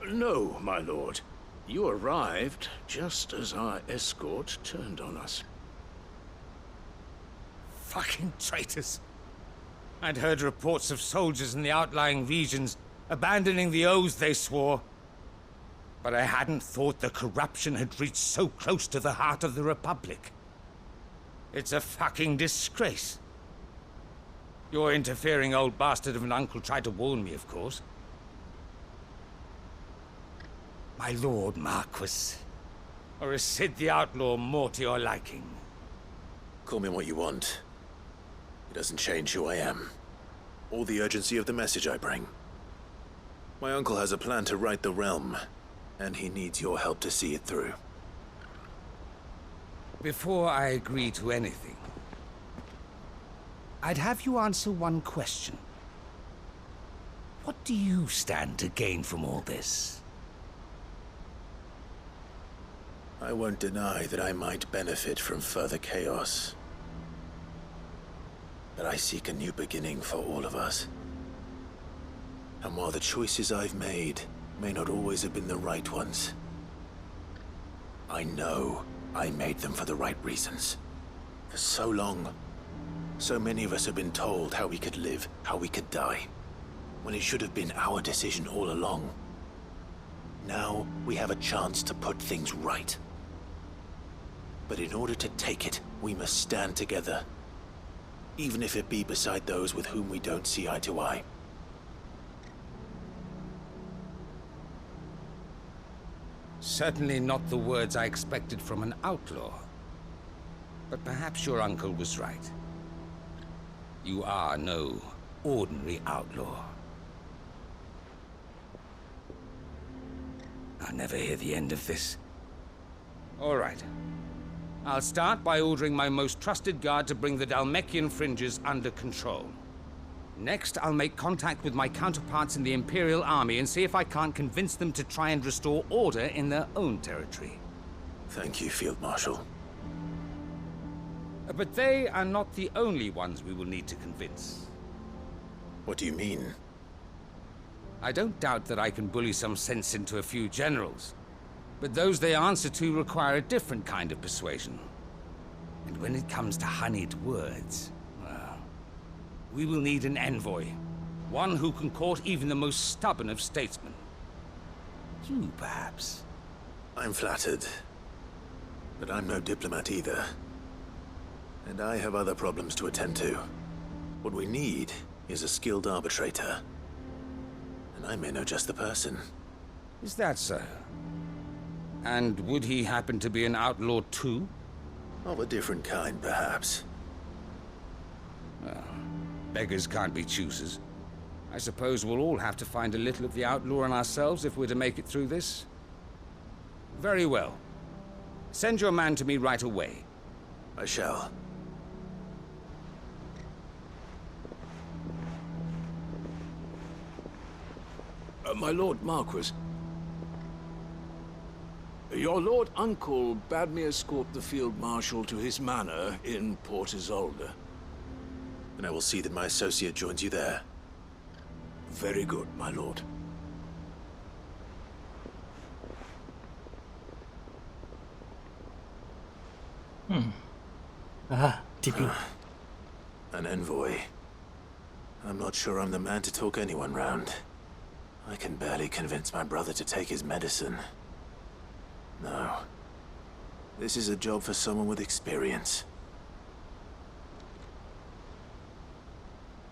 No, my lord. You arrived just as our escort turned on us. Fucking traitors. I'd heard reports of soldiers in the outlying regions abandoning the oaths they swore. But I hadn't thought the corruption had reached so close to the heart of the Republic. It's a fucking disgrace. Your interfering old bastard of an uncle tried to warn me, of course. My lord Marquis. Or is Sid the Outlaw more to your liking? Call me what you want. It doesn't change who I am, or the urgency of the message I bring. My uncle has a plan to right the realm, and he needs your help to see it through. Before I agree to anything, I'd have you answer one question. What do you stand to gain from all this? I won't deny that I might benefit from further chaos. But I seek a new beginning for all of us. And while the choices I've made may not always have been the right ones, I know I made them for the right reasons. For so long, so many of us have been told how we could live, how we could die, when it should have been our decision all along. Now we have a chance to put things right. But in order to take it, we must stand together. Even if it be beside those with whom we don't see eye to eye. Certainly not the words I expected from an outlaw. But perhaps your uncle was right. You are no ordinary outlaw. I'll never hear the end of this. All right. I'll start by ordering my most trusted guard to bring the Dhalmekian fringes under control. Next, I'll make contact with my counterparts in the Imperial Army and see if I can't convince them to try and restore order in their own territory. Thank you, Field Marshal. But they are not the only ones we will need to convince. What do you mean? I don't doubt that I can bully some sense into a few generals. But those they answer to require a different kind of persuasion. And when it comes to honeyed words, well, we will need an envoy. One who can court even the most stubborn of statesmen. You, perhaps? I'm flattered. But I'm no diplomat either. And I have other problems to attend to. What we need is a skilled arbitrator. And I may know just the person. Is that so? And would he happen to be an outlaw too? Of a different kind, perhaps. Well, beggars can't be choosers. I suppose we'll all have to find a little of the outlaw in ourselves if we're to make it through this. Very well. Send your man to me right away. I shall. My Lord Marquis. Your Lord Uncle bade me escort the Field Marshal to his manor in Port Isolde. And I will see that my associate joins you there. Very good, my lord. An envoy. I'm not sure I'm the man to talk anyone round. I can barely convince my brother to take his medicine. No. This is a job for someone with experience.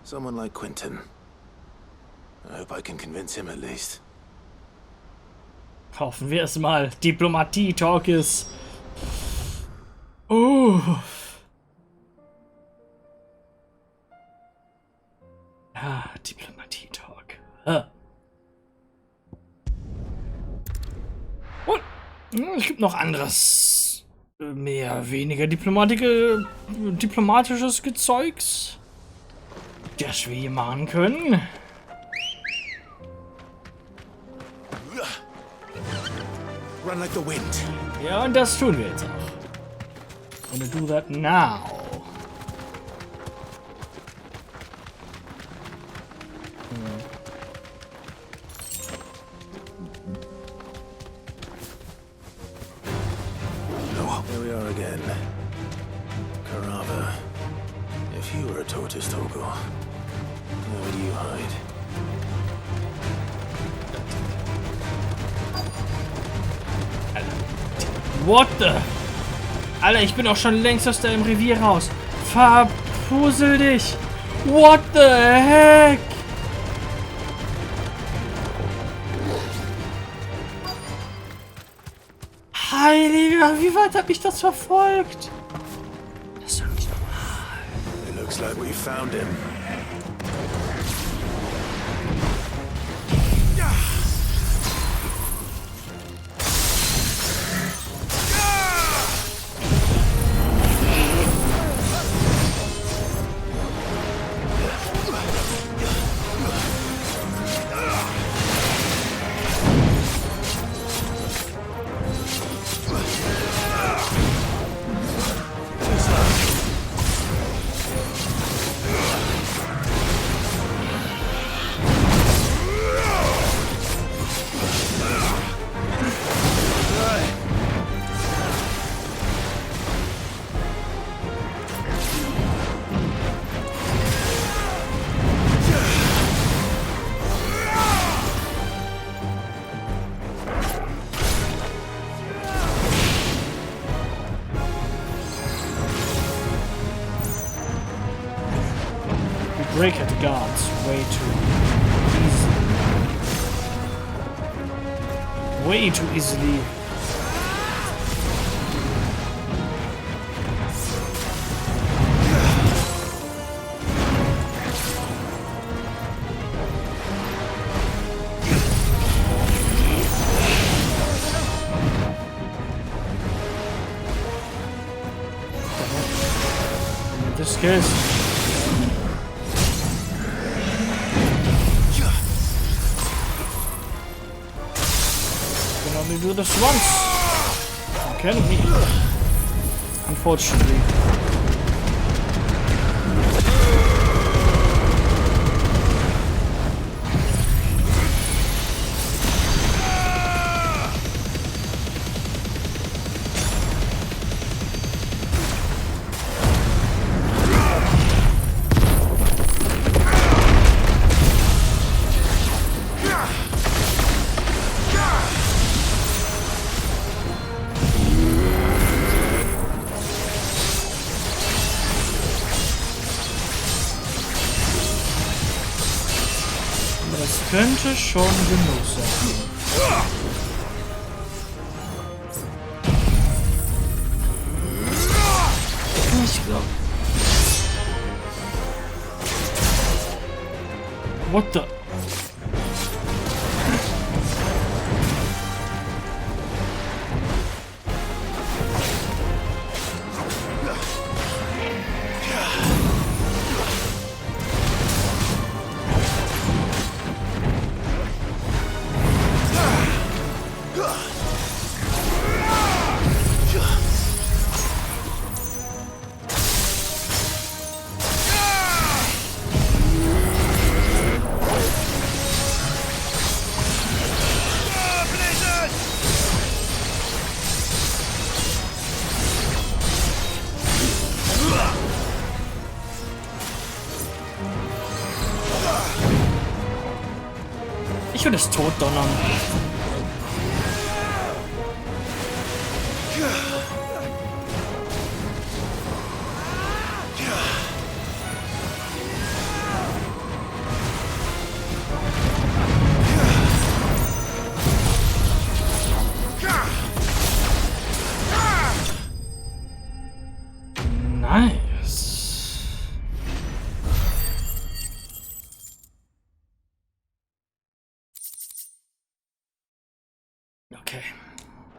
Someone like Quentin. I hope I can convince him at least. Hoffen wir es mal. Diplomatie-Talk ist... Ja, Diplomatie-Talk. Und es gibt noch anderes, mehr weniger diplomatisches Gezeugs, das wir hier machen können. Run like the wind. Ja, und das tun wir jetzt auch. Gonna do that now. Here we are again. Carava. If you were a tortoise, Togo, hide. What the? Alter, ich bin auch schon längst aus deinem Revier raus. Verpusel dich. What the heck? Heiliger, wie weit hat mich das verfolgt? Das ist doch nicht normal. It looks like we found him. Break at the guards way too easily. Way too easily. This guy's do this once. Can we? Unfortunately. Könnte schon genug sein. Ich glaube. What the? Ich würde es tot donnern.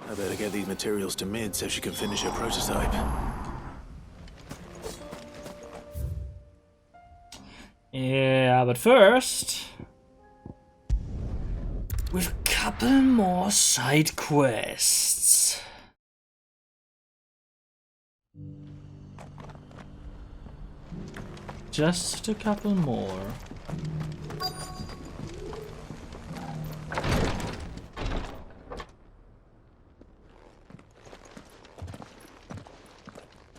I better get these materials to Mid so she can finish her prototype. Yeah, but first, we've a couple more side quests. Just a couple more.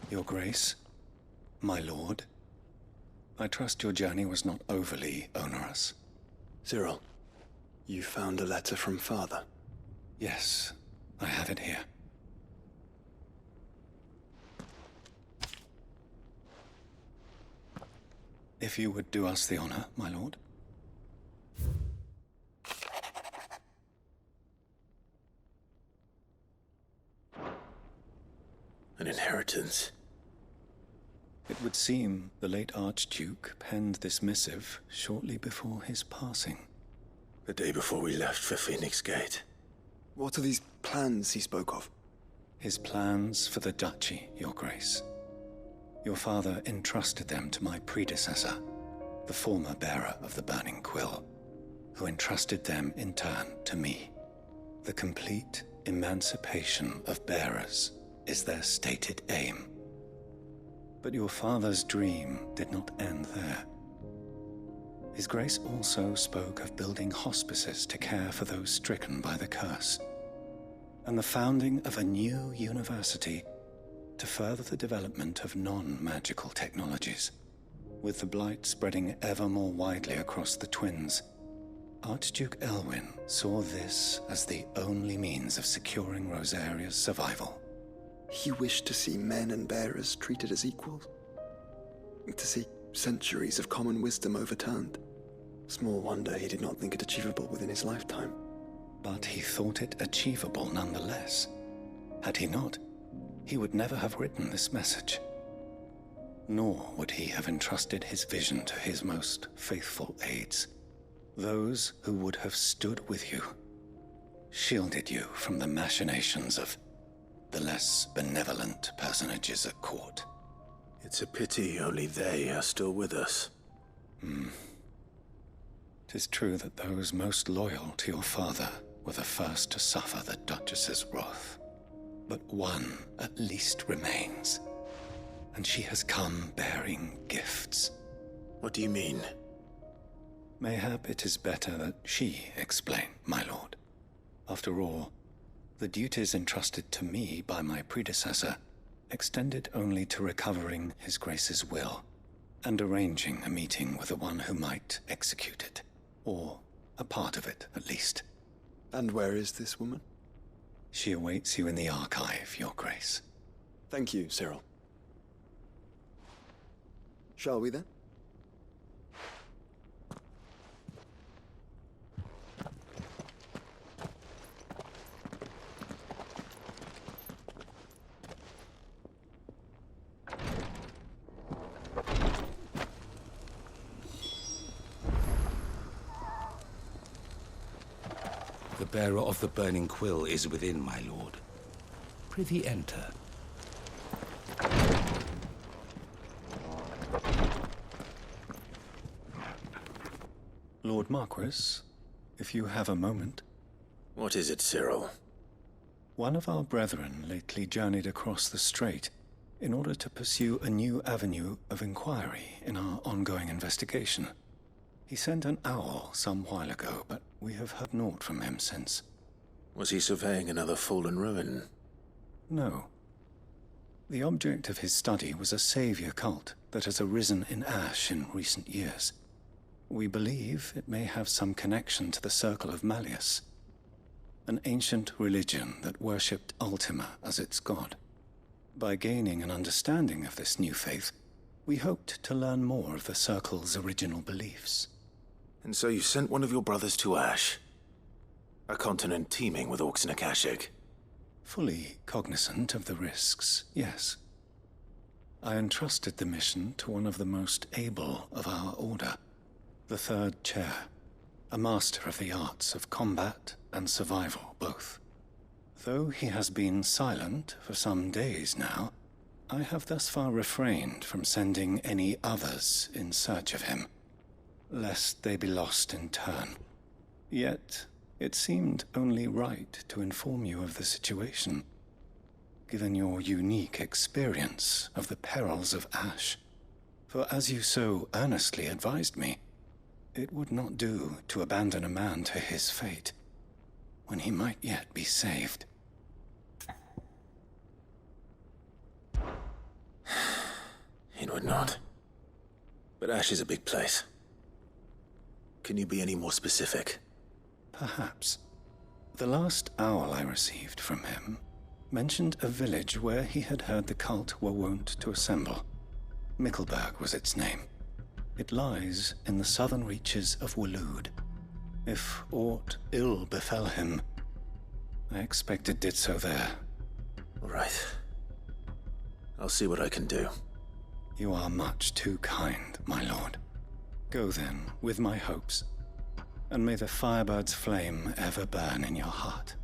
Your Grace, my lord. I trust your journey was not overly onerous. Cyril, you found a letter from Father? Yes, I have it here. If you would do us the honor, my lord. An inheritance. It would seem the late Archduke penned this missive shortly before his passing. The day before we left for Phoenix Gate. What are these plans he spoke of? His plans for the duchy, Your Grace. Your father entrusted them to my predecessor, the former bearer of the Burning Quill, who entrusted them in turn to me. The complete emancipation of bearers is their stated aim. But your father's dream did not end there. His Grace also spoke of building hospices to care for those stricken by the curse, and the founding of a new university to further the development of non-magical technologies. With the blight spreading ever more widely across the twins, Archduke Elwyn saw this as the only means of securing Rosaria's survival. He wished to see men and bearers treated as equals. To see centuries of common wisdom overturned. Small wonder he did not think it achievable within his lifetime. But he thought it achievable nonetheless. Had he not, he would never have written this message. Nor would he have entrusted his vision to his most faithful aides, those who would have stood with you, shielded you from the machinations of the less benevolent personages at court. It's a pity only they are still with us. 'Tis true that those most loyal to your father were the first to suffer the Duchess's wrath. But one at least remains, and she has come bearing gifts. What do you mean? Mayhap it is better that she explain, my lord. After all, the duties entrusted to me by my predecessor extended only to recovering His Grace's will and arranging a meeting with the one who might execute it, or a part of it at least. And where is this woman? She awaits you in the archive, Your Grace. Thank you, Cyril. Shall we then? The bearer of the Burning Quill is within, my lord. Prithee enter. Lord Marquis, if you have a moment. What is it, Cyril? One of our brethren lately journeyed across the strait in order to pursue a new avenue of inquiry in our ongoing investigation. He sent an owl some while ago, but we have heard naught from him since. Was he surveying another fallen ruin? No. The object of his study was a savior cult that has arisen in Ash in recent years. We believe it may have some connection to the Circle of Malleus, an ancient religion that worshipped Ultima as its god. By gaining an understanding of this new faith, we hoped to learn more of the Circle's original beliefs. And so you sent one of your brothers to Ash? A continent teeming with orcs and Akashic? Fully cognizant of the risks, yes. I entrusted the mission to one of the most able of our order, the Third Chair, a master of the arts of combat and survival both. Though he has been silent for some days now, I have thus far refrained from sending any others in search of him, lest they be lost in turn. Yet, it seemed only right to inform you of the situation, given your unique experience of the perils of Ash. For as you so earnestly advised me, it would not do to abandon a man to his fate, when he might yet be saved. It would not. But Ash is a big place. Can you be any more specific? Perhaps. The last owl I received from him mentioned a village where he had heard the cult were wont to assemble. Mickleburg was its name. It lies in the southern reaches of Waloed. If aught ill befell him, I expect it did so there. Right. I'll see what I can do. You are much too kind, my lord. Go then, with my hopes, and may the firebird's flame ever burn in your heart.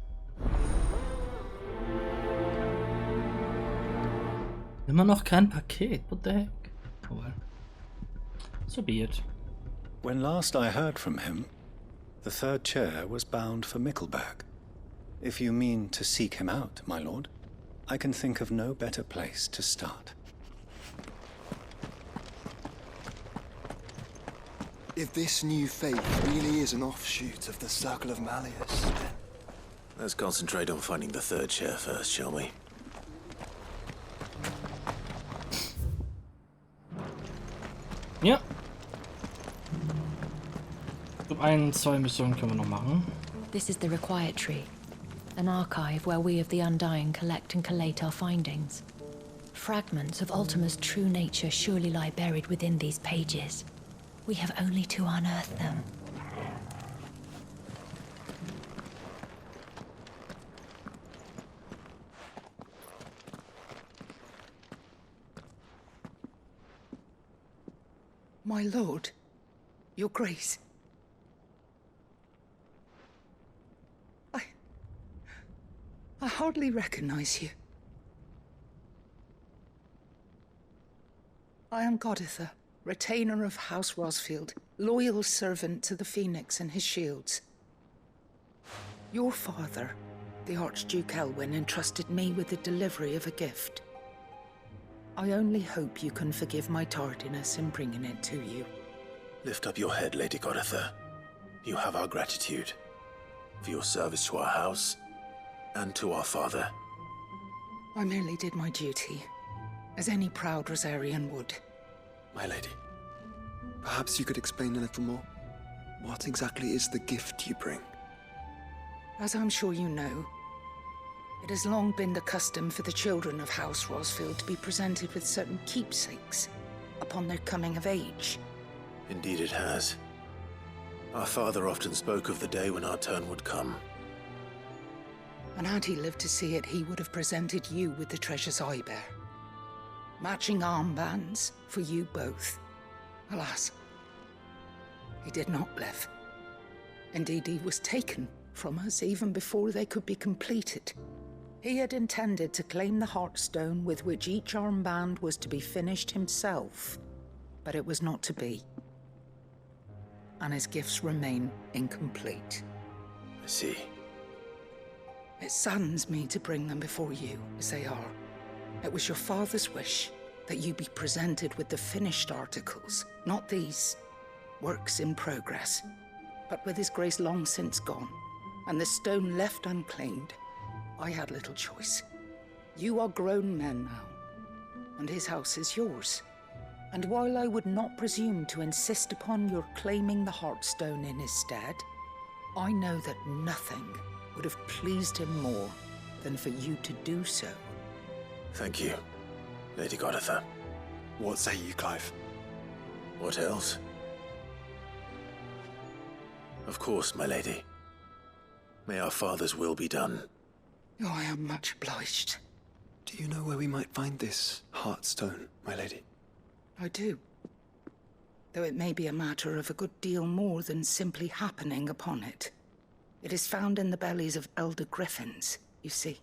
Immer noch kein Paket, what the heck? Oh well. So be it. When last I heard from him, the third chair was bound for Mickleburg. If you mean to seek him out, my lord, I can think of no better place to start. If this new faith really is an offshoot of the Circle of Malleus, then... Let's concentrate on finding the third chair first, shall we? Ja. Ich glaube, 1, 2 Missionen können wir noch machen. This is the Required Tree, an archive where we of the Undying collect and collate our findings. Fragments of Ultima's true nature surely lie buried within these pages. We have only to unearth them. My lord, your grace. I hardly recognize you. I am Goditha, retainer of House Rosfield, loyal servant to the Phoenix and his shields. Your father, the Archduke Elwyn, entrusted me with the delivery of a gift. I only hope you can forgive my tardiness in bringing it to you. Lift up your head, Lady Goditha. You have our gratitude for your service to our house and to our father. I merely did my duty, as any proud Rosarian would. My lady, perhaps you could explain a little more. What exactly is the gift you bring? As I'm sure you know, it has long been the custom for the children of House Rosfield to be presented with certain keepsakes upon their coming of age. Indeed it has. Our father often spoke of the day when our turn would come. And had he lived to see it, he would have presented you with the treasures I bear. Matching armbands for you both. Alas, he did not live. Indeed, he was taken from us even before they could be completed. He had intended to claim the Heartstone with which each armband was to be finished himself, but it was not to be. And his gifts remain incomplete. I see. It saddens me to bring them before you, as they are. It was your father's wish that you be presented with the finished articles, not these works in progress. But with his grace long since gone, and the stone left unclaimed, I had little choice. You are grown men now, and his house is yours. And while I would not presume to insist upon your claiming the Heartstone in his stead, I know that nothing would have pleased him more than for you to do so. Thank you, Lady Goditha. What say you, Clive? What else? Of course, my lady. May our father's will be done. Oh, I am much obliged. Do you know where we might find this Heartstone, my lady? I do. Though it may be a matter of a good deal more than simply happening upon it. It is found in the bellies of elder griffins, you see.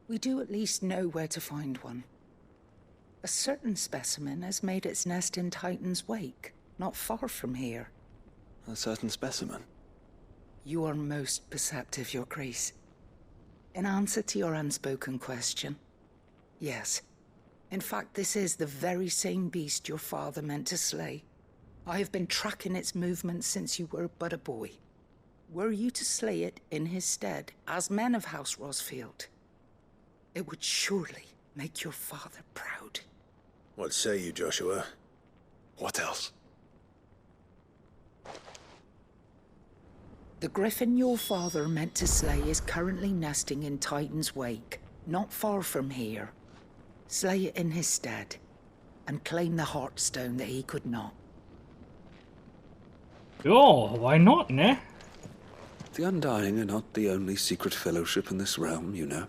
We do at least know where to find one. A certain specimen has made its nest in Titan's Wake, not far from here. A certain specimen? You are most perceptive, Your Grace. In answer to your unspoken question, yes. In fact, this is the very same beast your father meant to slay. I have been tracking its movements since you were but a boy. Were you to slay it in his stead, as men of House Rosfield, it would surely make your father proud. What say you, Joshua? What else? The griffin your father meant to slay is currently nesting in Titan's Wake, not far from here. Slay it in his stead, and claim the Heartstone that he could not. Oh, why not, ne? The Undying are not the only secret fellowship in this realm, you know.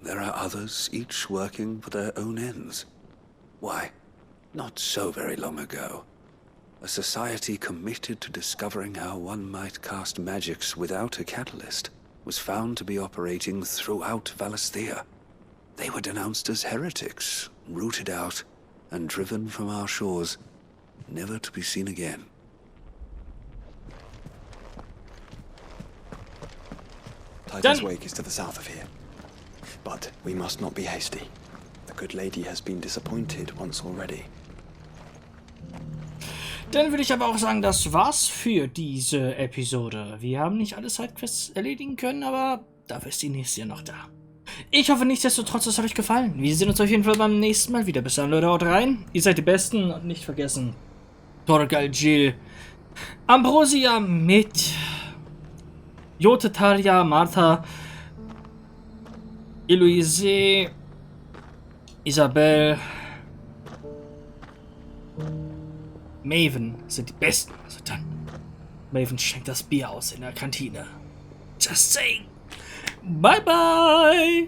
There are others, each working for their own ends. Why, not so very long ago, a society committed to discovering how one might cast magics without a catalyst was found to be operating throughout Valisthea. They were denounced as heretics, rooted out, and driven from our shores, never to be seen again. Titan's Wake is to the south of here. But we must not be hasty. The good lady has been disappointed once already. Dann würde ich aber auch sagen, das war's für diese Episode. Wir haben nicht alle Sidequests erledigen können, aber dafür ist die nächste ja noch da. Ich hoffe nichtsdestotrotz, es hat euch gefallen. Wir sehen uns auf jeden Fall beim nächsten Mal wieder. Bis dann, Leute, haut rein. Ihr seid die Besten und nicht vergessen. Torgal Jill, Ambrosia mit Jote, Talia, Martha, Eloise, Isabel, Maven sind die Besten. Also dann, Maven schenkt das Bier aus in der Kantine. Just saying. Bye bye.